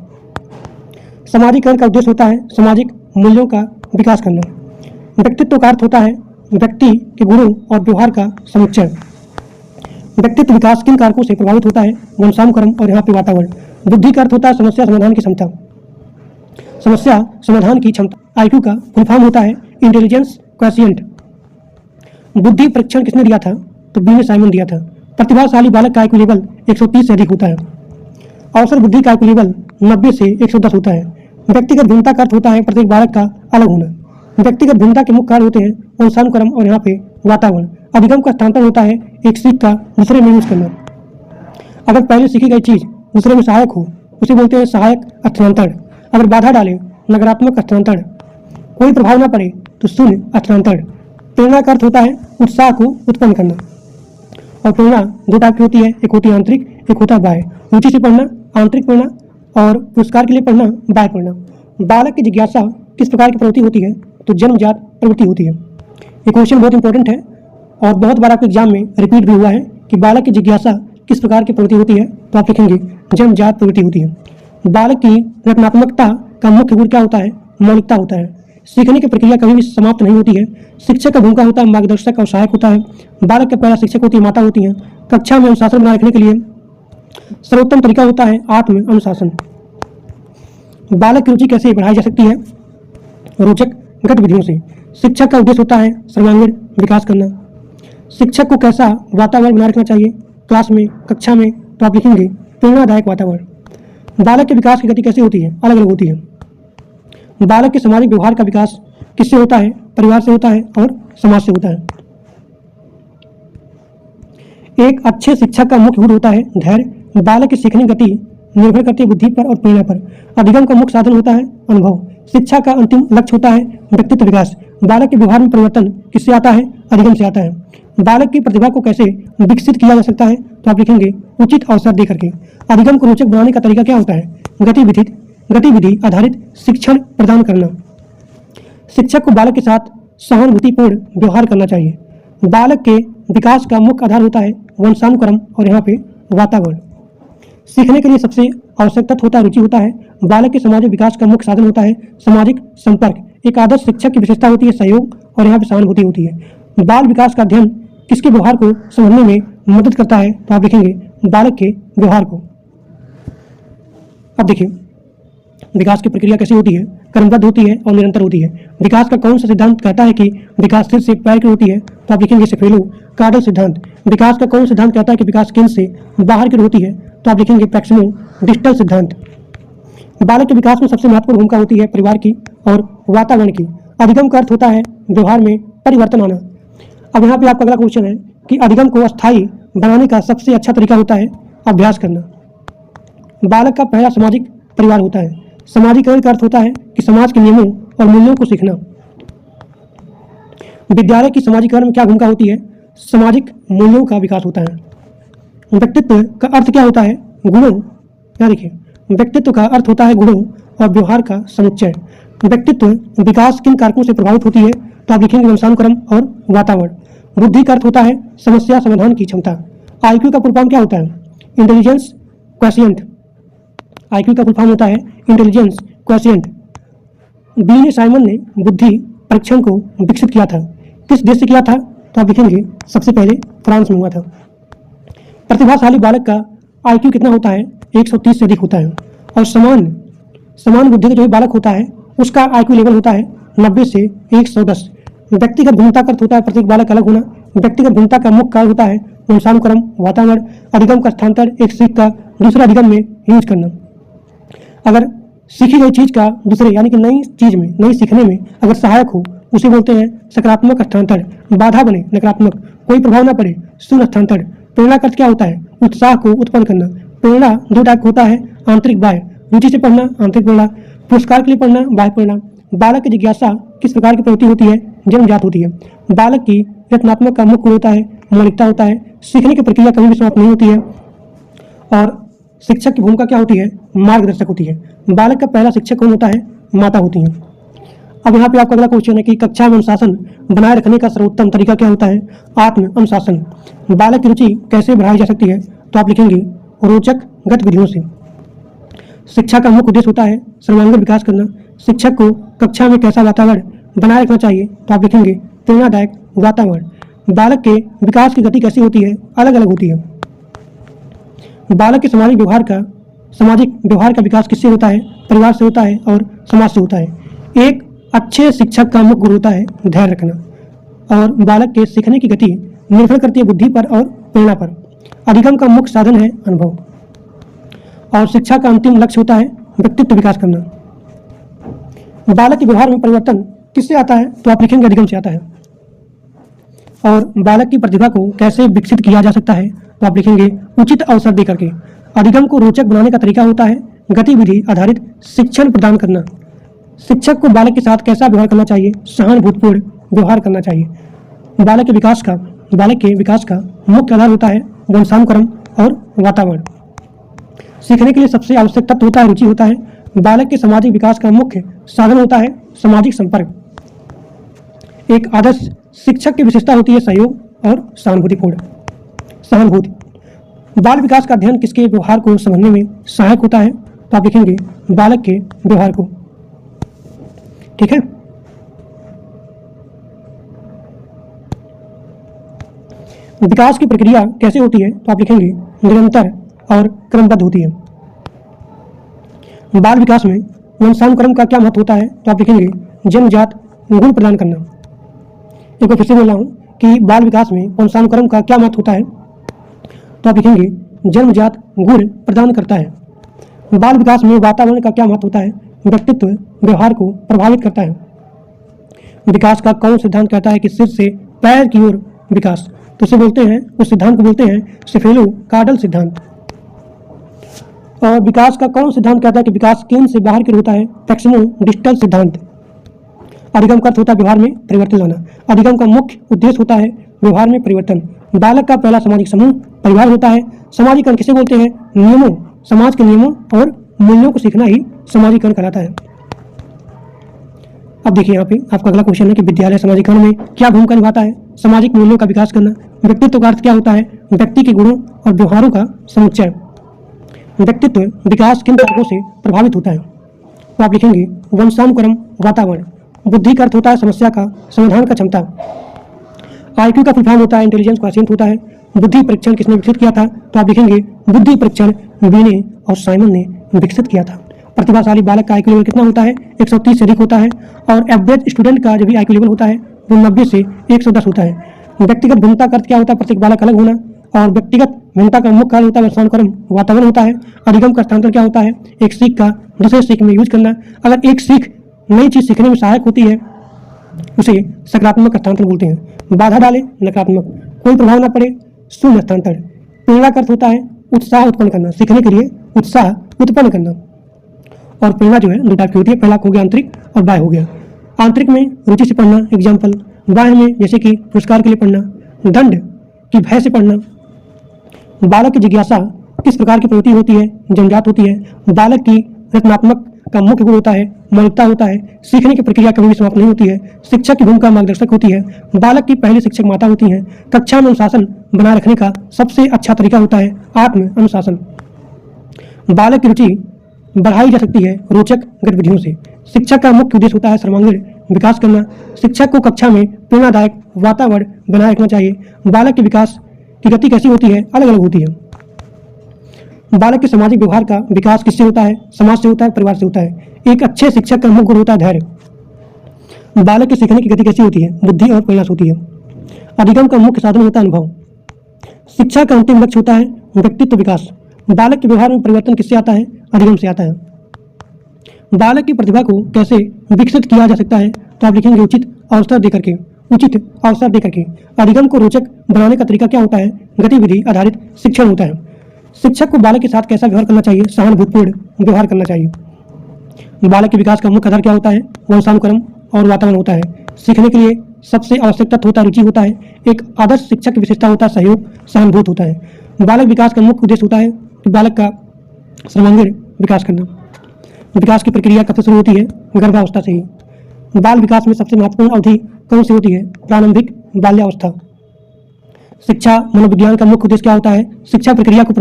सामाजिकरण का उद्देश्य होता है सामाजिक मूल्यों का विकास करना। व्यक्तित्व का अर्थ होता है व्यक्ति के गुणों और व्यवहार का समुच्चय। व्यक्तित्व विकास किन कारकों से प्रभावित होता है? वंशानुक्रम और यहाँ पे वातावरण। बुद्धि का अर्थ होता है समस्या समाधान की क्षमता। समस्या समाधान की क्षमता IQ का फुल फॉर्म होता है इंटेलिजेंस क्वोशिएंट। बुद्धि परीक्षण किसने दिया था? तो बी ने साइमन दिया था। प्रतिभाशाली बालक का IQ लेवल 130 से अधिक होता है। अवसर बुद्धि का IQ लेवल 90 से 110 होता है। व्यक्तिगत भिन्नता का अर्थ होता है प्रत्येक बालक का अलग होना। व्यक्तिगत भिन्नता के मुख्य कारण होते हैं वंशानुक्रम और यहाँ पे वातावरण। अधिगम का हस्तांतरण होता है एक सीख का दूसरे में यूज करना। अगर पहले सीखी गई चीज दूसरे में सहायक हो उसे बोलते हैं सहायक हस्तांतरण। अगर बाधा डाले नकारात्मक हस्तांतरण। कोई प्रभाव न पड़े तो शून्य हस्तांतरण। प्रेरणा का अर्थ होता है उत्साह को उत्पन्न करना। और प्रेरणा दो टाइप की होती है, एक होती है आंतरिक, एक होता है बाह्य। रुचि से पढ़ना आंतरिक प्रेरणा और पुरस्कार के लिए पढ़ना बाह्य प्रेरणा। बालक की जिज्ञासा किस प्रकार की प्रवृत्ति होती है? तो जन्मजात प्रवृत्ति होती है। ये क्वेश्चन बहुत इंपॉर्टेंट है और बहुत बार आपके एग्जाम में रिपीट भी हुआ है कि बालक की जिज्ञासा किस प्रकार की प्रवृत्ति होती है? तो आप लिखेंगे जन्मजात प्रवृत्ति होती है। बालक की रचनात्मकता का मुख्य गुण क्या होता है? मौलिकता होता है। सीखने की प्रक्रिया कभी भी समाप्त नहीं होती है। शिक्षक का भूमिका होता है मार्गदर्शक और सहायक होता है। बालक का पहला शिक्षक होती है माता होती हैं। कक्षा में अनुशासन बनाए रखने के लिए सर्वोत्तम तरीका होता है आत्म अनुशासन। बालक की रुचि कैसे बढ़ाई जा सकती है? रोचक गतिविधियों से। शिक्षक का उद्देश्य होता है सर्वांगीण विकास करना। शिक्षक को कैसा वातावरण बनाए रखना चाहिए क्लास में, कक्षा में? तो आप लिखेंगे प्रेरणादायक वातावरण। बालक के विकास की गति कैसे होती है? अलग अलग होती है। बालक के सामाजिक व्यवहार का विकास किससे होता है? परिवार से होता है और समाज से होता है। एक अच्छे शिक्षक का मुख्य गुण होता है धैर्य। बालक की सीखने गति निर्भर करती है बुद्धि पर और प्रेरणा पर। अधिगम का मुख्य साधन होता है अनुभव। शिक्षा का अंतिम लक्ष्य होता है व्यक्तित्व विकास। बालक के व्यवहार में परिवर्तन किससे आता है? अधिगम से आता है। बालक की प्रतिभा को कैसे विकसित किया जा सकता है? तो आप लिखेंगे उचित अवसर दे करके। अधिगम को रोचक बनाने का तरीका क्या होता है? गतिविधि आधारित शिक्षण प्रदान करना। शिक्षक को बालक के साथ सहानुभूतिपूर्ण व्यवहार करना चाहिए। बालक के विकास का मुख्य आधार होता है वंशानुक्रम और यहाँ पे वातावरण। सीखने के लिए सबसे आवश्यक तत्व होता है रुचि होता है। बालक के सामाजिक विकास का मुख्य साधन होता है सामाजिक संपर्क। एक आदर्श शिक्षक की विशेषता होती है सहयोग और यहाँ पे सहानुभूति होती है। बाल विकास का अध्ययन किसके व्यवहार को समझने में मदद करता है? तो आप लिखेंगे बालक के व्यवहार को। अब देखिए विकास की प्रक्रिया कैसी होती है? क्रमबद्ध होती है और निरंतर होती है। विकास का कौन सा सिद्धांत कहता है कि विकास सिर से पैर की होती है? तो आप लिखेंगे सेफेलो काडल सिद्धांत। विकास का कौन सिद्धांत कहता है कि विकास केंद्र से बाहर की होती है? तो आप लिखेंगे प्रैक्सिमो डिस्टल सिद्धांत। बालक के विकास में सबसे महत्वपूर्ण भूमिका होती है परिवार की और वातावरण की। अधिगम का अर्थ होता है व्यवहार में परिवर्तन आना। अब यहाँ पे आपका अगला क्वेश्चन है कि अधिगम को अस्थायी बनाने का सबसे अच्छा तरीका होता है अभ्यास करना। बालक का पहला सामाजिक परिवार होता है। समाजीकरण का अर्थ होता है कि समाज के नियमों और मूल्यों को सीखना। विद्यालय की समाजीकरण में क्या भूमिका होती है? सामाजिक मूल्यों का विकास होता है। व्यक्तित्व का अर्थ क्या होता है? गुणों। क्या देखिए व्यक्तित्व का अर्थ होता है गुणों और व्यवहार का समुच्चय। व्यक्तित्व विकास किन कारकों से प्रभावित होती है? तो आप लिखेंगे वंशानुक्रम और वातावरण। बुद्धि का अर्थ होता है समस्या समाधान की क्षमता। आईक्यू का फुल फॉर्म क्या होता है? इंटेलिजेंस क्वेशिएंट। आईक्यू का फुल फॉर्म होता है इंटेलिजेंस क्वेशिएंट। बी ने साइमन ने बुद्धि परीक्षण को विकसित किया था, किस देश से किया था? तो आप लिखेंगे सबसे पहले फ्रांस में हुआ था। प्रतिभाशाली बालक का आईक्यू कितना होता है? 130 से अधिक होता है। और समान बुद्धि का जो बालक होता है उसका आईक्यू लेवल होता है 90 से 110। व्यक्तिगत भिन्नता का अर्थ होता है प्रत्येक बालक अलग होना। व्यक्तिगत भिन्नता का मुख्य कारण होता है वंशानुक्रम, वातावरण, अधिगम का स्थानांतर, एक सीख का दूसरे अधिगम में यूज करना। अगर सीखी गई चीज का दूसरे यानी कि नई चीज में, नई सीखने में अगर सहायक हो उसे बोलते हैं सकारात्मक हस्तांतर। बाधा बने नकारात्मक, कोई प्रभाव ना पड़े शून्य हस्तांतर। प्रेरणा का अर्थ क्या होता है? उत्साह को उत्पन्न करना। प्रेरणा दो टाइप का होता है, आंतरिक बाह्य, रुचि से पढ़ना आंतरिक प्रेरणा, पुरस्कार के लिए पढ़ना बाह्य प्रेरणा। बालक की जिज्ञासा किस प्रकार की प्रवृत्ति होती है? जन्मजात होती है। बालक की रचनात्मक का मुख्य गुण होता है मौलिकता होता है। सीखने की प्रक्रिया कभी भी समाप्त नहीं होती है। और शिक्षक की भूमिका क्या होती है? मार्गदर्शक होती है। बालक का पहला शिक्षक कौन होता है? माता होती है। अब यहाँ पे आपका अगला क्वेश्चन है कि कक्षा में अनुशासन बनाए रखने का सर्वोत्तम तरीका क्या होता है? आत्म अनुशासन। बालक की रुचि कैसे बढ़ाई जा सकती है? तो आप लिखेंगे रोचक गतिविधियों से। शिक्षा का मुख्य उद्देश्य होता है सर्वांगीण विकास करना। शिक्षक को कक्षा में कैसा वातावरण बनाए रखना चाहिए? तो आप लिखेंगे प्रेरणादायक वातावरण। बालक के विकास की गति कैसी होती है? अलग अलग होती है। बालक के सामाजिक व्यवहार का विकास किससे होता है? परिवार से होता है और समाज से होता है। एक अच्छे शिक्षक का मुख्य गुण होता है धैर्य रखना। और बालक के सीखने की गति निर्भर करती है बुद्धि पर और प्रेरणा पर। अधिगम का मुख्य साधन है अनुभव। और शिक्षा का अंतिम लक्ष्य होता है व्यक्तित्व विकास करना। बालक के व्यवहार में परिवर्तन किससे आता है? तो आप लिखेंगे अधिगम से आता है। और बालक की प्रतिभा को कैसे विकसित किया जा सकता है? तो आप लिखेंगे उचित अवसर देकर के। अधिगम को रोचक बनाने का तरीका होता है गतिविधि आधारित शिक्षण प्रदान करना। शिक्षक को बालक के साथ कैसा व्यवहार करना चाहिए? सहानुभूतिपूर्ण व्यवहार करना चाहिए। बालक के विकास का मुख्य आधार होता है वंशानुक्रम और वातावरण। सीखने के लिए सबसे आवश्यक तत्व होता है रुचि होता है। बालक के सामाजिक विकास का मुख्य साधन होता है सामाजिक संपर्क। एक आदर्श शिक्षक की विशेषता होती है सहयोग और सहानुभूति। बाल विकास का अध्ययन किसके व्यवहार को समझने में सहायक होता है? तो आप लिखेंगे बालक के व्यवहार को। ठीक है। विकास की प्रक्रिया कैसे होती है? तो आप लिखेंगे निरंतर और क्रमबद्ध होती है। बाल विकास में वंशानुक्रम का क्या महत्व होता है? तो आप लिखेंगे जन्मजात गुण प्रदान करना। एक बार फिर से बोल रहा हूँ कि बाल विकास में वंशानुक्रम का क्या महत्व होता है? तो आप लिखेंगे जन्मजात गुण प्रदान करता है। बाल विकास में वातावरण का क्या महत्व होता है? व्यक्तित्व व्यवहार को प्रभावित करता है। विकास का कौन सिद्धांत कहता है कि सिर से पैर की ओर विकास? तो उसे बोलते हैं, उस सिद्धांत को बोलते हैं सेफेलो कार्डल सिद्धांत। और विकास का कौन सिद्धांत कहता है कि विकास केंद्र से बाहर की ओर होता है? प्रैक्सिमो डिस्टल सिद्धांत। अधिगम का अर्थ होता है व्यवहार में परिवर्तन लाना। अधिगम का मुख्य उद्देश्य होता है व्यवहार में परिवर्तन। बालक का पहला सामाजिक समूह परिवार होता है। सामाजिकरण किसे बोलते हैं? नियमों, समाज के नियमों और मूल्यों को सीखना ही सामाजिकरण कहलाता है। अब देखिए यहाँ पे आपका अगला क्वेश्चन है कि विद्यालय सामाजिकरण में क्या भूमिका निभाता है? सामाजिक मूल्यों का विकास करना। व्यक्तित्व का अर्थ क्या होता है? व्यक्ति के गुणों और व्यवहारों का समुच्चय। व्यक्तित्व विकास किन कारकों से प्रभावित होता है? तो आप लिखेंगे वंशानुक्रम, वातावरण। बुद्धि का अर्थ होता है समस्या का समाधान का क्षमता। आईक्यू का फुल फॉर्म होता है इंटेलिजेंस क्वोशिएंट होता है। बुद्धि परीक्षण किसने विकसित किया था? तो आप लिखेंगे बुद्धि परीक्षण बीने और साइमन ने विकसित किया था। प्रतिभाशाली बालक का आईक्यू लेवल कितना होता है? 130 से अधिक होता है। और एवरेज स्टूडेंट का जो भी आईक्यू लेवल होता है वो 90 से 110 होता है। व्यक्तिगत भिन्नता का अर्थ क्या होता है? प्रत्येक बालक अलग होना। और व्यक्तिगत भिन्नता का मुख्य कारण होता है वंशानुक्रम, वातावरण होता है। अधिगम का स्थानांतर क्या होता है? एक सीख का दूसरे सीख में यूज करना। अगर एक सीख नई चीज सीखने में सहायक होती है उसे सकारात्मक हस्तांतरण बोलते हैं। बाधा डाले नकारात्मक, कोई प्रभाव न पड़े शून्य हस्तांतरण। प्रेरणा का अर्थ होता है उत्साह उत्पन्न करना, सीखने के लिए उत्साह उत्पन्न करना। और प्रेरणा जो है दो टाइप की होती है, पहला हो गया आंतरिक और बाह्य हो गया। आंतरिक में रुचि से पढ़ना एग्जाम्पल, बाह्य में जैसे कि पुरस्कार के लिए पढ़ना, दंड की भय से पढ़ना। बालक की जिज्ञासा किस प्रकार की प्रवृत्ति होती है? जन्मजात होती है। बालक की रचनात्मक का मुख्य गुण होता है मौलिकता होता है। सीखने की प्रक्रिया कभी भी समाप्त नहीं होती है। शिक्षक की भूमिका मार्गदर्शक होती है। बालक की पहली शिक्षक माता होती हैं। कक्षा में अनुशासन बनाए रखने का सबसे अच्छा तरीका होता है आत्म अनुशासन। बालक की रुचि बढ़ाई जा सकती है रोचक गतिविधियों से। शिक्षक का मुख्य उद्देश्य होता है सर्वांगीण विकास करना। शिक्षक को कक्षा में प्रेरणादायक वातावरण बनाए रखना चाहिए। बालक के विकास की गति कैसी होती है? अलग अलग होती है। बालक के सामाजिक व्यवहार का विकास किससे होता है? समाज से होता है, परिवार से होता है। एक अच्छे शिक्षक का मुख्य गुण होता है धैर्य। बालक के सीखने की गति कैसी होती है? बुद्धि और प्रयास होती है। अधिगम का मुख्य साधन होता है अनुभव। शिक्षा का अंतिम लक्ष्य होता है व्यक्तित्व विकास। बालक के व्यवहार में परिवर्तन किससे आता है? अधिगम से आता है। बालक की प्रतिभा को कैसे विकसित किया जा सकता है? तो आप लिखेंगे उचित अवसर देकर के। उचित अवसर देकर के। अधिगम को रोचक बनाने का तरीका क्या होता है? गतिविधि आधारित शिक्षण होता है। शिक्षक को बालक के साथ कैसा व्यवहार करना चाहिए? सहानुभूतिपूर्ण व्यवहार करना चाहिए। बालक के विकास का मुख्य आधार क्या होता है? वंशानुक्रम और वातावरण होता है। सीखने के लिए सबसे आवश्यक तत्व होता है रुचि होता है। एक आदर्श शिक्षक की विशेषता होता है सहयोग सहानुभूत होता है। बालक विकास का मुख्य उद्देश्य होता है कि बालक का सर्वांगीण विकास करना। विकास की प्रक्रिया कब से शुरू होती है? गर्भावस्था से ही। बाल विकास में सबसे महत्वपूर्ण अवधि कौन सी होती है? प्रारंभिक बाल्यावस्था। शिक्षा मनोविज्ञान का मुख्य उद्देश्य क्या होता है? शिक्षा प्रक्रिया को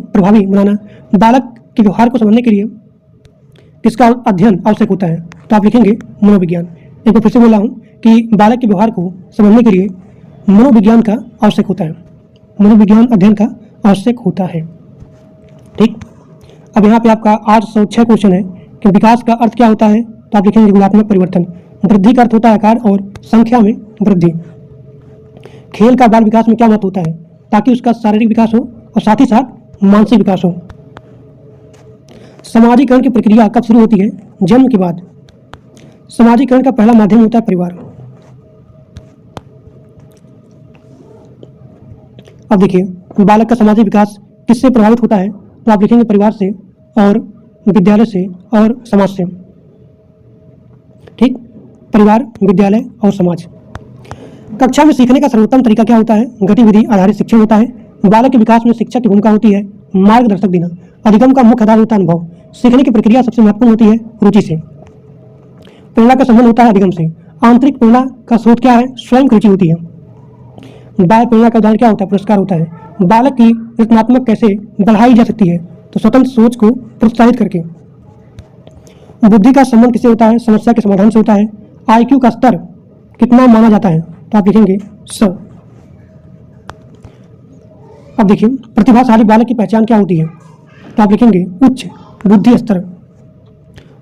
प्रभावी बनाना। बालक के व्यवहार को समझने के लिए किसका अध्ययन आवश्यक होता है? तो आप लिखेंगे मनोविज्ञान। एक बार फिर से बोला हूँ कि बालक के व्यवहार को समझने के लिए मनोविज्ञान का आवश्यक होता है। मनोविज्ञान अध्ययन का आवश्यक होता है। ठीक। अब यहाँ पे आपका 806 क्वेश्चन है कि विकास का अर्थ क्या होता है? तो आप लिखेंगे गुणात्मक परिवर्तन। वृद्धि का अर्थ होता है आकार और संख्या में वृद्धि। खेल का बाल विकास में क्या महत्व होता है? ताकि उसका शारीरिक विकास हो और साथ ही साथ मानसिक विकास हो। समाजीकरण की प्रक्रिया कब शुरू होती है? जन्म के बाद। समाजीकरण का पहला माध्यम होता है परिवार। अब देखिए बालक का सामाजिक विकास किससे प्रभावित होता है? तो आप लिखेंगे परिवार से और विद्यालय से और समाज से। ठीक। परिवार, विद्यालय और समाज। कक्षा में सीखने का सर्वोत्तम तरीका क्या होता है? गतिविधि आधारित शिक्षण होता है। बालक के विकास में शिक्षक की भूमिका होती है मार्गदर्शक देना। अधिगम का मुख्य आधार होता है अनुभव। सीखने की प्रक्रिया सबसे महत्वपूर्ण होती है रुचि से। प्रेरणा का संबंध होता है अधिगम से। आंतरिक प्रेरणा का स्रोत क्या है? स्वयं की रुचि होती है। बाह्य प्रेरणा का उदाहरण क्या होता है? पुरस्कार होता है। बालक की रचनात्मक कैसे बढ़ाई जा सकती है? तो स्वतंत्र सोच को प्रोत्साहित करके। बुद्धि का संबंध किससे होता है? समस्या के समाधान से होता है। IQ का स्तर कितना माना जाता है? तो आप लिखेंगे 100। अब देखिए प्रतिभाशाली बालक की पहचान क्या होती है? तो आप लिखेंगे उच्च बुद्धि स्तर।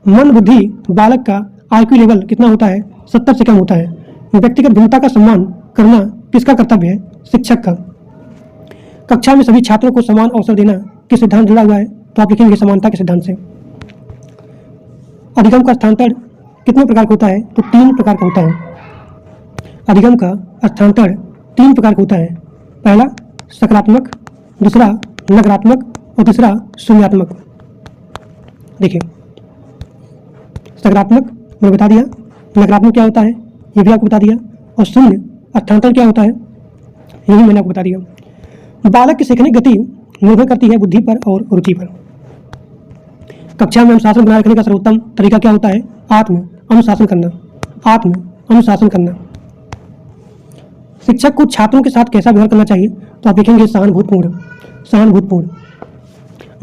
मन बुद्धि बालक का IQ लेवल कितना होता है? 70 से कम होता है। व्यक्तिगत भिन्नता का सम्मान करना किसका कर्तव्य है? शिक्षक का। कक्षा में सभी छात्रों को समान अवसर देना किस सिद्धांत जुड़ा हुआ है? तो आप लिखेंगे समानता के सिद्धांत से। अधिगम का स्थानांतरण कितने प्रकार का होता है? तो 3 प्रकार का होता है। अधिगम का स्थानांतरण 3 प्रकार का होता है। पहला सकारात्मक, दूसरा नकारात्मक और तीसरा शून्यात्मक। देखिए सकारात्मक मैंने बता दिया, नकारात्मक क्या होता है ये भी आपको बता दिया, और शून्य स्थानांतरण क्या होता है ये भी मैंने आपको बता दिया। बालक की सीखने की गति निर्भर करती है बुद्धि पर और रुचि पर। कक्षा में अनुशासन बनाए रखने का सर्वोत्तम तरीका क्या होता है? आत्म अनुशासन करना। शिक्षक को छात्रों के साथ कैसा व्यवहार करना चाहिए? तो आप लिखेंगे सहानुभूतिपूर्ण।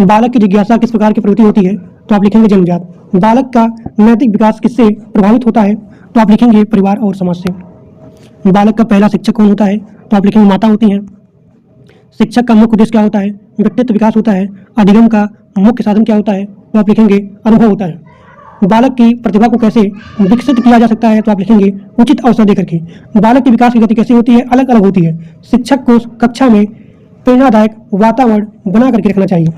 बालक की जिज्ञासा किस प्रकार की प्रवृत्ति होती है? तो आप लिखेंगे जन्मजात। बालक का नैतिक विकास किससे प्रभावित होता है? तो आप लिखेंगे परिवार और समाज से। बालक का पहला शिक्षक कौन होता है? तो आप लिखेंगे माता होती हैं। शिक्षक का मुख्य उद्देश्य क्या होता है? व्यक्तित्व विकास होता है। अधिगम का मुख्य साधन क्या होता है? तो आप लिखेंगे अनुभव होता है। बालक की प्रतिभा को कैसे विकसित किया जा सकता है? तो आप लिखेंगे उचित अवसर देकर के। बालक के विकास की गति कैसी होती है? अलग अलग होती है। शिक्षक को कक्षा में प्रेरणादायक वातावरण बना करके रखना चाहिए।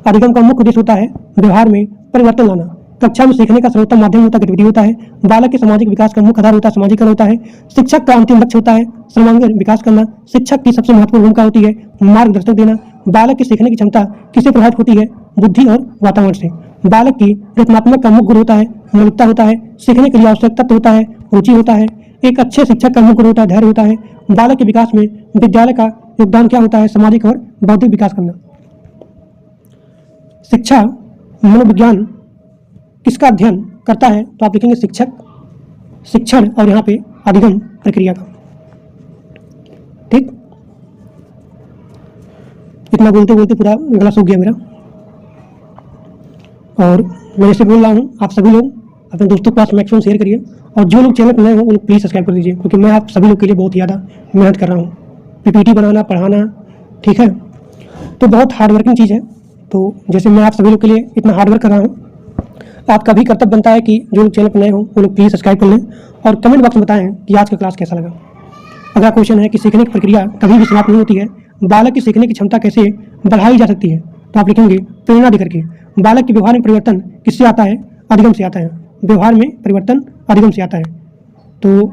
अधिगम का मुख्य उद्देश्य होता है व्यवहार में परिवर्तन लाना। कक्षा में सीखने का सर्वोत्तम माध्यम होता है गतिविधि होता है। बालक के सामाजिक विकास का मुख्य आधार होता है समाजीकरण होता है। शिक्षक का अंतिम लक्ष्य होता है सर्वांगीण विकास करना। शिक्षक की सबसे महत्वपूर्ण भूमिका होती है मार्गदर्शन देना। बालक की सीखने की क्षमता किससे प्रभावित होती है? बुद्धि और वातावरण से। बालक की रचनात्मक का मुख्य गुण होता है मौलिकता होता है। सीखने के लिए आवश्यक तत्व होता है रुचि होता है। एक अच्छे शिक्षक का मुख्य गुण होता है धैर्य होता है। बालक के विकास में विद्यालय का योगदान क्या होता है? सामाजिक और बौद्धिक विकास करना। शिक्षा मनोविज्ञान किसका अध्ययन करता है? तो आप लिखेंगे शिक्षक, शिक्षण और यहाँ पे अधिगम प्रक्रिया का। ठीक, इतना बोलते बोलते पूरा गला सूख गया मेरा। और मैं जैसे बोल रहा हूँ, आप सभी लोग अपने दोस्तों के पास मैक्सिमम शेयर करिए, और जो लोग चैनल पर नए हो वो लोग प्लीज़ सब्सक्राइब कर दीजिए, क्योंकि मैं आप सभी लोग के लिए बहुत ज़्यादा मेहनत कर रहा हूँ, पीपीटी बनाना, पढ़ाना। ठीक है, तो बहुत हार्ड वर्किंग चीज़ है। तो जैसे मैं आप सभी लोग के लिए इतना हार्ड वर्क कर रहा हूँ, आपका भी कर्तव्य बनता है कि जो लोग चैनल पर नए हो वो लोग प्लीज़ सब्सक्राइब कर लें, और कमेंट बॉक्स में बताएं कि आज का क्लास कैसा लगा। अगला क्वेश्चन है कि सीखने की प्रक्रिया कभी भी समाप्त नहीं होती है, बालक की सीखने की क्षमता कैसे बढ़ाई जा सकती है? तो आप लिखेंगे प्रेरणा देकर के। बालक के व्यवहार में परिवर्तन किससे आता है? अधिगम से आता है। व्यवहार में परिवर्तन अधिगम से आता है। तो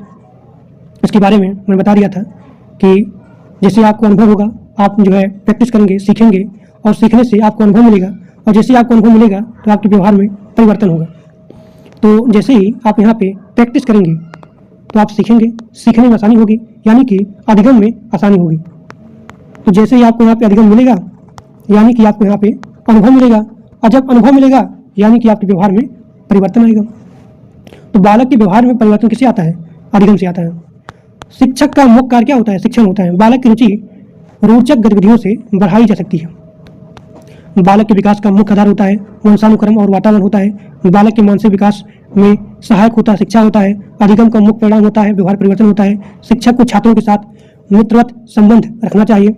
इसके बारे में मैं बता दिया था कि जैसे आपको अनुभव होगा, आप जो है प्रैक्टिस करेंगे, सीखेंगे, और सीखने से आपको अनुभव मिलेगा, और जैसे आपको अनुभव मिलेगा तो आपके व्यवहार में परिवर्तन होगा। तो जैसे ही आप यहाँ पे प्रैक्टिस करेंगे तो आप सीखेंगे, सीखने में आसानी होगी, यानी कि अधिगम में आसानी होगी। तो जैसे ही आपको यहाँ पे अधिगम मिलेगा, यानी कि आपको यहाँ पे अनुभव मिलेगा, और जब अनुभव मिलेगा यानी कि आपके व्यवहार में परिवर्तन आएगा। तो बालक के व्यवहार में परिवर्तन किससे आता है? अधिगम से आता है। शिक्षक का मुख्य कार्य क्या होता है? शिक्षण होता है। बालक की रुचि रोचक गतिविधियों से बढ़ाई जा सकती है। बालक के विकास का मुख्य आधार होता है वंशानुक्रम और वातावरण होता है। बालक के मानसिक विकास में सहायक होता है शिक्षा होता है। अधिगम का मुख्य परिणाम होता है व्यवहार परिवर्तन होता है। शिक्षक को छात्रों के साथ मित्रवत संबंध रखना चाहिए।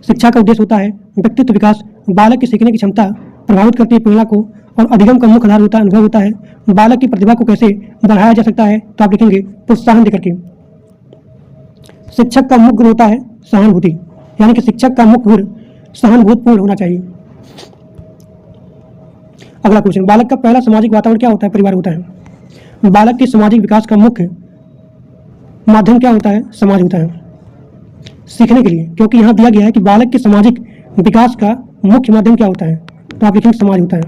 शिक्षा का उद्देश्य होता है व्यक्तित्व विकास। बालक की सीखने की क्षमता प्रभावित करती है प्रेरणा को, और अधिगम का मुख्य आधार होता है अनुभव होता है। बालक की प्रतिभा को कैसे बढ़ाया जा सकता है? तो आप लिखेंगे प्रोत्साहन देकर के। शिक्षक का मुख्य गुण होता है सहानुभूति, यानी कि शिक्षक का मुख्य गुण सहानुभूतिपूर्ण होना चाहिए। अगला क्वेश्चन, बालक का पहला सामाजिक वातावरण क्या होता है? परिवार होता है। बालक के सामाजिक विकास का मुख्य माध्यम क्या होता है? समाज होता है सीखने के लिए, क्योंकि यहाँ दिया गया है कि बालक के सामाजिक विकास का मुख्य माध्यम क्या होता है? तो आप लिखेंगे समाज होता है।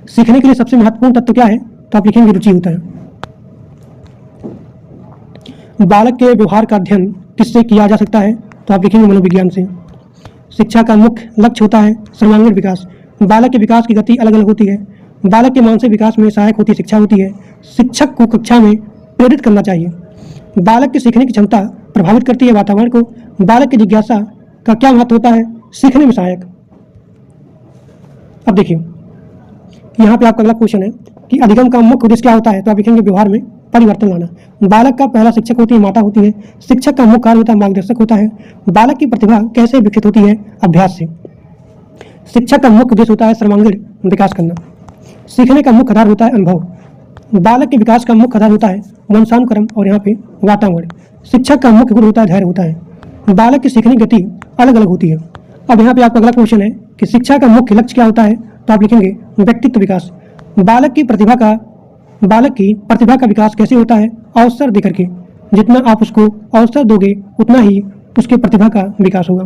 सीखने के लिए सबसे महत्वपूर्ण तत्व क्या है? तो आप लिखेंगे रुचि होता है। बालक के व्यवहार का अध्ययन किससे किया जा सकता है? तो आप लिखेंगे मनोविज्ञान से। शिक्षा का मुख्य लक्ष्य होता है सर्वांगीण विकास। बालक के विकास की गति अलग अलग होती है। बालक के मानसिक विकास में सहायक होती शिक्षा होती है। शिक्षक को कक्षा में प्रेरित करना चाहिए। बालक की सीखने की क्षमता प्रभावित करती है वातावरण को। बालक की जिज्ञासा का क्या महत्व होता है? सीखने में सहायक। अब देखिए यहाँ पे आपका अगला क्वेश्चन है कि अधिगम का मुख्य उद्देश्य क्या होता है? तो आप लिखेंगे व्यवहार में परिवर्तन लाना। बालक का पहला शिक्षक होती है माता होती है। शिक्षक का मुख्य कार्य होता है मार्गदर्शक होता है। बालक की प्रतिभा कैसे विकसित होती है? अभ्यास से। शिक्षक का मुख्य उद्देश्य होता है सर्वांगीण विकास करना। सीखने का मुख्य आधार होता है अनुभव। बालक के विकास का मुख्य आधार होता है वंशानुक्रम और यहाँ पे वातावरण। शिक्षक का मुख्य गुण होता है धैर्य होता है। बालक की सीखने की गति अलग अलग होती है। अब यहाँ पे आपका अगला क्वेश्चन है कि शिक्षा का मुख्य लक्ष्य क्या होता है? तो आप लिखेंगे व्यक्तित्व विकास। बालक की प्रतिभा का विकास कैसे होता है? अवसर देकर के। जितना आप उसको अवसर दोगे उतना ही उसके प्रतिभा का विकास होगा।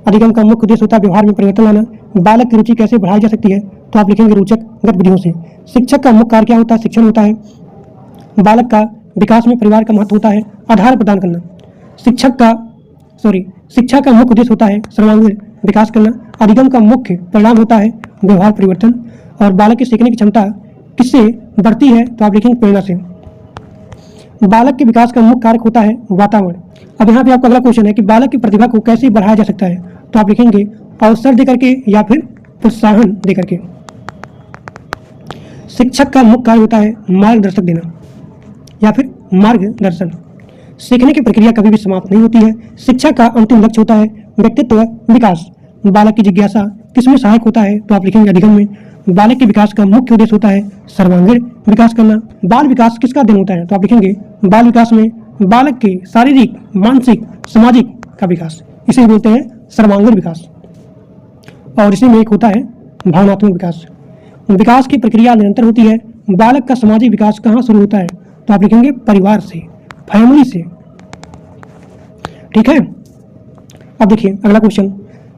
अधिगम का मुख्य उद्देश्य होता है व्यवहार में परिवर्तन लाना। बालक की रुचि कैसे बढ़ाई जा सकती है? तो आप लिखेंगे रोचक गतिविधियों से। शिक्षक का मुख्य कार्य क्या होता है? शिक्षण होता है। बालक का विकास में परिवार का महत्व होता है आधार प्रदान करना। शिक्षा का मुख्य उद्देश्य होता है सर्वांगीण विकास करना। अधिगम का मुख्य परिणाम होता है व्यवहार परिवर्तन। और बालक की सीखने की क्षमता किससे बढ़ती है? तो आप लिखेंगे प्रेरणा से। बालक के विकास का मुख्य कारक होता है वातावरण। अब यहाँ पे आपका अगला क्वेश्चन है कि बालक की प्रतिभा को कैसे बढ़ाया जा सकता है? तो आप लिखेंगे अवसर देकर के या फिर प्रोत्साहन देकर के। शिक्षक का मुख्य कार्य होता है मार्गदर्शक देना या फिर मार्गदर्शन। सीखने की प्रक्रिया कभी भी समाप्त नहीं होती है। शिक्षा का अंतिम लक्ष्य होता है व्यक्तित्व विकास। बालक की जिज्ञासा किसमें सहायक होता है? तो आप लिखेंगे अधिगम में। बालक के विकास का मुख्य उद्देश्य होता है सर्वांगीण विकास करना। बाल विकास किसका अध्ययन होता है? तो आप लिखेंगे बाल विकास में बालक के शारीरिक, मानसिक, सामाजिक का विकास, इसे बोलते हैं सर्वांगीण विकास। और इसी में एक होता है भावनात्मक विकास। विकास की प्रक्रिया निरंतर होती है। बालक का सामाजिक विकास कहाँ शुरू होता है? तो आप लिखेंगे परिवार से, फैमिली से। ठीक है। अब देखिए अगला क्वेश्चन,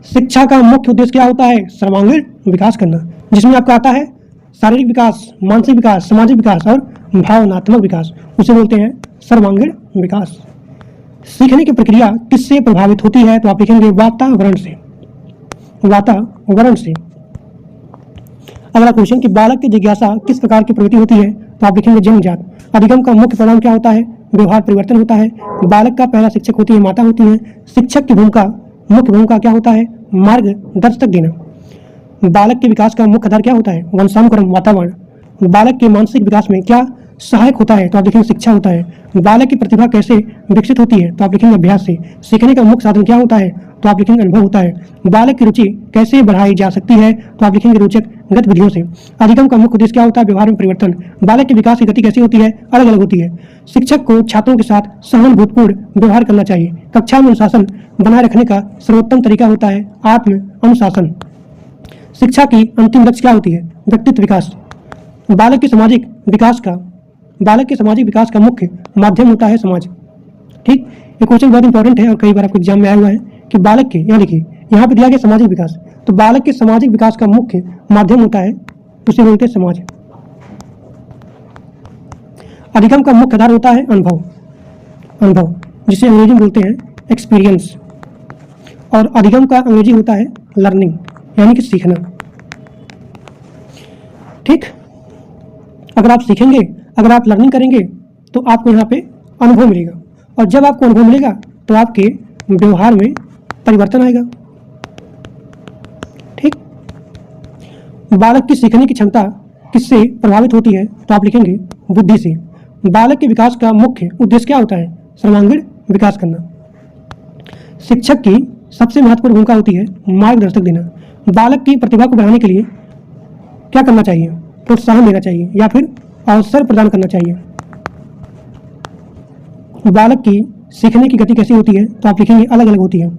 शिक्षा का मुख्य उद्देश्य क्या होता है? सर्वांगीण विकास करना, जिसमें आपका आता है शारीरिक विकास, मानसिक विकास, सामाजिक विकास और भावनात्मक विकास, उसे बोलते हैं सर्वांगीण विकास। सीखने की प्रक्रिया किससे प्रभावित होती है? तो आप लिखेंगे वातावरण से। वातावरण से। अगला क्वेश्चन कि बालक की जिज्ञासा किस प्रकार की प्रवृत्ति होती है, तो आप लिखेंगे जन्मजात। अधिगम का मुख्य परिणाम क्या होता है, व्यवहार परिवर्तन होता है। बालक का पहला शिक्षक होती है माता होती है। शिक्षक की मुख्य भूमिका क्या होता है, मार्गदर्शक देना। बालक के विकास का मुख्य आधार क्या होता है, वंशानुक्रम, वातावरण। बालक के मानसिक विकास में क्या सहायक होता है, तो आप लिखेंगे शिक्षा होता है। बालक की प्रतिभा कैसे विकसित होती है, तो आप लिखेंगे अभ्यास से। सीखने का मुख्य साधन क्या होता है, तो आप लिखेंगे अनुभव होता है। बालक की रुचि कैसे बढ़ाई जा सकती है, तो आप लिखेंगे रोचक गतिविधियों से। अधिगम का मुख्य उद्देश्य क्या होता है, व्यवहार में परिवर्तन। बालक के विकास की गति कैसी होती है, अलग अलग होती है। शिक्षक को छात्रों के साथ सहानुभूतिपूर्ण व्यवहार करना चाहिए। कक्षा में अनुशासन बनाए रखने का सर्वोत्तम तरीका होता है आत्म अनुशासन। शिक्षा की अंतिम लक्ष्य क्या होती है, व्यक्तित्व विकास। बालक के सामाजिक विकास का मुख्य माध्यम होता है समाज। ठीक, ये क्वेश्चन बहुत इंपॉर्टेंट है और कई बार आपके एग्जाम में आया हुआ है कि बालक के, यहाँ देखिए यहाँ पे दिया गया सामाजिक विकास, तो बालक के सामाजिक विकास का मुख्य माध्यम होता है, उसे बोलते हैं समाज। अधिगम का मुख्य आधार होता है अनुभव, जिसे अंग्रेजी में बोलते हैं एक्सपीरियंस। और अधिगम का अंग्रेजी होता है लर्निंग, यानी कि सीखना। ठीक, अगर आप सीखेंगे, अगर आप लर्निंग करेंगे तो आपको यहाँ पे अनुभव मिलेगा, और जब आपको अनुभव मिलेगा तो आपके व्यवहार में परिवर्तन आएगा। ठीक, बालक की सीखने की क्षमता किससे प्रभावित होती है, तो आप लिखेंगे बुद्धि से। बालक के विकास का मुख्य उद्देश्य क्या होता है, सर्वांगीण विकास करना। शिक्षक की सबसे महत्वपूर्ण भूमिका होती है मार्गदर्शक देना। बालक की प्रतिभा को बढ़ाने के लिए क्या करना चाहिए, प्रोत्साहन देना चाहिए या फिर अवसर प्रदान करना चाहिए। बालक की सीखने की गति कैसी होती है, तो आप लिखेंगे अलग अलग होती है।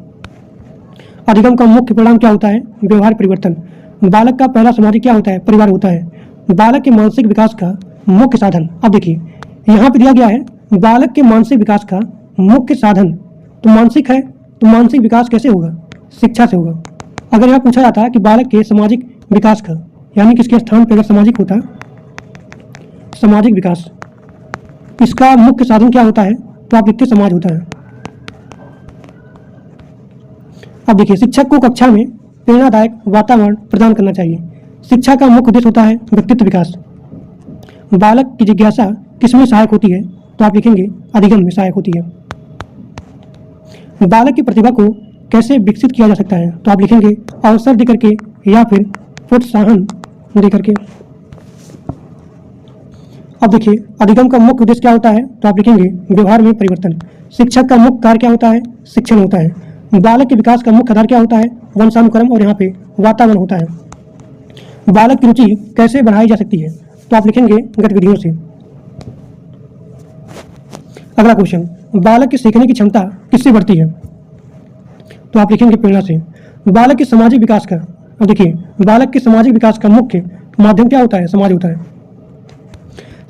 अधिगम का मुख्य परिणाम क्या होता है, व्यवहार परिवर्तन। बालक का पहला सामाजिक क्या होता है, परिवार होता है। बालक के मानसिक विकास का मुख्य साधन, अब देखिए यहाँ पे दिया गया है बालक के मानसिक विकास का मुख्य साधन, तो मानसिक है, तो मानसिक विकास कैसे होगा, शिक्षा से होगा। अगर यह पूछा जाता है कि बालक के सामाजिक विकास का, यानी किसके स्थान पर अगर सामाजिक होता, सामाजिक विकास, इसका मुख्य साधन क्या होता है, तो आप लिखते समाज होता है। अब देखिए शिक्षक को कक्षा में प्रेरणादायक वातावरण प्रदान करना चाहिए। शिक्षा का मुख्य उद्देश्य होता है व्यक्तित्व विकास। बालक की जिज्ञासा किसमें सहायक होती है, तो आप लिखेंगे अधिगम में सहायक होती है। बालक की प्रतिभा को कैसे विकसित किया जा सकता है, तो आप लिखेंगे अवसर देकर के या फिर प्रोत्साहन देकर के। अब देखिए अधिगम का मुख्य उद्देश्य क्या होता है, तो आप लिखेंगे व्यवहार में परिवर्तन। शिक्षक का मुख्य कार्य क्या होता है, शिक्षण होता है। बालक के विकास का मुख्य आधार क्या होता है, वंशानुक्रम और यहाँ पे वातावरण होता है। बालक की रुचि कैसे बढ़ाई जा सकती है, तो आप लिखेंगे गतिविधियों से। अगला क्वेश्चन, बालक की सीखने की क्षमता किससे बढ़ती है, तो आप लिखेंगे प्रेरणा से। बालक के सामाजिक विकास का, अब देखिए बालक के सामाजिक विकास का मुख्य माध्यम क्या होता है, समाज होता है।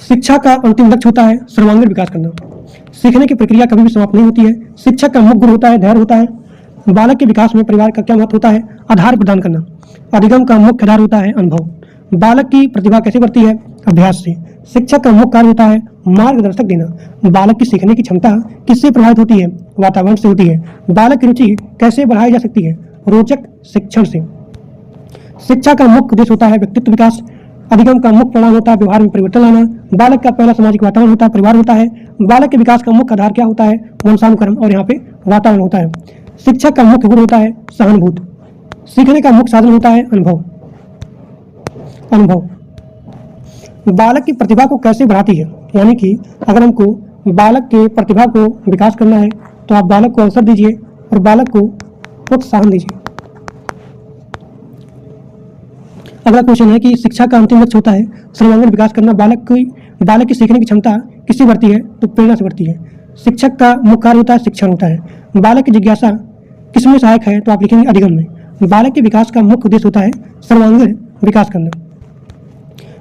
शिक्षा का अंतिम लक्ष्य होता है सर्वांगीण विकास करना। सीखने की प्रक्रिया कभी भी समाप्त नहीं होती है। शिक्षक का मुख्य गुण होता है धैर्य होता है। बालक के विकास में परिवार का क्या महत्व होता है, आधार प्रदान करना। अधिगम का मुख्य आधार होता है अनुभव। बालक की प्रतिभा कैसे बढ़ती है, अभ्यास से। शिक्षक का मुख्य कार्य होता है मार्गदर्शक देना। बालक की सीखने की क्षमता किससे प्रभावित होती है, वातावरण से होती है। बालक की रुचि कैसे बढ़ाई जा सकती है, रोचक शिक्षण से। शिक्षा का मुख्य उद्देश्य होता है व्यक्तित्व विकास। अधिगम का मुख्य परिणाम होता है व्यवहार में परिवर्तन लाना। बालक का पहला सामाजिक वातावरण होता है, परिवार होता है। बालक के विकास का मुख्य आधार क्या होता है, वंशानुक्रम और यहाँ पे वातावरण होता है। शिक्षक का मुख्य गुण होता है सहानुभूति। सीखने का मुख्य साधन होता है अनुभव। बालक की प्रतिभा को कैसे बढ़ाती है, यानी कि अगर हमको बालक के प्रतिभा को विकास करना है तो आप बालक को अवसर दीजिए और बालक को प्रोत्साहन दीजिए। अगला क्वेश्चन है कि शिक्षा का अंतिम लक्ष्य होता है सर्वांगीण विकास करना। बालक की सीखने की क्षमता किससे बढ़ती है, तो प्रेरणा से बढ़ती है। शिक्षक का मुख्य कार्य होता है शिक्षण होता है। बालक की जिज्ञासा किसमें सहायक है, तो आप लिखेंगे अधिगम में। बालक के विकास का मुख्य उद्देश्य होता है सर्वांगीण विकास करना।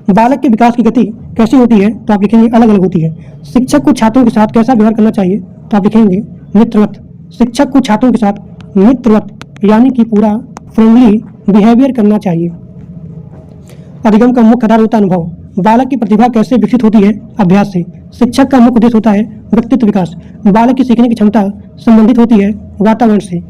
बालक के विकास की गति कैसी होती है, तो आप लिखेंगे अलग अलग होती है। शिक्षक को छात्रों के साथ कैसा व्यवहार करना चाहिए, तो आप लिखेंगे मित्रवत। शिक्षक को छात्रों के साथ मित्रवत यानी कि पूरा फ्रेंडली बिहेवियर करना चाहिए। अधिगम का मुख्य आधार होता है अनुभव। बालक की प्रतिभा कैसे विकसित होती है, अभ्यास से। शिक्षक का मुख्य उद्देश्य होता है व्यक्तित्व विकास। बालक की सीखने की क्षमता संबंधित होती है वातावरण से।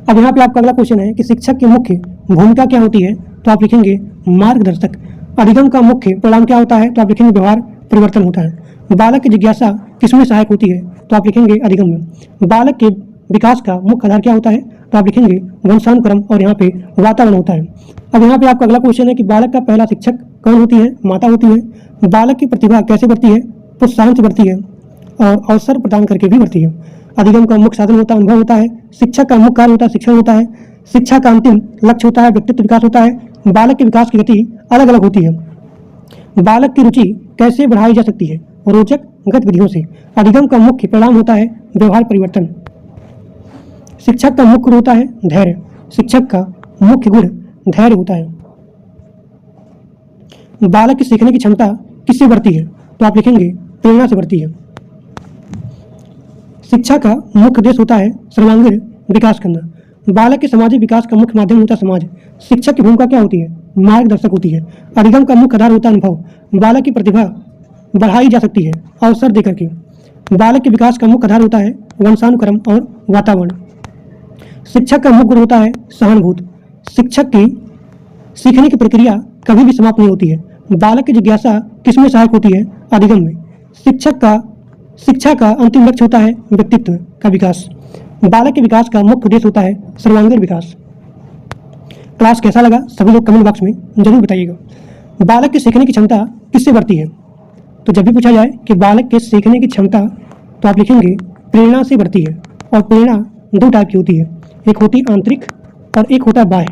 अब यहाँ पे आपका अगला क्वेश्चन है कि शिक्षक की मुख्य भूमिका क्या होती है, तो आप लिखेंगे मार्गदर्शक। अधिगम का मुख्य परिणाम क्या होता है, तो आप लिखेंगे व्यवहार परिवर्तन होता है। बालक की जिज्ञासा किसमें सहायक होती है, तो आप लिखेंगे अधिगम में। बालक के विकास का मुख्य आधार क्या होता है, तो आप लिखेंगे वंशानुक्रम और यहाँ पे वातावरण होता है। अब यहाँ पे आपका अगला क्वेश्चन है कि बालक का पहला शिक्षक कौन होती है, माता होती है। बालक की प्रतिभा कैसे बढ़ती है, प्रोत्साहन से बढ़ती है और अवसर प्रदान करके भी बढ़ती है। अधिगम का मुख्य साधन होता है अनुभव होता है। शिक्षक का मुख्य कार्य होता है शिक्षण होता है। शिक्षा का अंतिम लक्ष्य होता है व्यक्तित्व विकास होता है। बालक के विकास की गति अलग अलग होती है। बालक की रुचि कैसे बढ़ाई जा सकती है, रोचक गतिविधियों से। अधिगम का मुख्य परिणाम होता है व्यवहार परिवर्तन। शिक्षक का मुख्य गुण होता है धैर्य। शिक्षक का मुख्य गुण धैर्य होता है। बालक की सीखने की क्षमता किससे बढ़ती है, तो आप लिखेंगे प्रेरणा से बढ़ती है। शिक्षा का मुख्य उद्देश्य होता है सर्वांगीण विकास करना। बालक के सामाजिक विकास का मुख्य माध्यम होता है समाज। शिक्षक की भूमिका क्या होती है, मार्गदर्शक होती है। अधिगम का मुख्य आधार होता है अनुभव। बालक की प्रतिभा बढ़ाई जा सकती है अवसर देकर के। बालक के विकास का मुख्य आधार होता है वंशानुक्रम और वातावरण। शिक्षक का मुख्य गुण होता है सहानुभूत। शिक्षक की सीखने की प्रक्रिया कभी भी समाप्त नहीं होती है। बालक की जिज्ञासा किसमें सहायक होती है, अधिगम में। शिक्षा का अंतिम लक्ष्य होता है व्यक्तित्व का विकास। बालक के विकास का मुख्य उद्देश्य होता है सर्वांगीण विकास। क्लास कैसा लगा सभी लोग कमेंट बॉक्स में जरूर बताइएगा। बालक की सीखने की क्षमता किससे बढ़ती है, तो जब भी पूछा जाए कि बालक के सीखने की क्षमता, तो आप लिखेंगे प्रेरणा से बढ़ती है। और प्रेरणा दो टाइप की होती है, एक होती है आंतरिक और एक होता है बाह्य।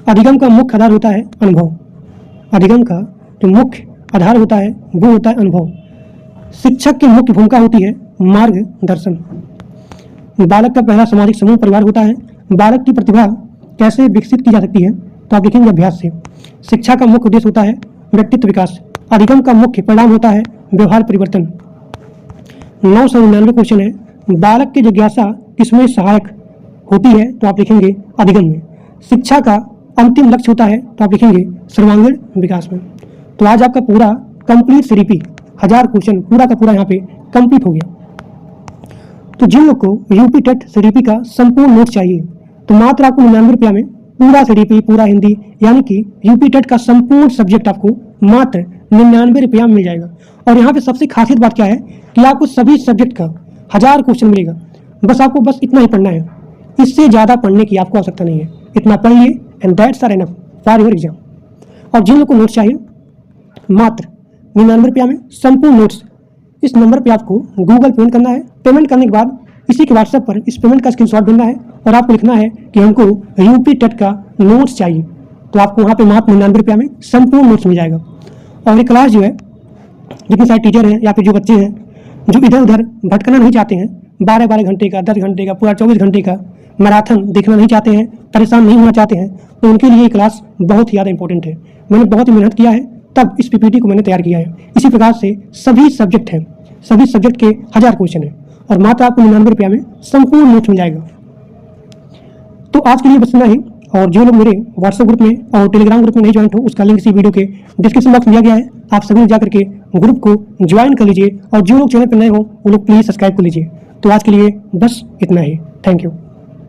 अधिगम का मुख्य आधार होता है अनुभव। अधिगम का जो मुख्य आधार होता है वो होता है अनुभव। शिक्षक की मुख्य भूमिका होती है मार्गदर्शन। बालक का पहला सामाजिक समूह परिवार होता है। बालक की प्रतिभा कैसे विकसित की जा सकती है, तो आप लिखेंगे अभ्यास से। शिक्षा का मुख्य उद्देश्य होता है व्यक्तित्व विकास। अधिगम का मुख्य परिणाम होता है व्यवहार परिवर्तन। 999 क्वेश्चन है, बालक की जिज्ञासा किसमें सहायक होती है, तो आप लिखेंगे अधिगम में। शिक्षा का अंतिम लक्ष्य होता है, तो आप लिखेंगे सर्वांगीण विकास में। तो आज आपका पूरा कंप्लीट सीरीपी 1000 क्वेश्चन पूरा का पूरा यहाँ पे कंप्लीट हो गया। तो जिन लोग को यूपी टेट सीडीपी का संपूर्ण नोट चाहिए, तो मात्र आपको 99 रुपया में पूरा सीडीपी पूरा हिंदी यानी कि यूपी टेट का संपूर्ण सब्जेक्ट आपको मात्र 99 रुपया में मिल जाएगा। और यहाँ पे सबसे खासियत बात क्या है कि आपको सभी सब्जेक्ट का 1000 क्वेश्चन मिलेगा। बस इतना ही पढ़ना है, इससे ज़्यादा पढ़ने की आपको आवश्यकता नहीं है। इतना पढ़ लिए and that's are enough for your exam. और जिन लोग को नोट्स चाहिए मात्र 99 रुपया में संपूर्ण नोट्स, इस नंबर पे आपको गूगल पेमेंट करना है। पेमेंट करने के बाद इसी के व्हाट्सएप पर इस पेमेंट का स्क्रीनशॉट भेजना है और आपको लिखना है कि हमको यूपी टेट का नोट्स चाहिए। तो आपको वहाँ पे मात्र 99 रुपया में संपूर्ण नोट्स मिल जाएगा। और ये क्लास जो है, जितने सारे टीचर हैं या फिर जो बच्चे हैं जो इधर उधर भटकना नहीं चाहते हैं, 12-12 घंटे का 10 घंटे का पूरा 24 घंटे का मैराथन देखना नहीं चाहते हैं, परेशान नहीं होना चाहते हैं, तो उनके लिए ये क्लास बहुत ही ज़्यादा इंपॉर्टेंट है। मैंने बहुत ही मेहनत किया है तब इस पीपीटी को मैंने तैयार किया है। इसी प्रकार से सभी सब्जेक्ट हैं, सभी सब्जेक्ट के 1000 क्वेश्चन हैं और मात्र आपको 99 रुपया में संपूर्ण नोट्स मिल जाएगा। तो आज के लिए बस इतना ही। और जो लोग मेरे व्हाट्सएप ग्रुप में और टेलीग्राम ग्रुप में नहीं ज्वाइन हो, उसका लिंक इसी वीडियो के डिस्क्रिप्शन बॉक्स में दिया गया है। आप सभी जाकर के ग्रुप को ज्वाइन कर लीजिए और जो लोग चैनल पर नए हो वो लोग प्लीज़ सब्सक्राइब कर लीजिए। तो आज के लिए बस इतना ही। Thank you.